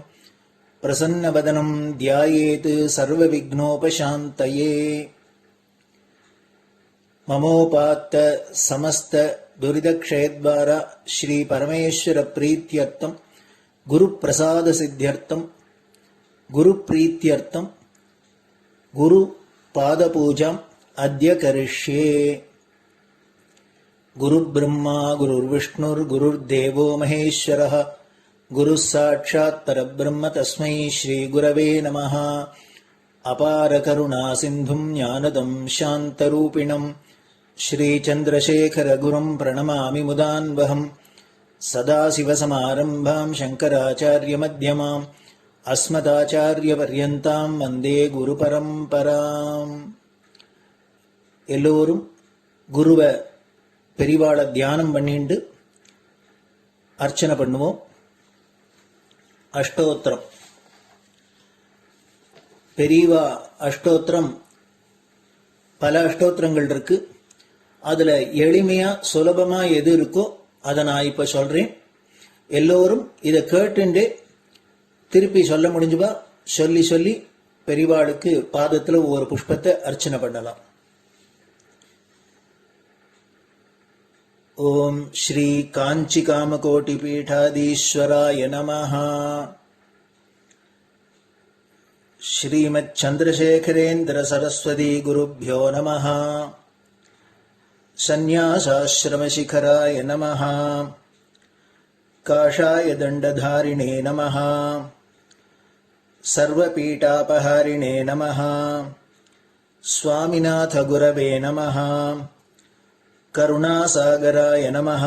[SPEAKER 2] प्रसन्नवदनं ध्यायेत् सर्वविघ्नोपशान्तये. ममोपात्त समस्त दुरितक्षयद्वारा श्री परमेश्वर प्रीत्यर्थं गुरुप्रसाद सिद्ध्यर्थं गुरुप्रीत्यर्थं गुरुपादपूजाम् अद्य करिष्ये. गुरुर्ब्रह्मा गुरुर्विष्णुर्गुरुर्देवो महेश्वरः गुरुः साक्षात् परब्रह्म तस्मै श्रीगुरवे नमः. अपारकरुणा सिन्धुं ज्ञानदं शान्तरूपिणं श्रीचन्द्रशेखरगुरुं प्रणमामि मुदान्वहम्. सदाशिवसमारम्भां शङ्कराचार्यमध्यमाम् अस्मदाचार्यपर्यन्तां वन्दे गुरुपरम्पराम्. எல்லோரும் குருவை பெரிவாளை தியானம் பண்ணிண்டு அர்ச்சனை பண்ணுவோம். அஷ்டோத்திரம். பெரியவா அஷ்டோத்திரம் பல அஷ்டோத்திரங்கள் இருக்கு. அதுல எளிமையா சுலபமா எது இருக்கோ அதை நான் இப்ப சொல்றேன். எல்லோரும் இதை கேட்டுண்டே திருப்பி சொல்ல முடிஞ்சுபா சொல்லி சொல்லி பெரிவாளுக்கு பாதத்துல ஒவ்வொரு புஷ்பத்தை அர்ச்சனை பண்ணலாம். ஓம் ஸ்ரீ காஞ்சி காமகோட்டி பீடாதீஸ்வராய நமஹ. ஸ்ரீமத் சந்திரசேகரேந்திர சரஸ்வதி குருभ्यो நமஹ. சந்நியாசாஸ்ரமசிகராய நமஹ. காஷாய தண்டதாரிணே நமஹ. சர்வபீடாபஹாரிணே நமஹ. சுவாமிநாத குரவே நமஹ. கருணாசாகராய நமஹ.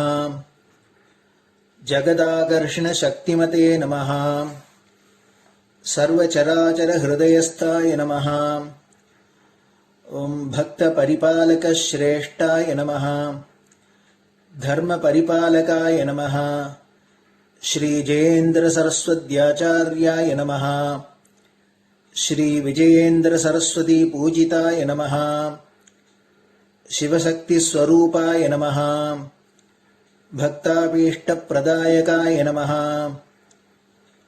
[SPEAKER 2] जगदाकर्षणशक्तिमते नमः। सर्वचराचरहृदयस्थाय नमः। ॐ भक्तपरिपालकश्रेष्ठाय नमः। धर्मपरिपालकाय नमः। श्रीजयेन्द्रसरस्वत्याचार्याय नमः। श्रीविजयेन्द्रसरस्वतीपूजिताय नमः। शिवशक्तिस्वरूपाय नमः। भक्ताभीष्टप्रदायकाय नमः।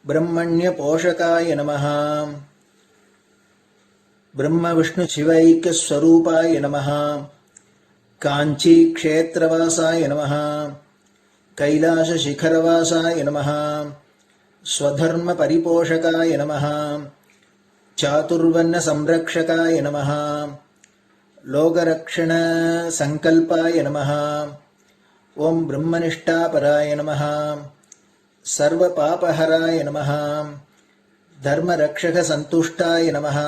[SPEAKER 2] ब्रह्मण्यपोषकाय नमः। ब्रह्मविष्णुशिवैक्यस्वरूपाय नमः। काञ्चीक्षेत्रवासाय नमः। कैलासशिखरवासाय नमः। स्वधर्मपरिपोषकाय नमः। चातुर्वर्णसंरक्षकाय नमः। लोकरक्षणसङ्कल्पाय नमः। ॐ ब्रह्मनिष्ठापराय नमः। सर्वपापहराय नमः। धर्मरक्षकसन्तुष्टाय नमः।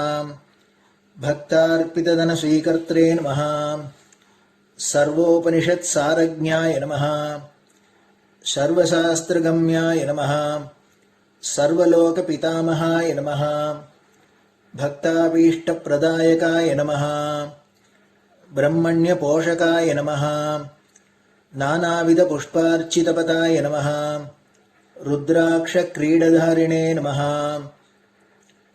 [SPEAKER 2] भक्तार्पितधनस्वीकर्त्रे नमः। सर्वोपनिषत्सारज्ञाय नमः। सर्वशास्त्रगम्याय नमः। सर्वलोकपितामहाय नमः। भक्ताभीष्टप्रदायकाय नमः। ब्रह्मण्यपोषकाय नमः। नानाविधपुष्पार्चितपदाय नमः। रुद्राक्षक्रीडधारिणे नमः।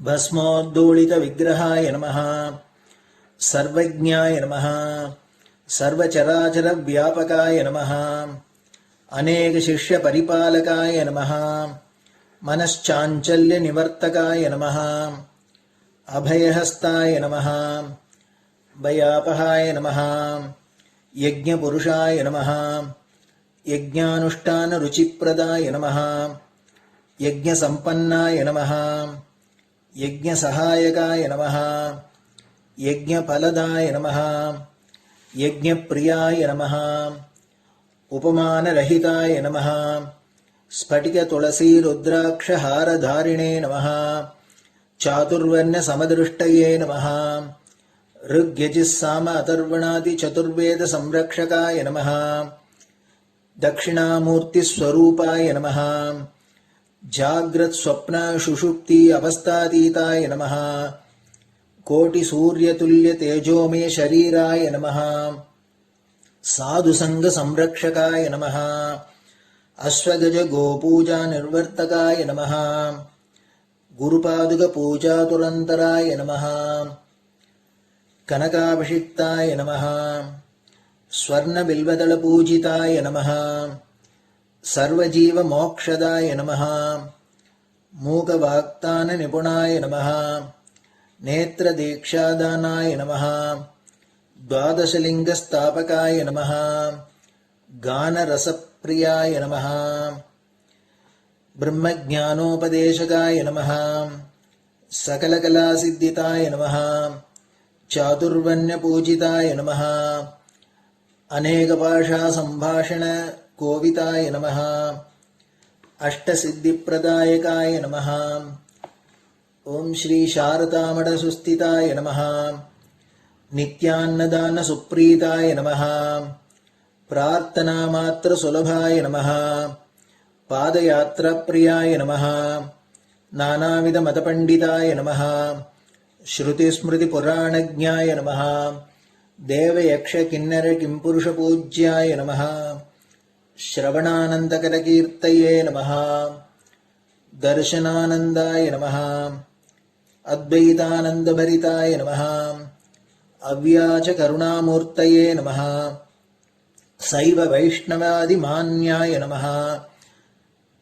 [SPEAKER 2] भस्मोद्धूलितविग्रहाय नमः। सर्वज्ञाय नमः। सर्वचराचरव्यापकाय नमः। अनेकशिष्यपरिपालकाय नमः। मनश्चाञ्चल्यनिवर्तकाय नमः। अभयहस्ताय नमः। भयापहाय नमः। यज्ञपुरुषाय नमः। यज्ञानुष्ठानरुचिप्रदाय नमः। यज्ञसम्पन्नाय नमः। यज्ञसहायकाय नमः। यज्ञफलदाय नमः। यज्ञप्रियाय नमः। उपमानरहिताय नमः। स्फटिकतुलसीरुद्राक्षहारधारिणे नमः। चातुर्वर्ण्यसमदृष्टये नमः। ऋग्यजुस्साम अथर्वणादिचतुर्वेदसंरक्षकाय नमः। दक्षिणामूर्तिस्वरूपाय नमः। जाग्रत्स्वप्नसुषुप्ति अवस्थातीताय नमः। कोटिसूर्यतुल्यतेजोमे शरीराय नमः। साधुसङ्गसंरक्षकाय नमः। अश्वगजगोपूजानिर्वर्तकाय नमः। गुरुपादुकपूजातुरन्तराय नमः। कनकाभिषिक्ताय नमः। स्वर्णबिल्वदलपूजिताय नमः। सर्वजीवमोक्षदाय नमः। मूकवाक्ताननिपुणाय नमः। नेत्रदीक्षादानाय नमः। द्वादशलिङ्गस्थापकाय नमः। गानरसप्रियाय नमः। ब्रह्मज्ञानोपदेशकाय नमः। सकलकलासिद्धिताय नमः। चातुर्वर्ण्यपूजिताय नमः। अनेकभाषासम्भाषणकोविताय नमः। अष्टसिद्धिप्रदायकाय नमः। ॐ श्रीशारदामठसुस्थिताय नमः। नित्यान्नदानसुप्रीताय नमः। प्रार्थनामात्रसुलभाय नमः। पादयात्राप्रियाय नमः। नानाविधमतपण्डिताय नमः। श्रुतिस्मृतिपुराणज्ञाय नमः। देवयक्षकिन्नरकिंपुरुषपूज्याय नमः। श्रवणानन्दकरकीर्तये नमः। दर्शनानन्दाय नमः। अद्वैतानन्दभरिताय नमः। अव्याचकरुणामूर्तये नमः। शैव वैष्णवादिमान्याय नमः।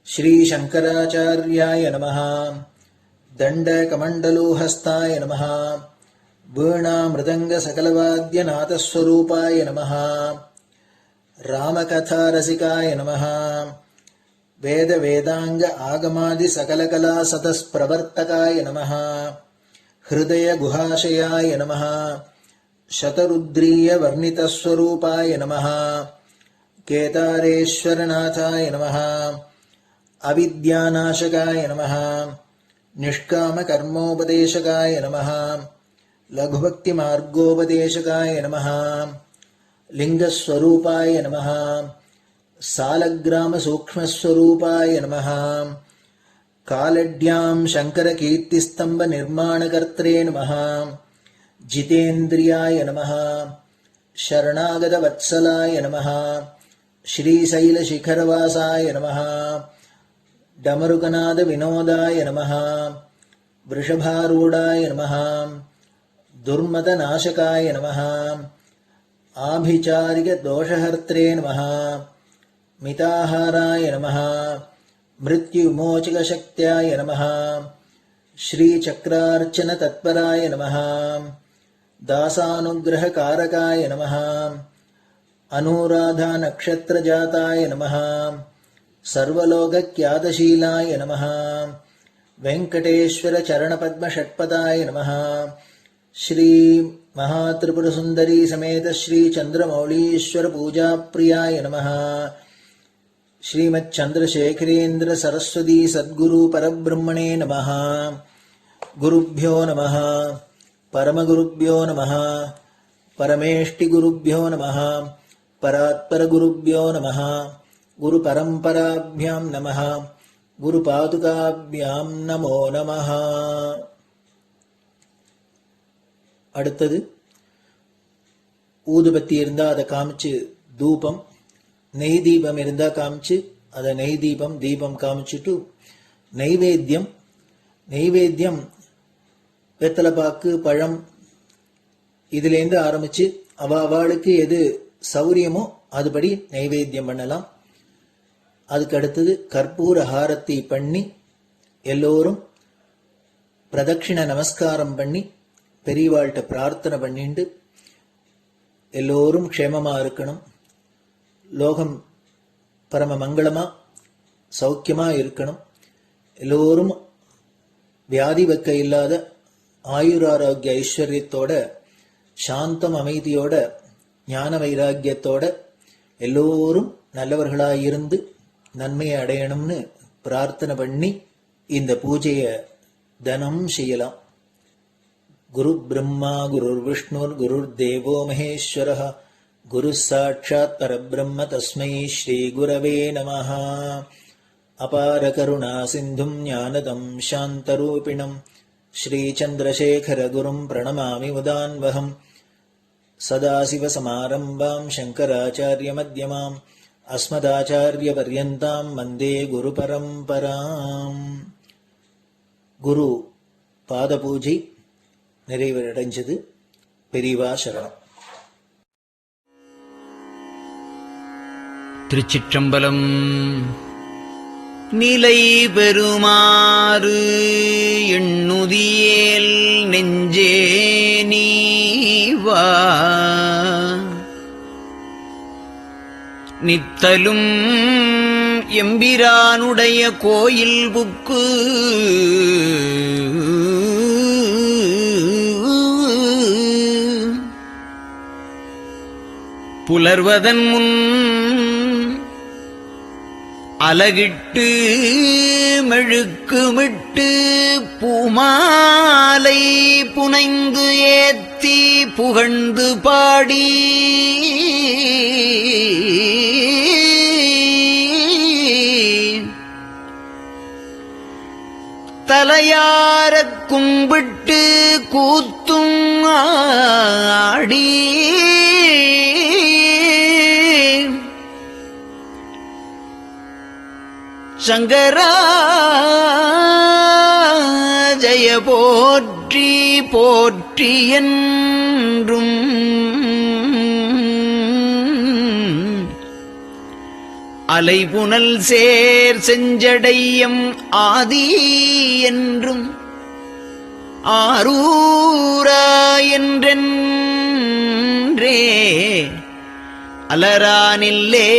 [SPEAKER 2] श्रीशङ्कराचार्याय नमः। दण्डकमण्डलोहस्ताय नमः। वीणामृदङ्गसकलवाद्यनाथस्वरूपाय नमः। रामकथारसिकाय नमः। वेदवेदाङ्ग आगमादिसकलकलासतस्प्रवर्तकाय नमः। हृदयगुहाशयाय नमः। शतरुद्रीयवर्णितस्वरूपाय नमः। केदारेश्वरनाथाय नमः। अविद्यानाशकाय नमः। निष्कामकर्मोपदेशकाय नमः। लघुभक्तिमार्गोपदेशकाय नमः। लिङ्गस्वरूपाय नमः। सालग्रामसूक्ष्मस्वरूपाय नमः कालड्यां शङ्करकीर्तिस्तम्भनिर्माणकर्त्रे नमः जितेन्द्रियाय नमः शरणागतवत्सलाय नमः श्रीशैलशिखरवासाय नमः डमरुकनादविनोदाय नमः वृषभारूढाय नमः दुर्मदनाशकाय नमः आभिचारिकदोषहर्त्रे नमः मिताहाराय नमः मृत्युविमोचकशक्त्याय नमः श्रीचक्रार्चनतत्पराय नमः दासानुग्रहकारकाय नमः अनुराधानक्षत्रजाताय नमः सर्वलोकख्यातशीलाय नमः वेङ्कटेश्वरचरणपद्मषट्पदाय नमः श्री महात्रिपुरसुन्दरी समेत श्री चन्द्रमौलीश्वर पूजाप्रियाय नमः श्रीमच्चन्द्रशेखरेन्द्र सरस्वती सद्गुरु परब्रह्मणे नमः गुरुभ्यो नमः परमगुरुभ्यो नमः परमेष्टिगुरुभ्यो नमः परात्परगुरुभ्यो नमः गुरुपरम्पराभ्यां नमः गुरुपादुकाभ्यां नमो नमः. அடுத்தது ஊதுபத்தி இருந்தா அதை காமிச்சு தூபம், நெய் தீபம் இருந்தா காமிச்சு அதை நெய் தீபம் தீபம் காமிச்சுட்டு நைவேத்தியம் வெத்தலைப்பாக்கு பழம் இதுலேருந்து ஆரம்பிச்சு அவளுக்கு எது சௌரியமோ அதுபடி நைவேத்தியம் பண்ணலாம். அதுக்கு அடுத்தது கற்பூர ஹாரத்தி பண்ணி எல்லோரும் பிரதட்சிண நமஸ்காரம் பண்ணி பெரியவாள்கிட்ட பிரார்த்தனை பண்ணிண்டு எல்லோரும் க்ஷேமமா இருக்கணும், லோகம் பரம மங்களமா சௌக்கியமா இருக்கணும், எல்லோரும் வியாதி வெக்க இல்லாத ஆயுராரோக்கிய ஐஸ்வர்யத்தோட சாந்தம் அமைதியோட ஞான வைராக்கியத்தோட எல்லோரும் நல்லவர்களாயிருந்து நன்மையை அடையணும்னு பிரார்த்தனை பண்ணி இந்த பூஜையை தினம் செய்யலாம். குரு பிரம்மா குருர் விஷ்ணுர் குருர் தேவோ மகேஸ்வரः குரு சாட்சாத் பரபிரம்ம தஸ்மை ஸ்ரீ குரவே நமः. அபார கருணா சிந்தும் ஞானதம் சாந்தரூபிணம் ஸ்ரீச்சந்திரசேகர குரும் பிரணமாமி முதான்வகம். சதாசிவசமாரம்பாம் சங்கராச்சார்யமத்யமாம் அஸ்மதாச்சார்யபர்யந்தாம் வந்தே குரு பரம்பராம். குரு பாத பூஜை நிறைவடைஞ்சது. பெரியவா சரணம்.
[SPEAKER 7] திருச்சிற்றம்பலம். நிலை பெறுமாறு எண்ணுதியேல் நெஞ்சே நீவா நித்தலும் எம்பிரானுடைய கோயில் புக்கு புலர்வதன் முன் அலகிட்டு மெழுக்குமிட்டு பூமாலை புனைந்து ஏத்தி புகழ்ந்து பாடி தலையாரக் கும்பிட்டு கூத்தும் ஆடி சங்கரா ஜய போற்றி போற்றி என்றும் அலைபுனல் சேர் செஞ்சடையம் ஆதி என்றும் ஆரூரா என்றென்றே அலரானில்லே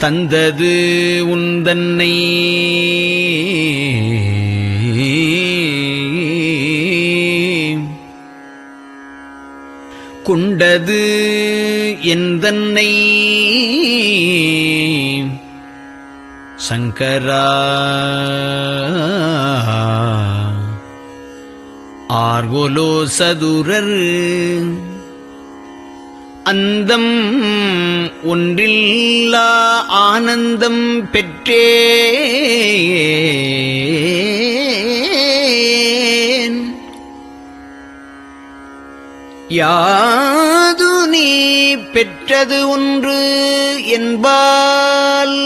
[SPEAKER 7] தந்தது உந்தன்னை கொண்டது எந்தன்னை சங்கரா ஆர்கொலோ சதுரர் அந்தம் ஒன்றில்லா ஆனந்தம் பெற்றேன். யாது நீ பெற்றது ஒன்று என்பால்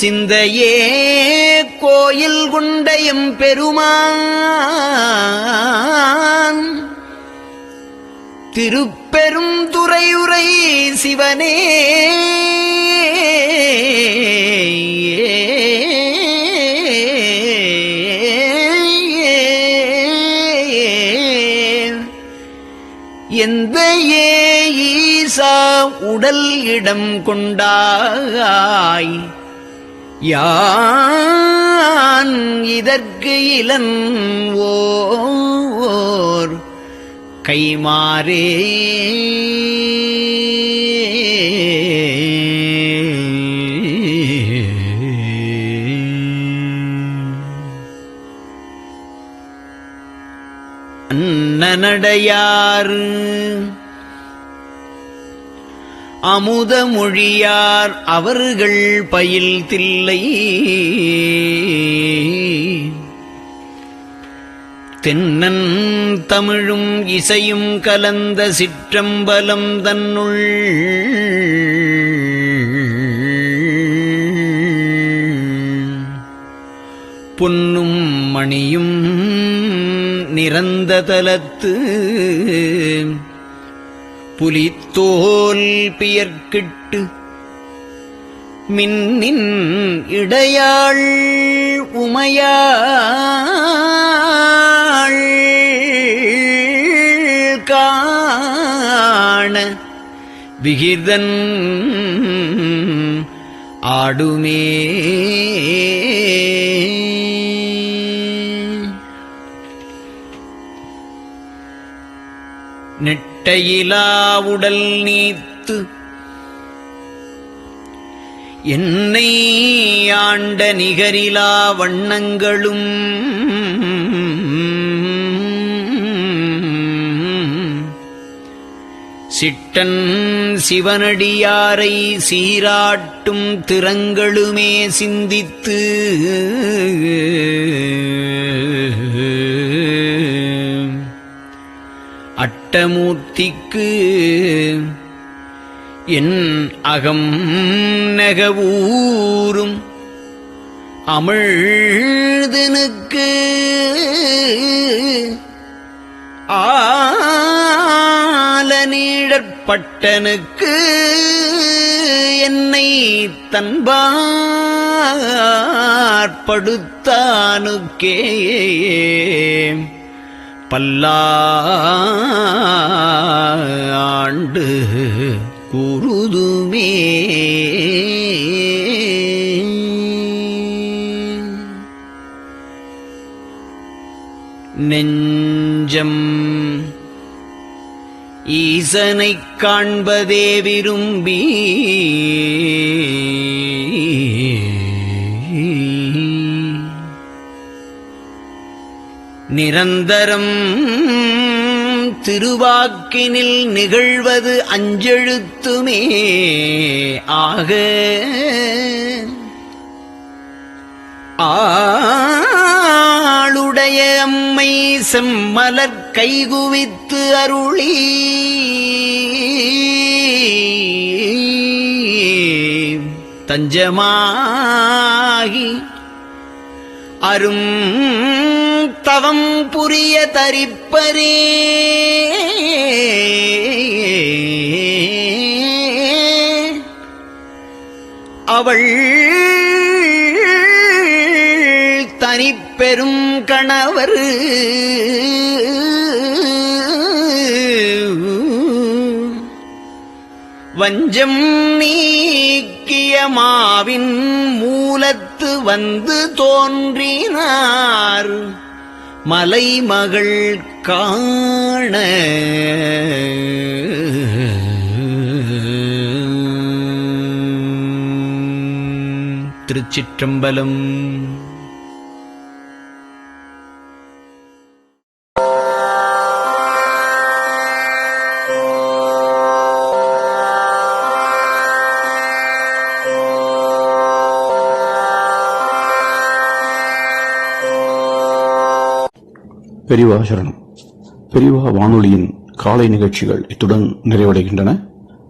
[SPEAKER 7] சிந்தையே கோயில் கொண்ட எம்பெருமான் திருப்பெரும் துறையுரை சிவனே எந்த ஈசா உடல் இடம் கொண்டாய் யான் இதற்கு இலன் ஓர் கைமாறே. அன்னநடையார் அமுத மொழியார் அவர்கள் பயில் தில்லை தென்னன் தமிழும் இசையும் கலந்த சிற்றம்பலம் தன்னுள் பொன்னும் மணியும் நிறந்த தலத்து புலித்தோல் பியர்க்கிட்டு மின்னின் இடையாள் உமையாள் காண விகிதன் ஆடுமே. நெட்டையிலா உடல் நீத்து என்னை ஆண்ட நிகரிலா வண்ணங்களும் சிட்டன் சிவனடியாரை சீராட்டும் திறங்களுமே சிந்தித்து அட்டமூர்த்திக்கு என் அகம் நெகவூரும் அமிழ்தனுக்கு ஆலநீழற்பட்டனுக்கு என்னை தன்பாற்படுத்தானுக்கே பல்லாண்டு குருதுமே. நெஞ்சம் ஈசனைக் காண்பதே விரும்பி நிரந்தரம் திருவாக்கினில் நிகழ்வது அஞ்செழுத்துமே ஆக ஆளுடைய அம்மை செம்மலர் கைகுவித்து அருளி தஞ்சமாகி அரும் தவம் புரிய தரிப்பரே. அவள் தனிப்பெரும் கணவர் வஞ்சம் நீக்கிய மாவின் மூலத்து வந்து தோன்றினார் மலைமகள் காண. திருச்சிற்றம்பலம்.
[SPEAKER 4] பெரிவா சரணம். பெரிவா வானொலியின் காலை நிகழ்ச்சிகள் இத்துடன் நிறைவடைகின்றன.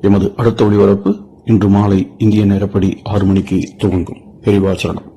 [SPEAKER 4] எமது அடுத்த ஒளிபரப்பு இன்று மாலை இந்திய நேரப்படி 6 மணிக்கு துவங்கும். பெரிவா சரணம்.